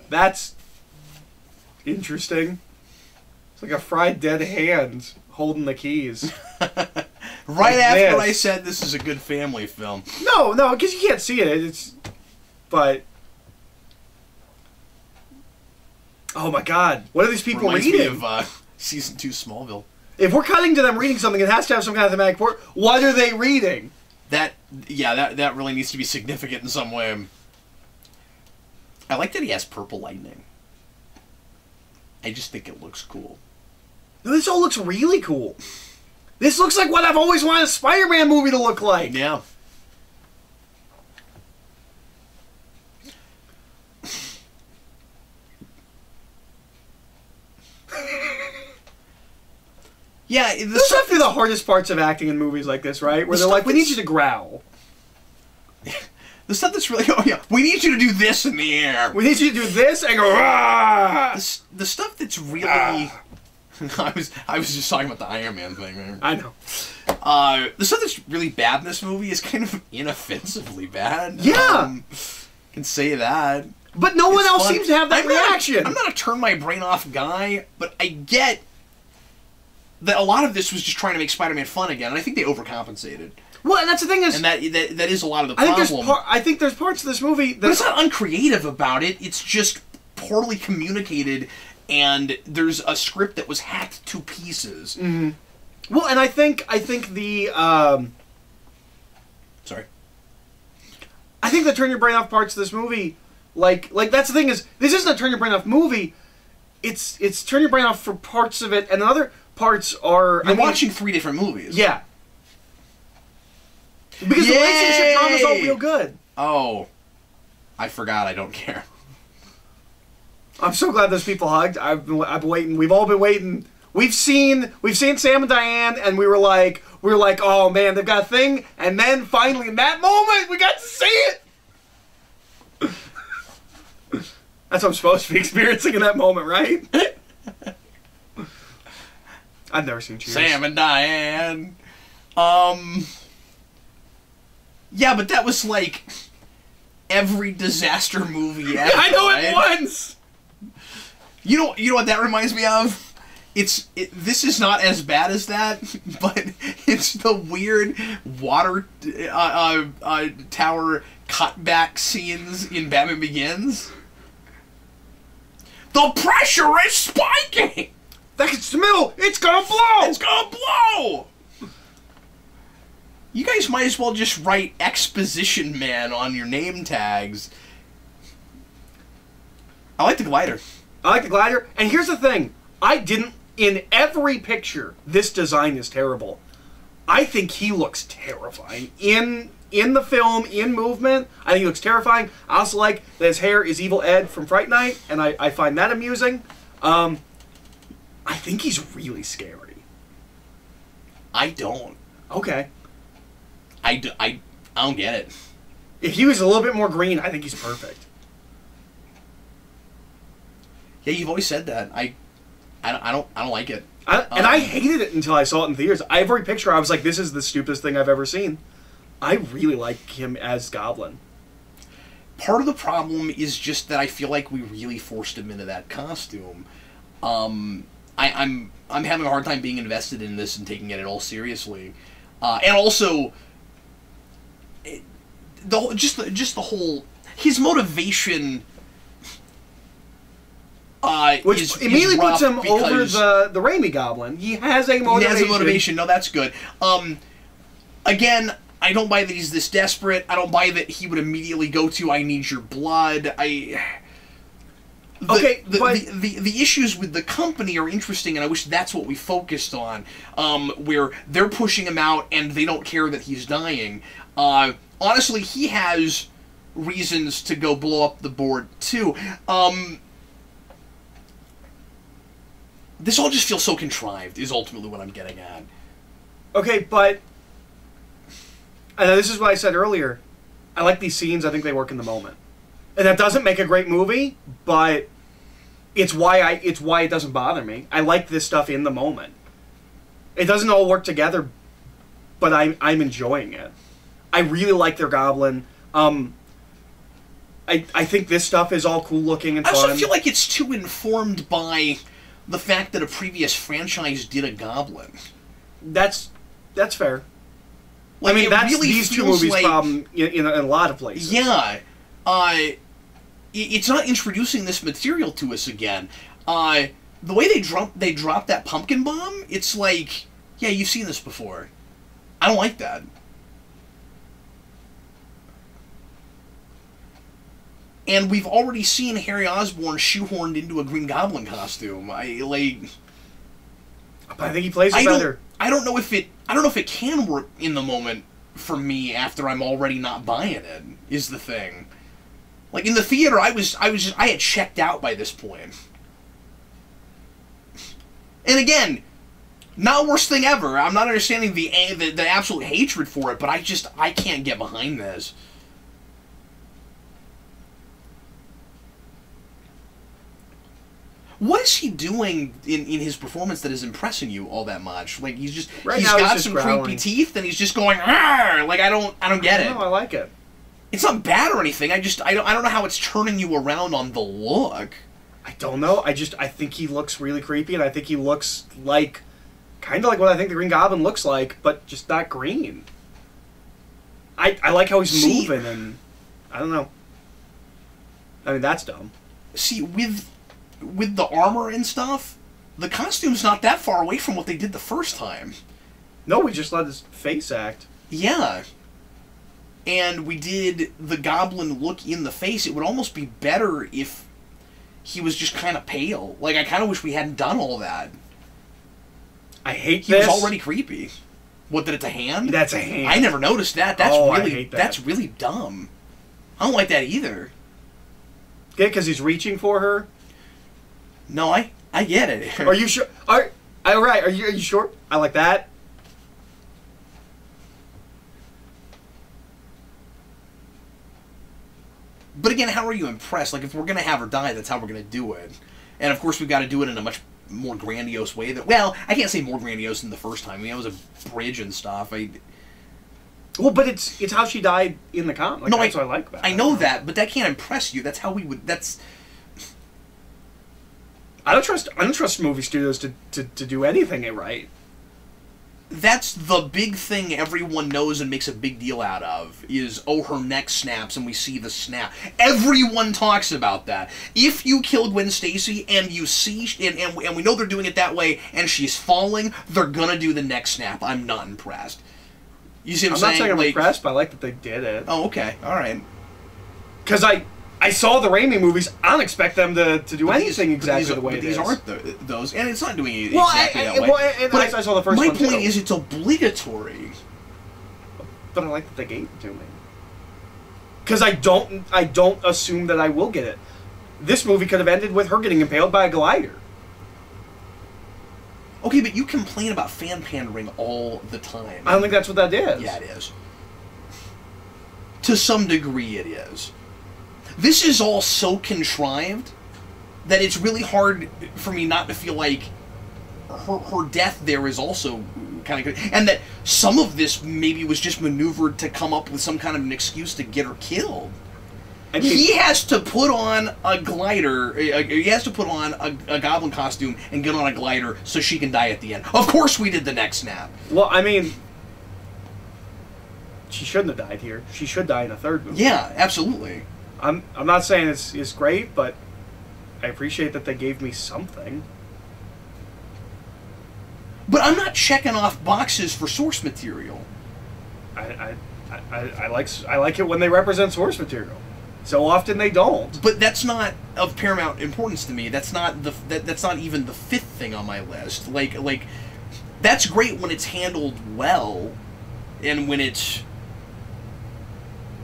That's interesting. It's like a fried dead hand holding the keys. Right after I said this is a good family film. No, because you can't see it. But oh my God, what are these people reading? Me of season 2 Smallville. If we're cutting to them reading something, it has to have some kind of thematic port. What are they reading? That really needs to be significant in some way. I like that he has purple lightning. I just think it looks cool. No, this all looks really cool. This looks like what I've always wanted a Spider-Man movie to look like. Yeah. Yeah, those have to be the hardest parts of acting in movies like this, right? Where they're like, we need you to growl. The stuff that's really, oh yeah, we need you to do this in the air. We need you to do this and go, ah! The stuff that's really, I was just talking about the Iron Man thing, man. I know. The stuff that's really bad in this movie is kind of inoffensively bad. Yeah! Can say that. But no one else seems to have that reaction. I'm not a turn my brain off guy, but I get that a lot of this was just trying to make Spider-Man fun again, and I think they overcompensated. Well, and that's the thing is... And that is a lot of the problem. I think there's parts of this movie that... But it's not uncreative about it, it's just poorly communicated, and there's a script that was hacked to pieces. Mm-hmm. Well, and I think the... Sorry. I think the turn your brain off parts of this movie, like that's the thing is, this isn't a turn your brain off movie, it's turn your brain off for parts of it, and the other parts are... You're watching 3 different movies. Yeah. Because the relationship drama is all real good. Oh. I forgot, I don't care. I'm so glad those people hugged. I've been waiting. We've all been waiting. We've seen Sam and Diane, and we were like, oh man, they've got a thing. And then finally, in that moment, we got to see it. That's what I'm supposed to be experiencing in that moment, right? I've never seen Cheers. Sam and Diane. Yeah, but that was like every disaster movie ever. I know it once. You know what that reminds me of? This is not as bad as that, but it's the weird water tower cutback scenes in Batman Begins. The pressure is spiking! That's the middle! It's gonna blow! It's gonna blow! You guys might as well just write Exposition Man on your name tags. I like the glider. I like the glider. And here's the thing. In every picture, this design is terrible. I think he looks terrifying. In the film, in movement, I think he looks terrifying. I also like that his hair is Evil Ed from Fright Night, and I find that amusing. I think he's really scary. I don't. Okay. I don't get it. If he was a little bit more green, I think he's perfect. Yeah, you've always said that. I don't like it. And I hated it until I saw it in theaters. Every picture, I was like, this is the stupidest thing I've ever seen. I really like him as Goblin. Part of the problem is just that I feel like we really forced him into that costume. I'm having a hard time being invested in this and taking it at all seriously. And also, just the whole, his motivation. Which immediately puts him over the Raimi Goblin. He has a motivation. He has a motivation. No, that's good. Again, I don't buy that he's this desperate. I don't buy that he would immediately go to, I need your blood. The issues with the company are interesting, and I wish that's what we focused on. Where they're pushing him out, and they don't care that he's dying. Honestly, he has reasons to go blow up the board, too. This all just feels so contrived, is ultimately what I'm getting at. Okay, but... And this is what I said earlier. I like these scenes. I think they work in the moment. And that doesn't make a great movie, but it's why it doesn't bother me. I like this stuff in the moment. It doesn't all work together, but I'm enjoying it. I really like their Goblin. I think this stuff is all cool looking and fun. I also feel like it's too informed by the fact that a previous franchise did a Goblin. That's fair. Like, I mean, that's really these two movies' problem in a lot of places. Yeah. It's not introducing this material to us again. The way they drop that pumpkin bomb, it's like, yeah, you've seen this before. I don't like that. And we've already seen Harry Osborn shoehorned into a Green Goblin costume. But I think he plays it better. I don't know if it can work in the moment for me after I'm already not buying it, is the thing. Like in the theater I had checked out by this point. And again, Not worst thing ever. I'm not understanding the absolute hatred for it, but I can't get behind this. What is he doing in his performance that is impressing you all that much? Like he's got some creepy teeth and he's just going Arr! Like I don't get it. No, I like it. It's not bad or anything. I don't know how it's turning you around on the look. I don't know. I think he looks really creepy, and I think he looks like kind of like what I think the Green Goblin looks like, but just not green. I like how he's moving, and I don't know. I mean, that's dumb. See, with the armor and stuff, the costume's not that far away from what they did the first time. No, we just let his face act. Yeah. And we did the Goblin look in the face. It would almost be better if he was just kind of pale. Like, I kind of wish we hadn't done all that. I hate this. He was already creepy. What, that it's a hand? That's a hand. I never noticed that. That's I really hate that. That's really dumb. I don't like that either. Yeah, because he's reaching for her? No, I get it. Are you sure? All right. Are you sure? I like that. But again, how are you impressed? Like, if we're going to have her die, that's how we're going to do it. And, of course, we've got to do it in a much more grandiose way. Well, I can't say more grandiose than the first time. I mean, it was a bridge and stuff. Well, but it's how she died in the comic. Like, no, that's what I like about it. I know that, but that can't impress you. That's how we would... I don't trust movie studios to do anything right. That's the big thing everyone knows and makes a big deal out of, is, oh, her neck snaps and we see the snap. Everyone talks about that. If you kill Gwen Stacy and you see, and we know they're doing it that way, and she's falling, they're gonna do the neck snap. I'm not impressed. You see what I'm saying? I'm not saying I'm impressed, but I like that they did it. Oh, okay. Alright. Because I saw the Raimi movies. I don't expect them to do anything exactly the way it is. These aren't those, and it's not doing it exactly that way. But I saw the first one, my point is, it's obligatory. But I like that they gave it to me. Because I don't assume that I will get it. This movie could have ended with her getting impaled by a glider. Okay, but you complain about fan pandering all the time. I don't think that's what that is. Yeah, it is. To some degree, it is. This is all so contrived that it's really hard for me not to feel like her death there is also kind of good. And that some of this maybe was just maneuvered to come up with some kind of an excuse to get her killed. I mean, he has to put on a glider, he has to put on a goblin costume and get on a glider so she can die at the end. Of course we did the neck snap. Well, I mean, she shouldn't have died here. She should die in a third movie. Yeah, absolutely. I'm not saying it's great, but I appreciate that they gave me something. But I'm not checking off boxes for source material. I like it when they represent source material. So often they don't. But that's not of paramount importance to me. That's not that's not even the fifth thing on my list. Like that's great when it's handled well, and when it's.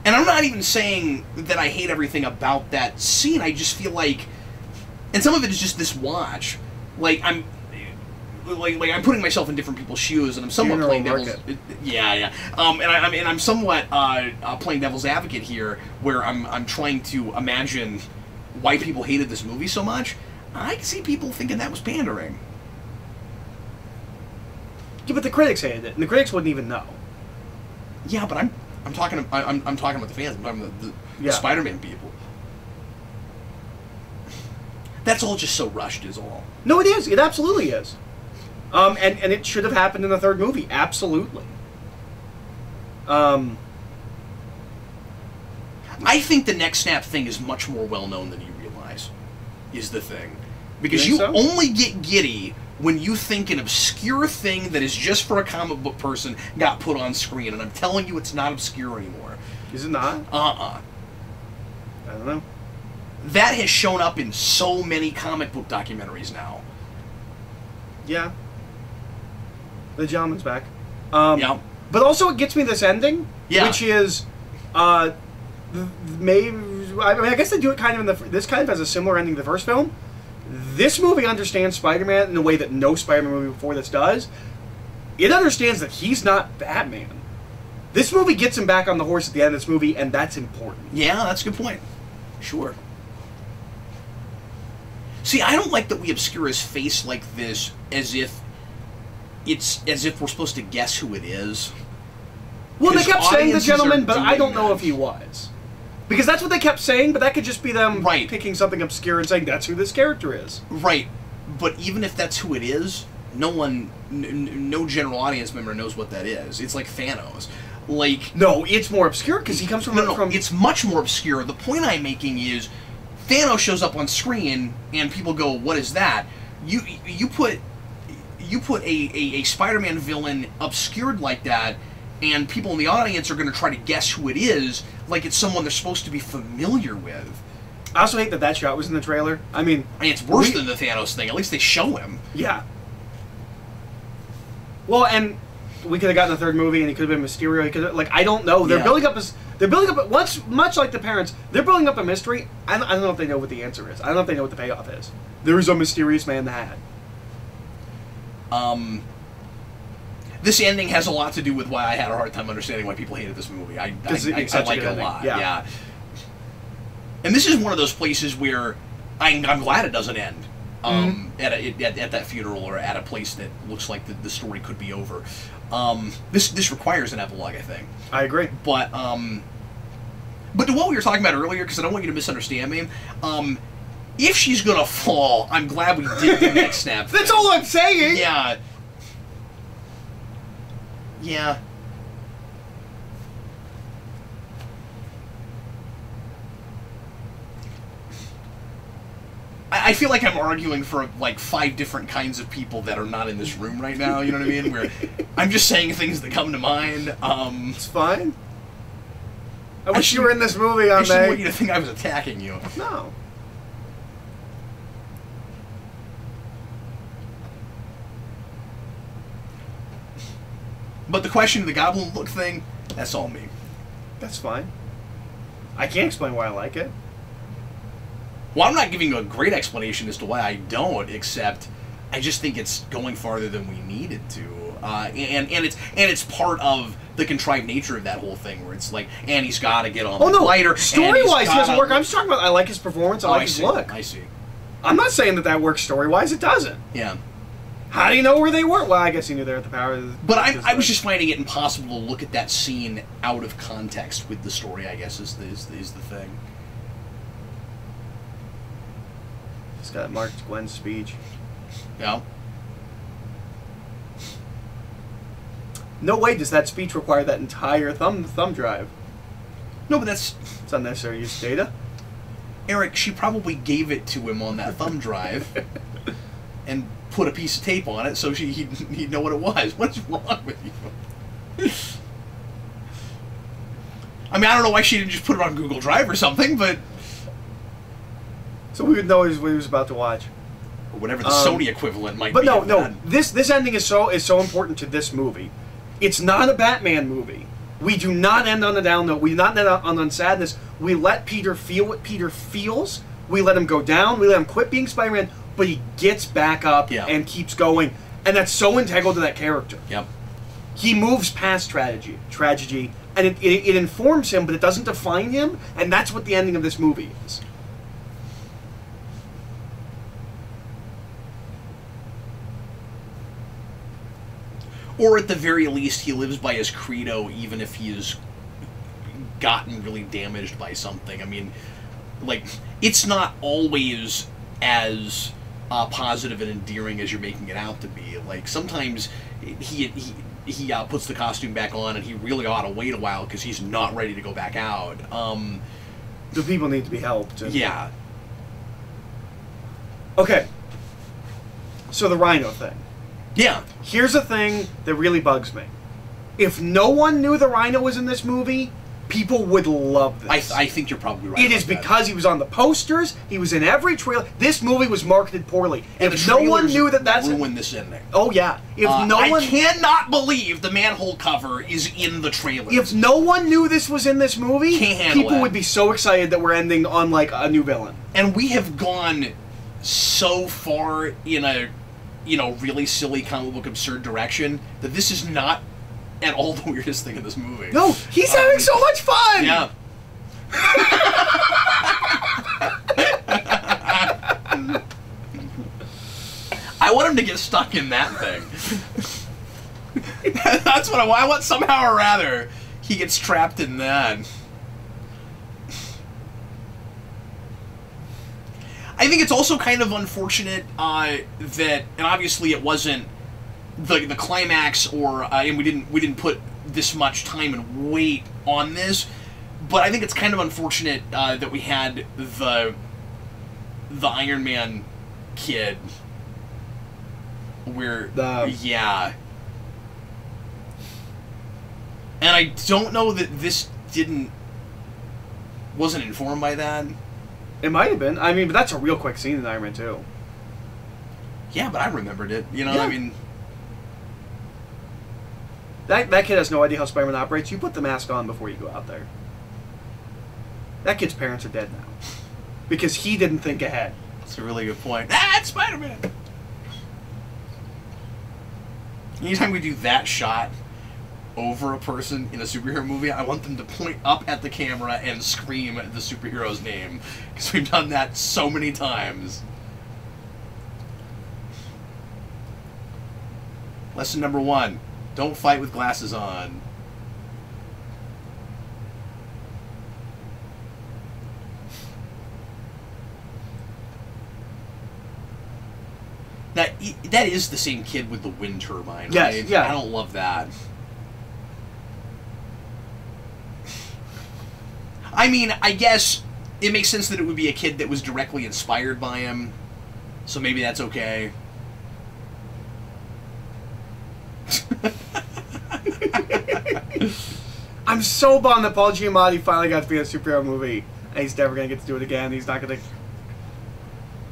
And I'm not even saying that I hate everything about that scene. I just feel like, and some of it is just this watch. Like I'm putting myself in different people's shoes, and I'm somewhat playing devil's. Yeah. And I'm somewhat playing devil's advocate here, where I'm trying to imagine why people hated this movie so much. I can see people thinking that was pandering. Yeah, but the critics hated it, and the critics wouldn't even know. Yeah, but I'm talking about the fans. I'm talking about the Spider-Man people. That's all just so rushed, is all. No, it is. It absolutely is. And it should have happened in the third movie. Absolutely. I think the neck snap thing is much more well known than you realize. Is the thing, because you only get giddy when you think an obscure thing that is just for a comic book person got put on screen, and I'm telling you, it's not obscure anymore. Is it not? I don't know. That has shown up in so many comic book documentaries now. Yeah. The gentleman's back. Yeah. But also it gets me this ending, which is, maybe, I mean, I guess they do it kind of in this kind of has a similar ending to the first film. This movie understands Spider-Man in a way that no Spider-Man movie before this does. It understands that he's not Batman. This movie gets him back on the horse at the end of this movie, and that's important. Yeah, that's a good point. Sure. See, I don't like that we obscure his face like this as if we're supposed to guess who it is. Well, they kept saying the gentleman, but I don't know if he was. Because that's what they kept saying, but that could just be them picking something obscure and saying that's who this character is. Right. But even if that's who it is, no general audience member knows what that is. It's like Thanos. Like, no, it's more obscure because he comes from... No, it's much more obscure. The point I'm making is Thanos shows up on screen and people go, what is that? You put a Spider-Man villain obscured like that, and people in the audience are going to try to guess who it is, like it's someone they're supposed to be familiar with. I also hate that shot was in the trailer. I mean, it's worse than the Thanos thing. At least they show him. Yeah. Well, and we could have gotten a third movie, and he could have been Mysterio. He could have, I don't know. They're building up much like the parents. They're building up a mystery. I don't know if they know what the answer is. I don't know if they know what the payoff is. There is a mysterious man in the hat. This ending has a lot to do with why I had a hard time understanding why people hated this movie. I like it a lot. Yeah. And this is one of those places where I'm glad it doesn't end at that funeral or at a place that looks like the story could be over. This requires an epilogue, I think. I agree. But to what we were talking about earlier, because I don't want you to misunderstand me, if she's gonna fall, I'm glad we did the neck snap. That's all I'm saying. Yeah. Yeah. I feel like I'm arguing for like 5 different kinds of people that are not in this room right now, you know what I mean? Where I'm just saying things that come to mind. It's fine. I wish you were in this movie on I shouldn't want you to think I was attacking you. No. But the question of the goblin look thing, that's all me. That's fine. I can't explain why I like it. Well, I'm not giving you a great explanation as to why I don't, except I just think it's going farther than we needed to. And it's part of the contrived nature of that whole thing, where it's like, and he's got to get on the lighter. Story-wise, he doesn't work. I'm just talking about I like his performance, I like his look. I see. I'm not saying that works story-wise. It doesn't. Yeah. How do you know where they were? Well, I guess he knew they were at the power. But I was just finding it impossible to look at that scene out of context with the story, I guess, is the thing. It's got marked Gwen's speech. Yeah. No way does that speech require that entire thumb drive. No, but it's unnecessary use of data. Eric, she probably gave it to him on that thumb drive and put a piece of tape on it so he'd know what it was. What's wrong with you? I mean, I don't know why she didn't just put it on Google Drive or something, but... So we would know what he was about to watch. Or whatever the Sony equivalent might be. But no, this ending is so important to this movie. It's not a Batman movie. We do not end on a down note. We do not end on sadness. We let Peter feel what Peter feels. We let him go down. We let him quit being Spider-Man, but he gets back up and keeps going. And that's so integral to that character. Yep. He moves past tragedy, and it informs him, but it doesn't define him, and that's what the ending of this movie is. Or at the very least, he lives by his credo, even if he has gotten really damaged by something. I mean, like, it's not always as positive and endearing as you're making it out to be. Like, sometimes he puts the costume back on and he really ought to wait a while because he's not ready to go back out. The people need to be helped. Yeah. Okay. So the Rhino thing. Yeah. Here's a thing that really bugs me. If no one knew the Rhino was in this movie, people would love this. I think you're probably right. It is because he was on the posters. He was in every trailer. This movie was marketed poorly. And if no one knew that's ruined this ending. Oh yeah. If no one, I cannot believe the manhole cover is in the trailer. If no one knew this was in this movie, people would be so excited that we're ending on like a new villain. And we have gone so far in a, really silly comic book absurd direction that this is not at all the weirdest thing in this movie. No, he's having so much fun! Yeah. I want him to get stuck in that thing. That's what I want. Somehow or rather, he gets trapped in that. I think it's also kind of unfortunate that, and obviously it wasn't the climax, or and we didn't put this much time and weight on this, but I think it's kind of unfortunate that we had the Iron Man kid, where yeah, and I don't know that this wasn't informed by that. It might have been. I mean, but that's a real quick scene in Iron Man 2. Yeah, but I remembered it. Yeah. I mean, that kid has no idea how Spider-Man operates. You put the mask on before you go out there. That kid's parents are dead now. Because he didn't think ahead. That's a really good point. It's Spider-Man! Anytime we do that shot over a person in a superhero movie, I want them to point up at the camera and scream the superhero's name. Because we've done that so many times. Lesson number 1. Don't fight with glasses on. Now, that is the same kid with the wind turbine, yes, right? Yeah. I don't love that. I mean, I guess it makes sense that it would be a kid that was directly inspired by him, so maybe that's okay. I'm so bummed that Paul Giamatti finally got to be in a superhero movie, and he's never going to get to do it again. He's not going to...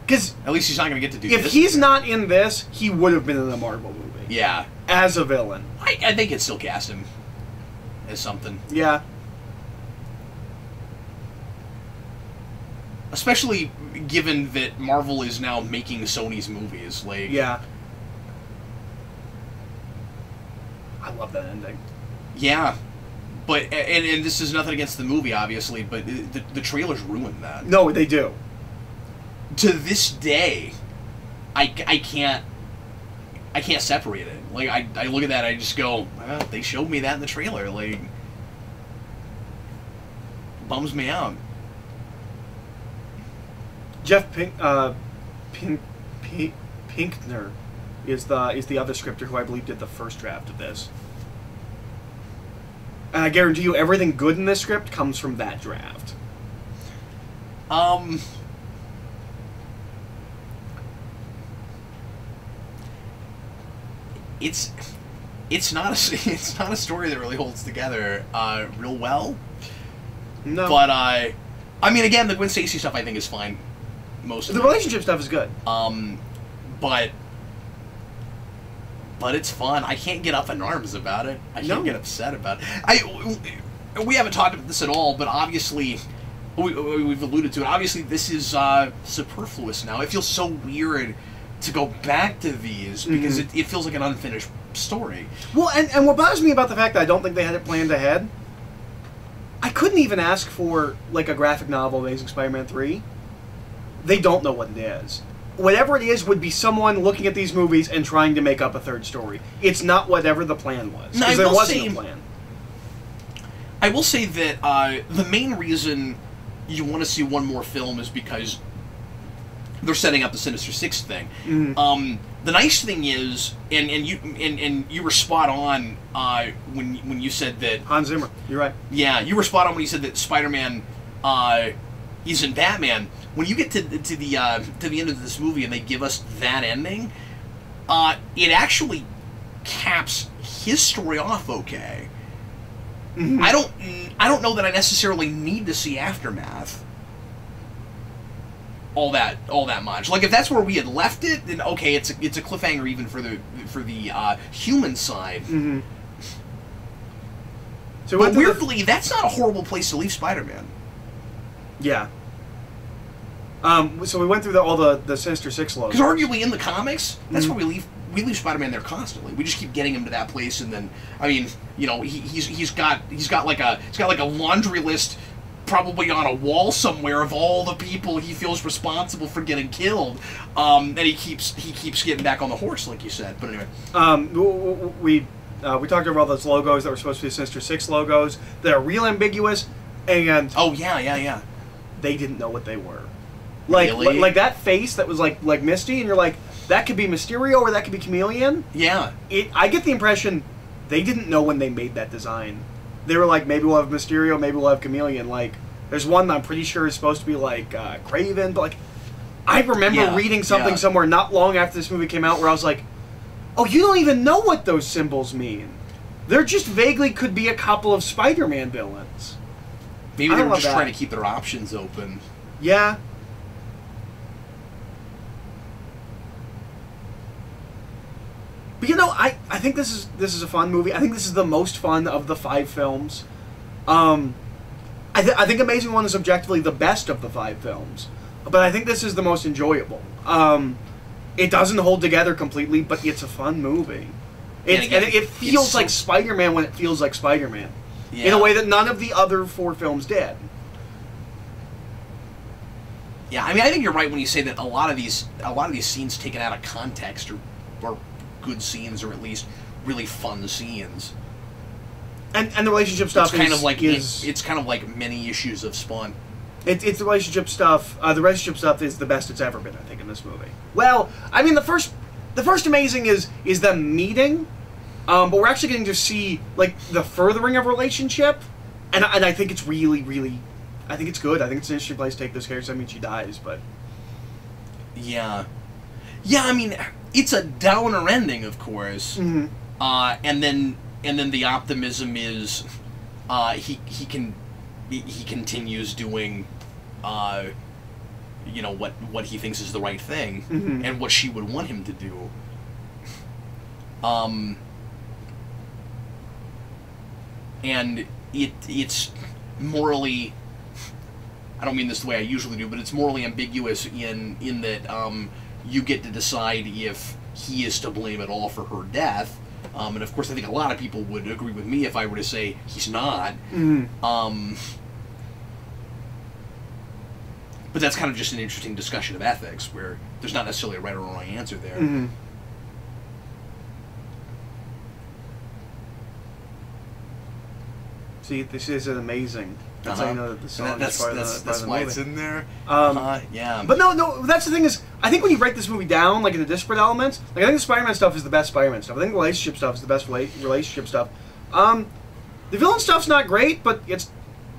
Because... At least he's not going to get to do this. If he's not in this, he would have been in a Marvel movie. Yeah. As a villain. I think it'd still cast him as something. Yeah. Especially given that Marvel is now making Sony's movies. Like, yeah. I love that ending. Yeah. But, and this is nothing against the movie, obviously, but the trailers ruined that. No, they do. To this day, I can't separate it. Like, I look at that, I just go, well, they showed me that in the trailer. Like, bums me out. Jeff Pinkner is the other scripter who I believe did the first draft of this. And I guarantee you everything good in this script comes from that draft. It's not a story that really holds together real well. No. But I mean, again, the Gwen Stacy stuff I think is fine. Most of the relationship stuff is good. But it's fun. I can't get up in arms about it. I can't get upset about it. We haven't talked about this at all, but obviously, we've alluded to it. Obviously, this is superfluous now. It feels so weird to go back to these because it feels like an unfinished story. Well, and what bothers me about the fact that I don't think they had it planned ahead, I couldn't even ask for, like, a graphic novel, Amazing Spider-Man 3. They don't know what it is. Whatever it is would be someone looking at these movies and trying to make up a third story. It's not whatever the plan was. Because there wasn't a plan. I will say that the main reason you want to see one more film is because they're setting up the Sinister Six thing. The nice thing is, and you were spot on when you said that Hans Zimmer. You're right. Yeah, you were spot on when you said that Spider-Man isn't Batman. When you get to the end of this movie and they give us that ending, it actually caps his story off okay. I don't know that I necessarily need to see Aftermath all that much. Like, if that's where we had left it, then okay, it's a cliffhanger even for the human side. So, but weirdly, that's not a horrible place to leave Spider-Man. Yeah. So we went through all the Sinister Six logos. Because arguably in the comics, that's where we leave Spider-Man there constantly. We just keep getting him to that place, and then I mean, you know, he's got like a laundry list probably on a wall somewhere of all the people he feels responsible for getting killed. And he keeps getting back on the horse, like you said. But anyway, we talked about all those logos that were supposed to be Sinister Six logos. They're real ambiguous, and oh yeah, they didn't know what they were. Like really? like that face that was like Misty, and you're like, that could be Mysterio or that could be Chameleon. Yeah. I get the impression they didn't know when they made that design. They were like, maybe we'll have Mysterio, maybe we'll have Chameleon. Like, there's one that I'm pretty sure is supposed to be like Kraven, but like, I remember reading something somewhere not long after this movie came out where I was like, oh, you don't even know what those symbols mean. They're just vaguely could be a couple of Spider-Man villains. Maybe they were just trying to keep their options open. Yeah. But you know, I think this is a fun movie. I think this is the most fun of the 5 films. I think Amazing One is objectively the best of the 5 films, but I think this is the most enjoyable. It doesn't hold together completely, but it's a fun movie. It feels like Spider-Man when it feels like Spider-Man, in a way that none of the other 4 films did. Yeah, I mean, I think you're right when you say that a lot of these scenes taken out of context are good scenes, or at least really fun scenes. And the relationship stuff it's kind of like many issues of Spawn. It's the relationship stuff. The relationship stuff is the best it's ever been, I think, in this movie. Well, I mean, the first Amazing is them meeting, but we're actually getting to see like the furthering of a relationship, and I think it's really, I think it's good. I think it's an interesting place to take this character. I mean, she dies, but yeah. I mean, it's a downer ending, of course. Mm-hmm. And then the optimism is, he continues doing, you know, what he thinks is the right thing, and what she would want him to do. And it's morally, I don't mean this the way I usually do, but it's morally ambiguous in that you get to decide if he is to blame at all for her death. And of course, I think a lot of people would agree with me if I were to say he's not. But that's kind of just an interesting discussion of ethics, where there's not necessarily a right or wrong answer there. See, this is an Amazing. That's how you know that the song is part of the why movie. it's in there. Yeah. But no, that's the thing is, I think when you break this movie down, like into disparate elements, like I think the Spider-Man stuff is the best Spider-Man stuff. I think the relationship stuff is the best relationship stuff. The villain stuff's not great, but it's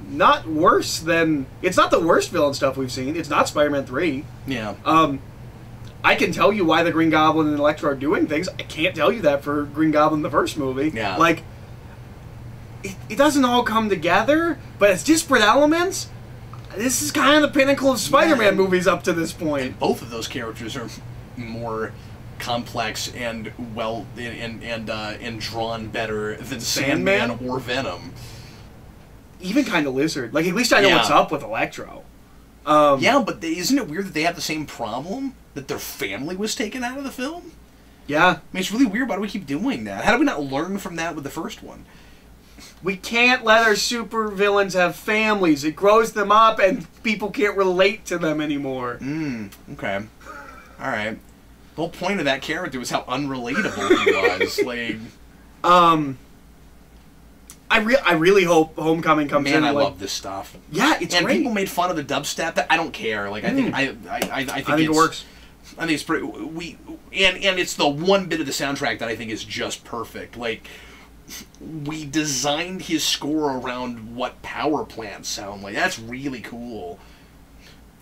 not worse than... It's not the worst villain stuff we've seen. It's not Spider-Man 3. Yeah. I can tell you why the Green Goblin and Electro are doing things. I can't tell you that for Green Goblin the first movie. Yeah. Like, it doesn't all come together, but it's disparate elements. This is kind of the pinnacle of Spider-Man movies up to this point. And both of those characters are more complex and and drawn better than Sandman or Venom. Even kind of Lizard. Like, at least I know what's up with Electro. Yeah, but isn't it weird that they have the same problem? That their family was taken out of the film? Yeah. I mean, it's really weird. Why do we keep doing that? How do we not learn from that with the first one? We can't let our super villains have families. It grows them up, and people can't relate to them anymore. Okay. All right. The whole point of that character was how unrelatable he was. Like, I really hope Homecoming comes in. Man, I love this stuff. Yeah, it's and great. People made fun of the dubstep. I don't care. Like, I think it works. I think it's pretty. And it's the one bit of the soundtrack that I think is just perfect. Like, we designed his score around what power plants sound like. That's really cool.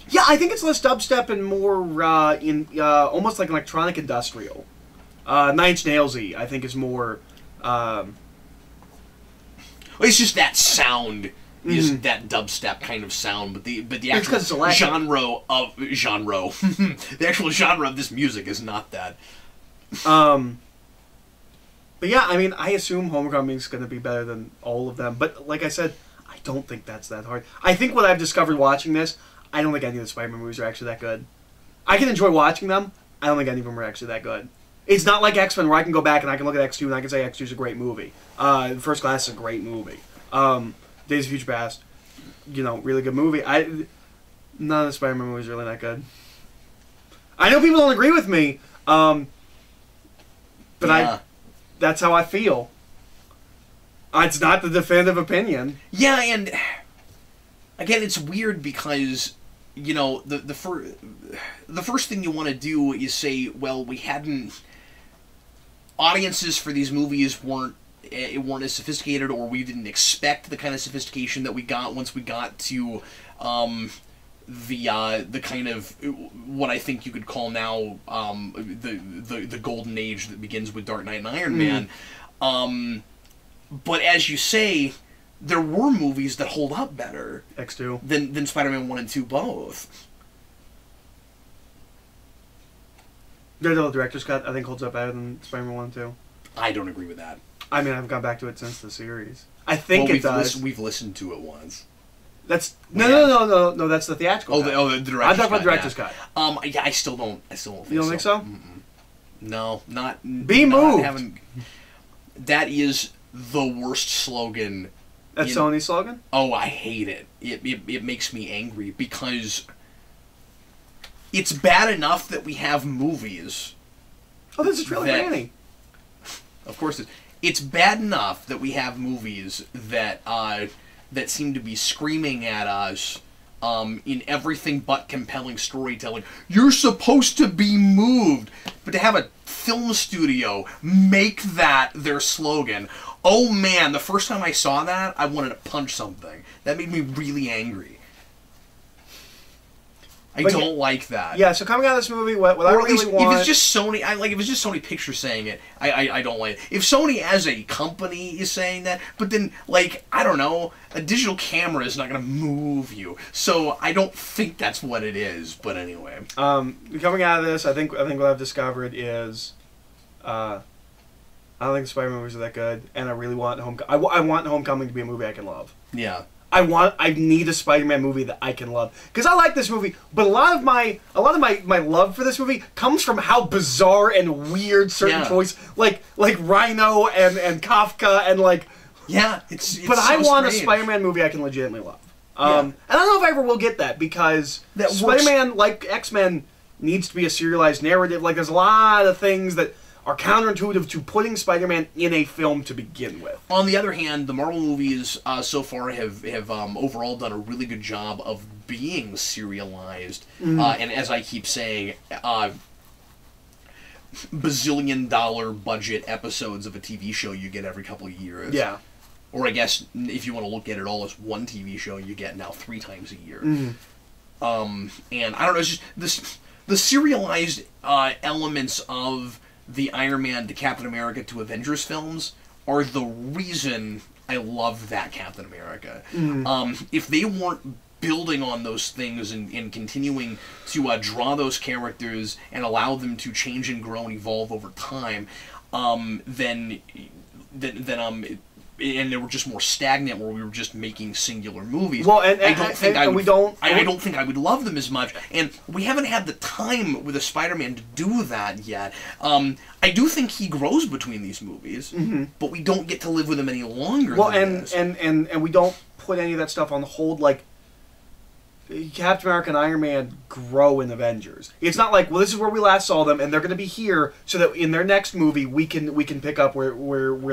Yeah, I think it's less dubstep and more almost like electronic industrial. Nine Inch Nails-y, I think, is more. It's just that sound. Is that dubstep kind of sound, but the actual genre the actual genre of this music is not that. But yeah, I mean, I assume Homecoming's going to be better than all of them. But like I said, I don't think that's that hard. I think what I've discovered watching this, I don't think any of the Spider-Man movies are actually that good. I can enjoy watching them. I don't think any of them are actually that good. It's not like X-Men where I can go back and I can look at X2 and I can say X2 is a great movie. First Class is a great movie. Days of Future Past, really good movie. None of the Spider-Man movies are really that good. I know people don't agree with me, but that's how I feel. It's not the definitive opinion. Yeah, and again, it's weird because the first thing you want to do is say, well, audiences for these movies weren't as sophisticated, or we didn't expect the kind of sophistication that we got once we got to the kind of what I think you could call now the golden age that begins with Dark Knight and Iron Man. But as you say, there were movies that hold up better X2 than Spider-Man 1 and 2 both. Daredevil Director's Cut, I think, holds up better than Spider-Man 1 and 2. I don't agree with that. I mean, I haven't gone back to it since the series. I think it does. We've listened to it once. That's no. That's the theatrical. The director's cut. I'm talking about director's cut. Yeah, I still don't. Think you don't think so? Mm-mm. No, not. Be moved. That is the worst slogan. That's Sony's slogan? Oh, I hate it. It makes me angry because it's bad enough that we have movies. Oh, this is really Granny. Of course, it's bad enough that we have movies that that seem to be screaming at us in everything but compelling storytelling. You're supposed to be moved, but to have a film studio make that their slogan. Oh man, the first time I saw that, I wanted to punch something. That made me really angry. I don't like that. Yeah, so coming out of this movie, what I really want... If it's just Sony, if it's just Sony Pictures saying it, I don't like it. If Sony as a company is saying that, but then, I don't know, a digital camera is not going to move you. So I don't think that's what it is, but anyway. Coming out of this, I think what I've discovered is... I don't think the Spider-Man movies are that good, and I really want I want Homecoming to be a movie I can love. Yeah. I need a Spider-Man movie that I can love, because I like this movie, but a lot of my love for this movie comes from how bizarre and weird certain choices, like Rhino and Kafka and yeah, it's but so I want strange. A Spider-Man movie I can legitimately love. And I don't know if I ever will get that, because Spider-Man, like X-Men, needs to be a serialized narrative. There's a lot of things that are counterintuitive to putting Spider-Man in a film to begin with. On the other hand, the Marvel movies so far have overall done a really good job of being serialized. And as I keep saying, bazillion-dollar budget episodes of a TV show you get every couple of years. Yeah. Or I guess, if you want to look at it all as one TV show, you get now 3 times a year. And I don't know, it's just the serialized elements of the Iron Man to Captain America to Avengers films are the reason I love that Captain America. If they weren't building on those things and continuing to draw those characters and allow them to change and grow and evolve over time, then and they were just more stagnant, where we were just making singular movies. Well, I don't think I would love them as much, and we haven't had the time with a Spider-Man to do that yet. I do think he grows between these movies, but we don't get to live with him any longer. Well, and we don't put any of that stuff on hold. Captain America and Iron Man grow in Avengers. It's not like, well, this is where we last saw them, and they're going to be here, so that in their next movie we can pick up where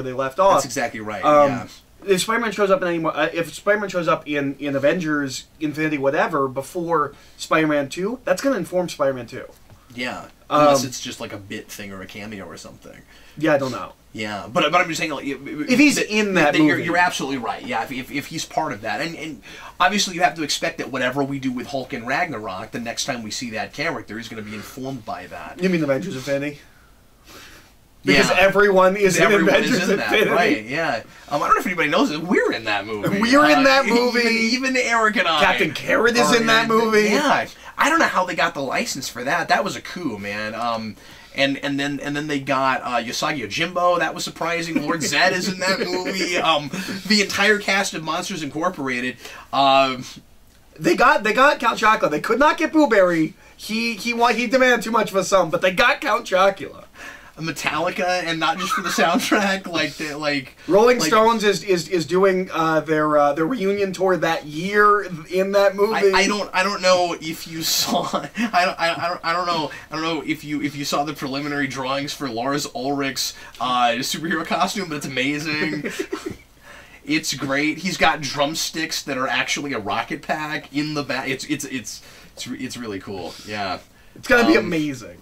they left off. That's exactly right. Yeah. If Spider-Man shows up if Spider-Man shows up in Avengers, Infinity, whatever, before Spider-Man 2, that's going to inform Spider-Man 2. Yeah, unless it's just like a bit thing or a cameo or something. Yeah, I don't know. Yeah, but I'm just saying, if he's in that movie, you're absolutely right. Yeah, if he's part of that, and obviously you have to expect that whatever we do with Hulk and Ragnarok, the next time we see that character is going to be informed by that. You mean Avengers Infinity? Because everyone is in Avengers Infinity, right? Yeah. I don't know if anybody knows it. We're in that movie. We're in that movie. Even Eric and I. Captain Carrot is in that movie. Yeah. I don't know how they got the license for that. That was a coup, man. And then they got Usagi Yojimbo. That was surprising. Lord Zed is in that movie. The entire cast of Monsters Incorporated. They got Count Chocula. They could not get Boo Berry. He demanded too much of a sum, but they got Count Chocula. Metallica, and not just for the soundtrack, like Rolling Stones is doing their reunion tour that year in that movie. I don't know if you saw I don't know if you saw the preliminary drawings for Lars Ulrich's superhero costume, but it's amazing. It's great. He's got drumsticks that are actually a rocket pack in the back. It's really cool. Yeah, it's gonna be amazing.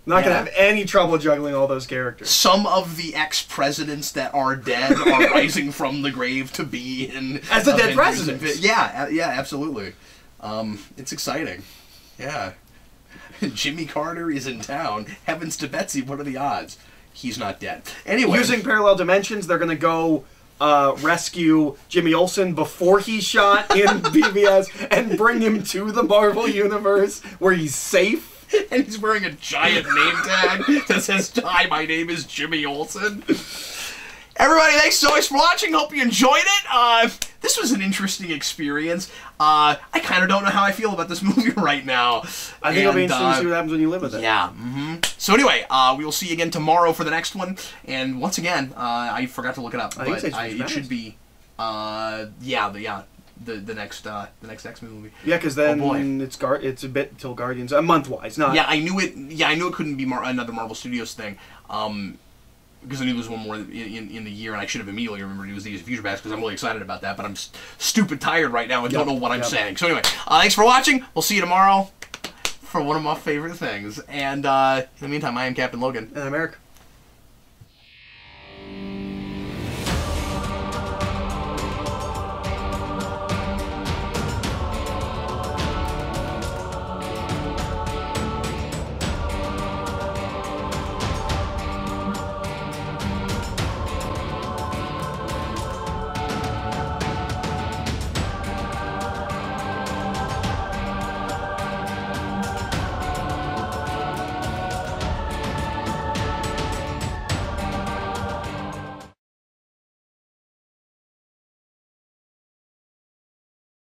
Not gonna have any trouble juggling all those characters. Some of the ex-presidents that are dead are rising from the grave to be in as the dead presidents. Yeah, absolutely. It's exciting. Yeah. Jimmy Carter is in town. Heavens to Betsy, what are the odds? He's not dead. Anyway, using parallel dimensions, they're gonna go rescue Jimmy Olsen before he's shot in BVS and bring him to the Marvel Universe where he's safe. And he's wearing a giant name tag that says, "Hi, my name is Jimmy Olsen." Everybody, thanks so much for watching. Hope you enjoyed it. This was an interesting experience. I kind of don't know how I feel about this movie right now. I think it'll be interesting to see what happens when you live with it. Yeah. So anyway, we will see you again tomorrow for the next one. And once again, I forgot to look it up, but it should be, the next X-Men movie. Yeah, because then it's a bit till Guardians, month-wise, not. Yeah, I knew it. Yeah, I knew it couldn't be another Marvel Studios thing. Because I knew there was one more in the year, and I should have immediately remembered it was Days of Future Past because I'm really excited about that. But I'm stupid tired right now and don't know what I'm saying. So anyway, thanks for watching. We'll see you tomorrow for one of my favorite things. And in the meantime, I am Captain Logan. And I'm Eric.